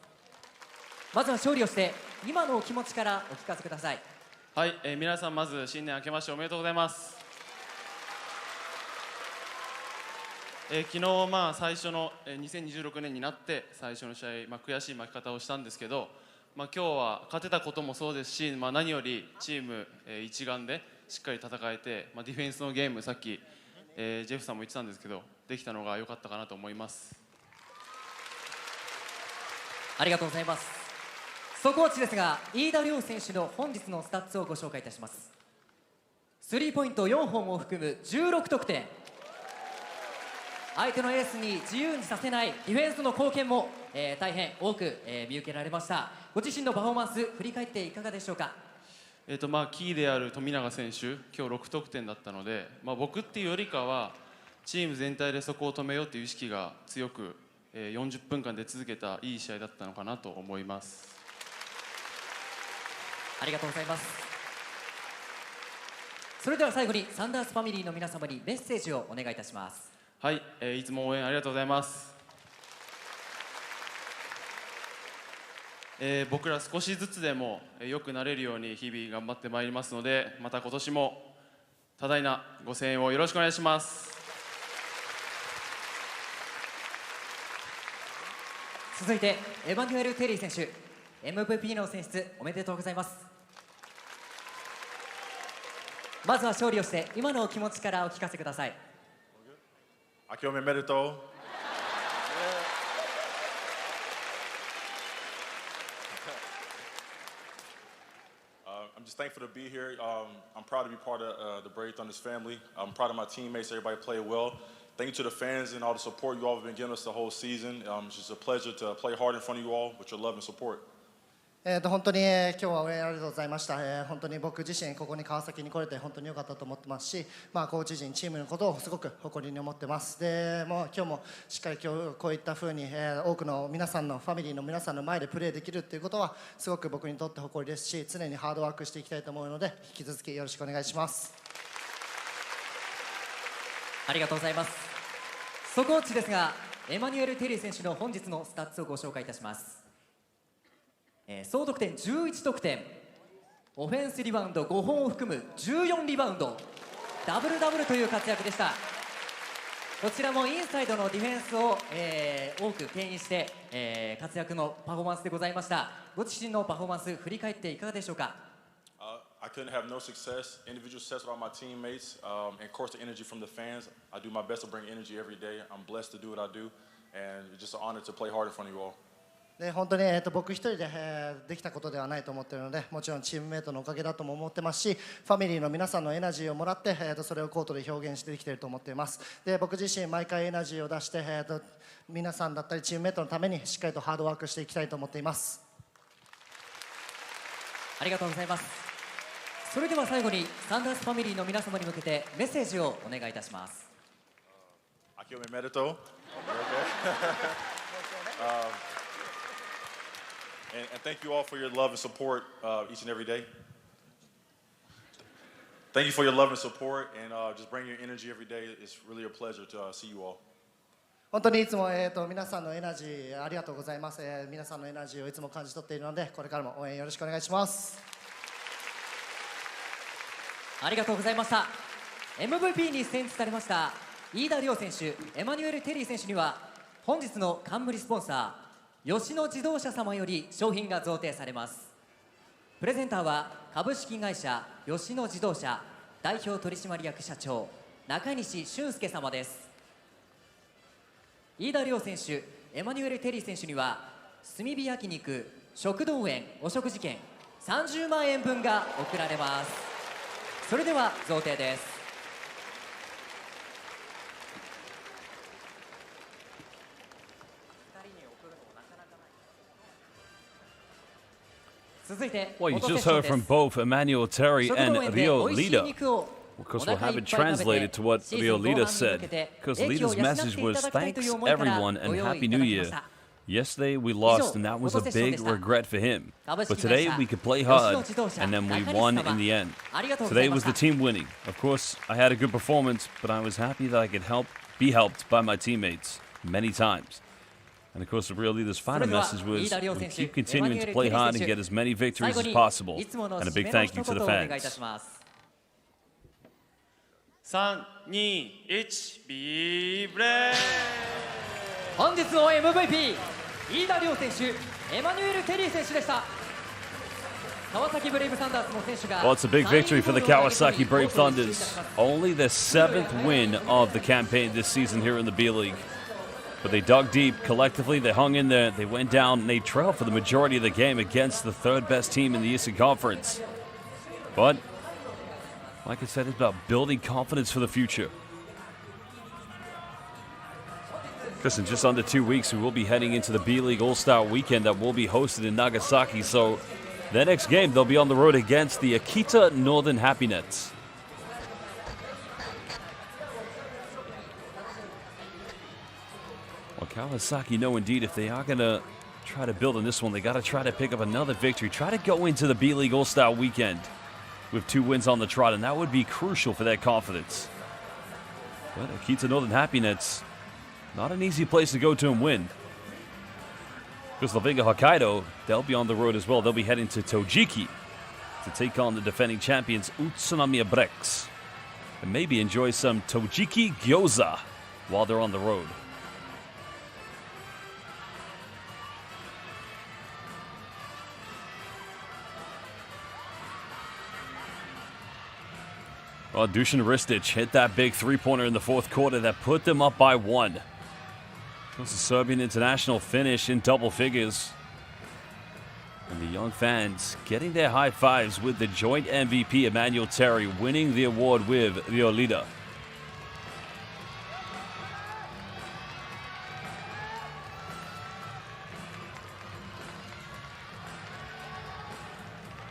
Speaker 4: まずは勝利をして今のお気持ちからお聞かせください。
Speaker 10: はい、皆さんまず新年明けましておめでとうございます。昨日最初の2026年になって最初の試合、悔しい負け方をしたんですけど、今日は勝てたこともそうですし、何よりチーム一丸でしっかり戦えて、ディフェンスのゲームさっき、ジェフさんも言ってたんですけどできたのが良かったかなと思います。
Speaker 4: ありがとうございます。速報値ですが飯田亮選手の本日のスタッツをご紹介いたします。スリーポイント4本を含む16得点、相手のエースに自由にさせないディフェンスの貢献も、大変多く、見受けられました。ご自身のパフォーマンス振り返っていかがでしょうか。
Speaker 10: キーである富永選手、今日6得点だったので、僕っていうよりかはチーム全体でそこを止めようという意識が強く、40分間で続けたいい試合だったのかなと思います。
Speaker 4: ありがとうございます。それでは最後にサンダースファミリーの皆様にメッセージをお願いいたします。
Speaker 10: はい、いつも応援ありがとうございます。僕ら少しずつでも良くなれるように日々頑張ってまいりますので、また今年も多大なご声援をよろしくお願いします。
Speaker 4: 続いてエマニュエル・テリー選手 MVP の選出おめでとうございます。まずは勝利をして今のお気持ちからお聞かせください。
Speaker 11: 明けおめでとう。I'm just thankful to be here. I'm proud to be part of the Brave Thunders family. I'm proud of my teammates. Everybody played well. Thank you to the fans and all the support you all have been giving us the whole season. It's just a pleasure to play hard in front of you all with your love and support.
Speaker 12: 本当に今日は応援ありがとうございました。本当に僕自身ここに川崎に来れて本当に良かったと思ってますし、コーチ陣チームのことをすごく誇りに思ってます。でもう今日もしっかりこういった風に、多くの皆さんのファミリーの皆さんの前でプレーできるっていうことはすごく僕にとって誇りですし、常にハードワークしていきたいと思うので引き続きよろしくお願いします。
Speaker 4: ありがとうございます。速報値ですが、エマニュエル・テリー選手の本日のスタッツをご紹介いたします。総得点11得点、オフェンスリバウンド5本を含む14リバウンド、ダブルダブルという活躍でした。こちらもインサイドのディフェンスを、多く牽引して、活躍のパフォーマンスでございました。ご自身のパフォーマンス振り返っていかがでしょうか。
Speaker 11: I couldn't have no success, individual success without my teammates, and of course the energy from the fans. I do my best to bring energy every day. I'm blessed to do what I do, and it's just an honor to play hard in front of you all.
Speaker 12: で本当に、僕一人で、できたことではないと思っているので、もちろんチームメートのおかげだとも思ってますし、ファミリーの皆さんのエナジーをもらって、それをコートで表現してできていると思っています。で僕自身毎回エナジーを出して、皆さんだったりチームメートのためにしっかりとハードワークしていきたいと思っています。
Speaker 4: ありがとうございます。それでは最後にサンダースファミリーの皆様に向けてメッセージをお願いいたします。
Speaker 11: Akio me merito. And thank you all for your love and support each and every day. Thank you for your love and support, and just bring your energy every day. It's really a pleasure to see you all.
Speaker 12: 本当にいつも、皆さんのエナジーありがとうございます。皆さんのエナジーをいつも感じ取っているので、これからも応援よろしくお願いします。
Speaker 4: ありがとうございました。 MVP に選出されました飯田亮選手、エマニュエル・テリー選手には本日の冠スポンサー吉野自動車様より商品が贈呈されます。プレゼンターは株式会社吉野自動車代表取締役社長中西俊介様です。飯田亮選手、エマニュエル・テリー選手には炭火焼肉食道園お食事券30万円分が贈られます。それでは贈呈です。
Speaker 1: Well, you just heard from both Emmanuel Terry and Rio Lida. Of course, we'll have it translated to what Rio Lida said, because Lida's message was thanks everyone and Happy New Year. Yesterday we lost and that was a big regret for him. But today we could play hard and then we won in the end. Today was the team winning. Of course, I had a good performance, but I was happy that I could be helped by my teammates many times. And of course, the real leader's final message was we keep continuing to play hard and get as many victories as possible. And a big thank you to the fans.
Speaker 10: 3、2、1、ビーブレー。
Speaker 4: 本日の MVP 飯田亮選手、エマニュエル・テリー選手でした。川崎ブレイブサンダースの選手が
Speaker 1: Well, it's a big victory for the Kawasaki Brave Thunders. Only the 7th win of the campaign this season here in the B.LEAGUE. But they dug deep. Collectively, they hung in there. They went down and they trailed for the majority of the game against the third best team in the Eastern Conference. But, like I said, it's about building confidence for the future. Because in just under 2 weeks, we will be heading into the B.LEAGUE All-Star Weekend that will be hosted in Nagasaki. So, their next game, they'll be on the road against the Akita Northern Happy Nets. Well, Kawasaki know indeed if they are going to try to build on this one, they got to try to pick up another victory. Try to go into the B.LEAGUE All-Star Weekend with 2 wins on the trot, and that would be crucial for their confidence. But Akita Northern Happy Nets, not an easy place to go to and win. Because LEVANGA HOKKAIDO, they'll be on the road as well. They'll be heading to Tojiki to take on the defending champions Utsunomiya Brex, and maybe enjoy some Tojiki Gyoza while they're on the road. Well, Dusan Ristic hit that big three-pointer in the fourth quarter that put them up by 1. It was a Serbian international finish in double figures. And the young fans getting their high fives with the joint MVP Emmanuel Terry winning the award with Rio Lida.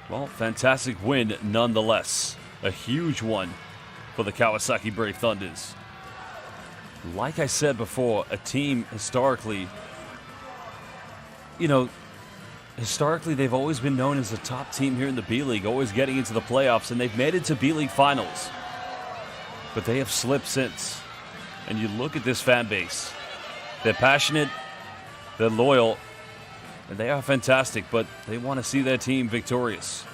Speaker 1: Well, fantastic win nonetheless. A huge one for the Kawasaki Brave Thunders. Like I said before, a team historically, historically they've always been known as a top team here in the B-League, always getting into the playoffs, and they've made it to B-League finals. But they have slipped since. And you look at this fan base. They're passionate, they're loyal, and they are fantastic, but they want to see their team victorious.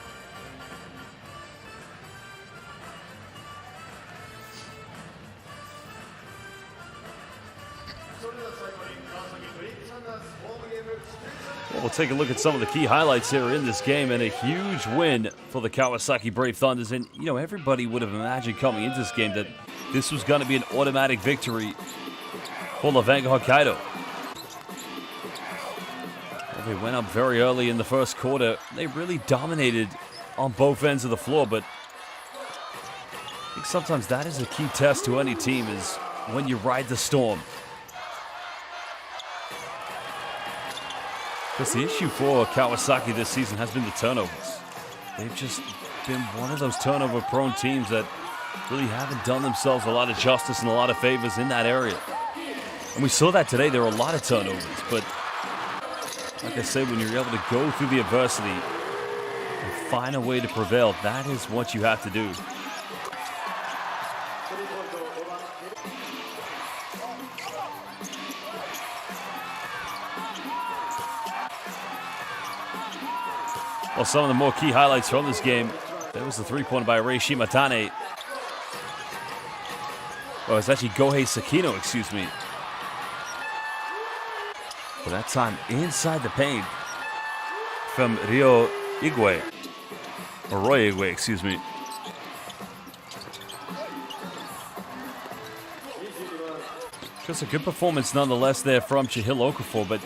Speaker 1: Well, we'll take a look at some of the key highlights here in this game, and a huge win for the Kawasaki Brave Thunders. And, everybody would have imagined coming into this game that this was going to be an automatic victory for LEVANGA HOKKAIDO. Well, they went up very early in the first quarter. They really dominated on both ends of the floor, but I think sometimes that is a key test to any team, is when you ride the storm. Because the issue for Kawasaki this season has been the turnovers. They've just been one of those turnover-prone teams that really haven't done themselves a lot of justice and a lot of favors in that area. And we saw that today. There were a lot of turnovers, but like I said, when you're able to go through the adversity and find a way to prevail, that is what you have to do. Well, some of the more key highlights from this game, there was the three-pointer by Rei Shimatane. Oh, it's actually Gohei Sakino, excuse me. But that time inside the paint from Ryo Igwe. Or Roy Igwe, excuse me. Just a good performance nonetheless there from Chihiro Okafor, but,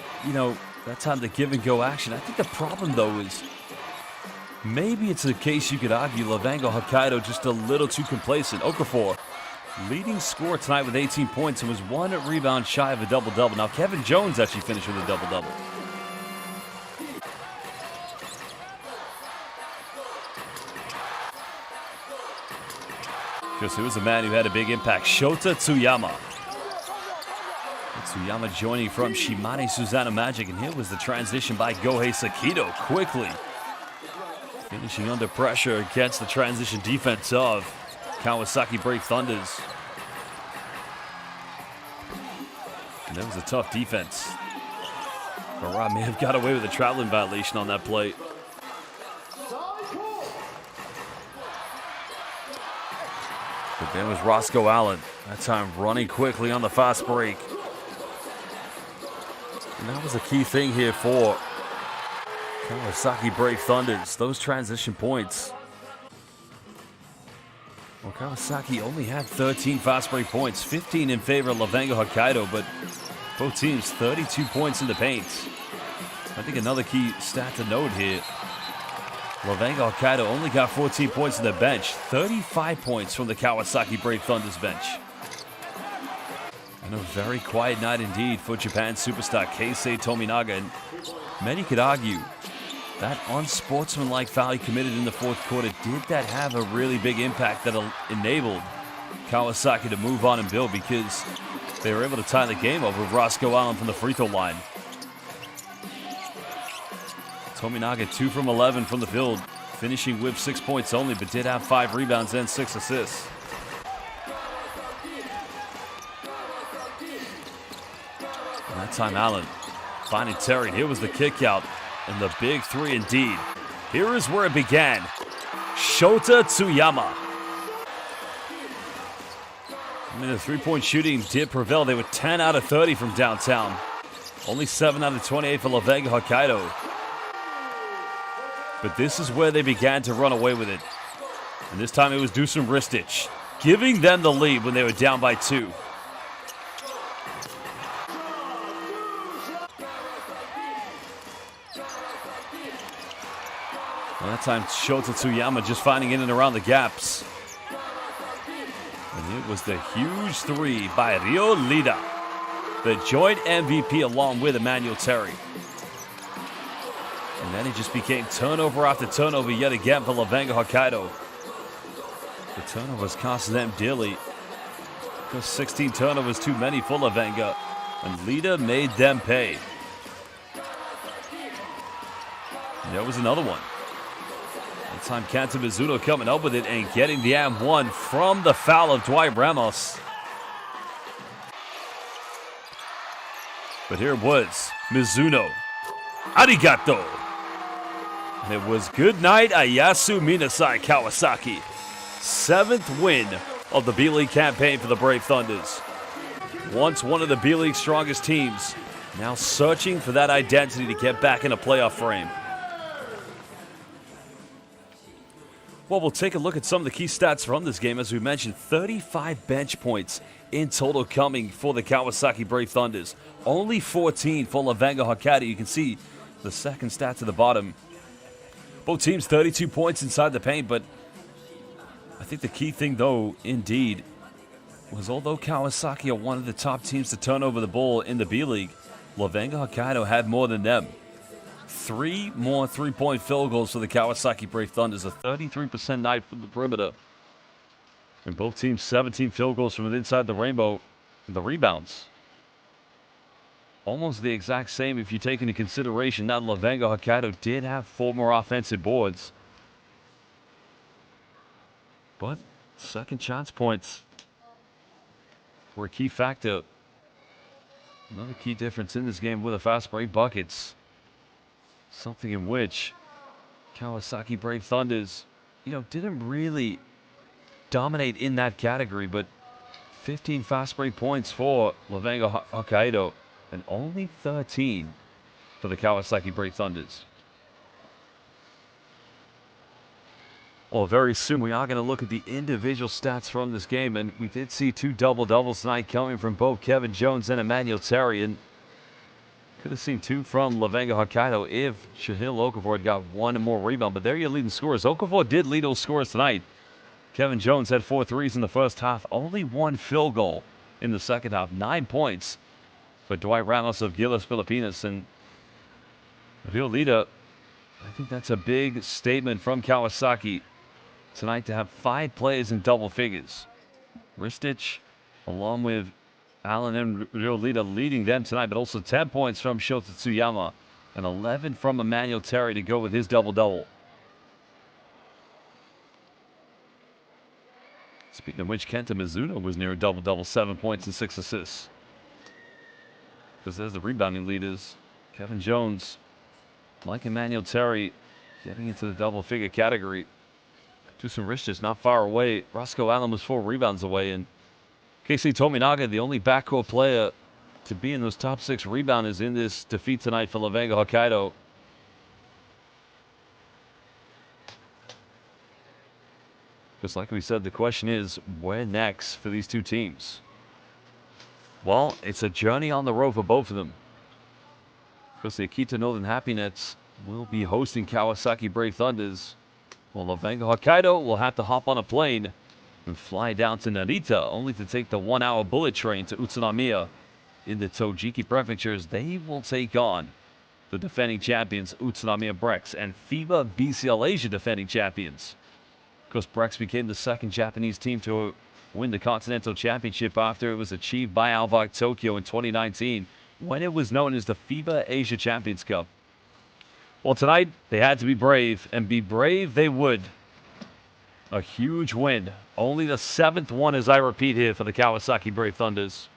Speaker 1: that time the give-and-go action. I think the problem, though, is maybe it's a case you could argue LEVANGA HOKKAIDO just a little too complacent. Okafor, leading scorer tonight with 18 points and was one rebound shy of a double-double. Now, Kevin Jones actually finished with a double-double. Because it was a man who had a big impact, Shota Tsuyama. Tsuyama joining from Shimane Susanoo Magic, and here was the transition by Gohei Sakino quickly. Finishing under pressure against the transition defense of Kawasaki Brave Thunders. And that was a tough defense. Bara may have got away with a traveling violation on that play. But there was Roscoe Allen, that time running quickly on the fast break. And that was a key thing here for Kawasaki Brave Thunders, those transition points. Well, Kawasaki only had 13 fast break points, 15 in favor of LEVANGA HOKKAIDO, but both teams 32 points in the paint. I think another key stat to note here, LEVANGA HOKKAIDO only got 14 points in the bench, 35 points from the Kawasaki Brave Thunders bench. And a very quiet night indeed for Japan superstar Keisei Tominaga, and many could argue that unsportsmanlike foul he committed in the fourth quarter, did that have a really big impact that enabled Kawasaki to move on and build, because they were able to tie the game up with Roscoe Allen from the free throw line. Tominaga 2 from 11 from the field, finishing with 6 points only, but did have 5 rebounds and 6 assists. And that time Allen finding Terry. Here was the kick out. And the big three indeed. Here is where it began. Shota Tsuyama. The three-point shooting did prevail. They were 10 out of 30 from downtown. Only 7 out of 28 for LEVANGA HOKKAIDO. But this is where they began to run away with it. And this time it was Dusan Ristic giving them the lead when they were down by 2. And that time, Shota Tsuyama just finding in and around the gaps. And it was the huge three by Ryo Lida, the joint MVP along with Emmanuel Terry. And then it just became turnover after turnover yet again for LEVANGA Hokkaido. The turnovers cost them dearly. Just 16 turnovers too many for LEVANGA. And Lita made them pay. And there was another one. That time Kenta Mizuno coming up with it and getting the M1 from the foul of Dwight Ramos. But here it was, Mizuno. Arigato. And it was good night, Ayasu Minasai Kawasaki. 7th win of the B-League campaign for the Brave Thunders. Once one of the B-League's strongest teams, now searching for that identity to get back in a playoff frame. Well, we'll take a look at some of the key stats from this game. As we mentioned, 35 bench points in total coming for the Kawasaki Brave Thunders. Only 14 for LEVANGA Hokkaido. You can see the second stat to the bottom. Both teams 32 points inside the paint, but I think the key thing, though, indeed, was although Kawasaki are one of the top teams to turn over the ball in the B-League, LEVANGA Hokkaido had more than them. 3 more three-point field goals for the Kawasaki Brave Thunders, a 33% night from the perimeter. And both teams 17 field goals from inside the rainbow. The rebounds, almost the exact same if you take into consideration that LEVANGA Hokkaido did have 4 more offensive boards. But second chance points were a key factor. Another key difference in this game with the fast break buckets. Something in which Kawasaki Brave Thunders, didn't really dominate in that category, but 15 fast break points for LEVANGA Hokkaido and only 13 for the Kawasaki Brave Thunders. Well, very soon we are going to look at the individual stats from this game, and we did see 2 double-doubles tonight coming from both Kevin Jones and Emmanuel Terry, and could have seen 2 from LEVANGA Hokkaido if Shahil Okafor had got 1 more rebound, but they're your leading scorers. Okafor did lead those scorers tonight. Kevin Jones had 4 threes in the first half, only 1 field goal in the second half. 9 points for Dwight Ramos of Gilas Filipinas, and Rio Lita, I think that's a big statement from Kawasaki tonight to have 5 players in double figures. Ristich, along with Allen and Rio Lita leading them tonight, but also 10 points from Shota Tsuyama and 11 from Emmanuel Terry to go with his double-double. Speaking of which, Kenta Mizuno was near a double-double, 7 points and 6 assists. Because there's the rebounding leaders. Kevin Jones, like Emmanuel Terry, getting into the double-figure category. Dusan Ristich not far away. Roscoe Allen was 4 rebounds away, and Casey Tominaga, the only backcourt player to be in those top 6 rebounders in this defeat tonight for LEVANGA Hokkaido. Just like we said, the question is, where next for these 2 teams? Well, it's a journey on the road for both of them. Because the Akita Northern Happy Nets will be hosting Kawasaki Brave Thunders. Well, LEVANGA Hokkaido will have to hop on a plane and fly down to Narita, only to take the 1-hour bullet train to Utsunomiya in the Tojiki prefectures. They will take on the defending champions Utsunomiya Brex and FIBA BCL Asia defending champions. Because Brex became the 2nd Japanese team to win the Continental Championship after it was achieved by Alvak Tokyo in 2019 when it was known as the FIBA Asia Champions Cup. Well, tonight they had to be brave, and be brave they would. A huge win. Only the 7th one, as I repeat here, for the Kawasaki Brave Thunders.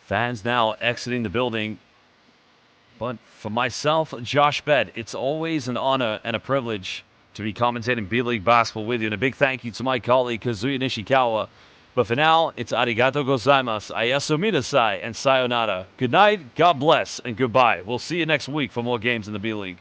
Speaker 1: Fans now exiting the building. But for myself, Josh Bed, it's always an honor and a privilege to be commentating B-League basketball with you. And a big thank you to my colleague, Kazuya Nishikawa. But for now, it's arigato gozaimasu, ayasu minasai, and sayonara. Good night, God bless, and goodbye. We'll see you next week for more games in the B-League.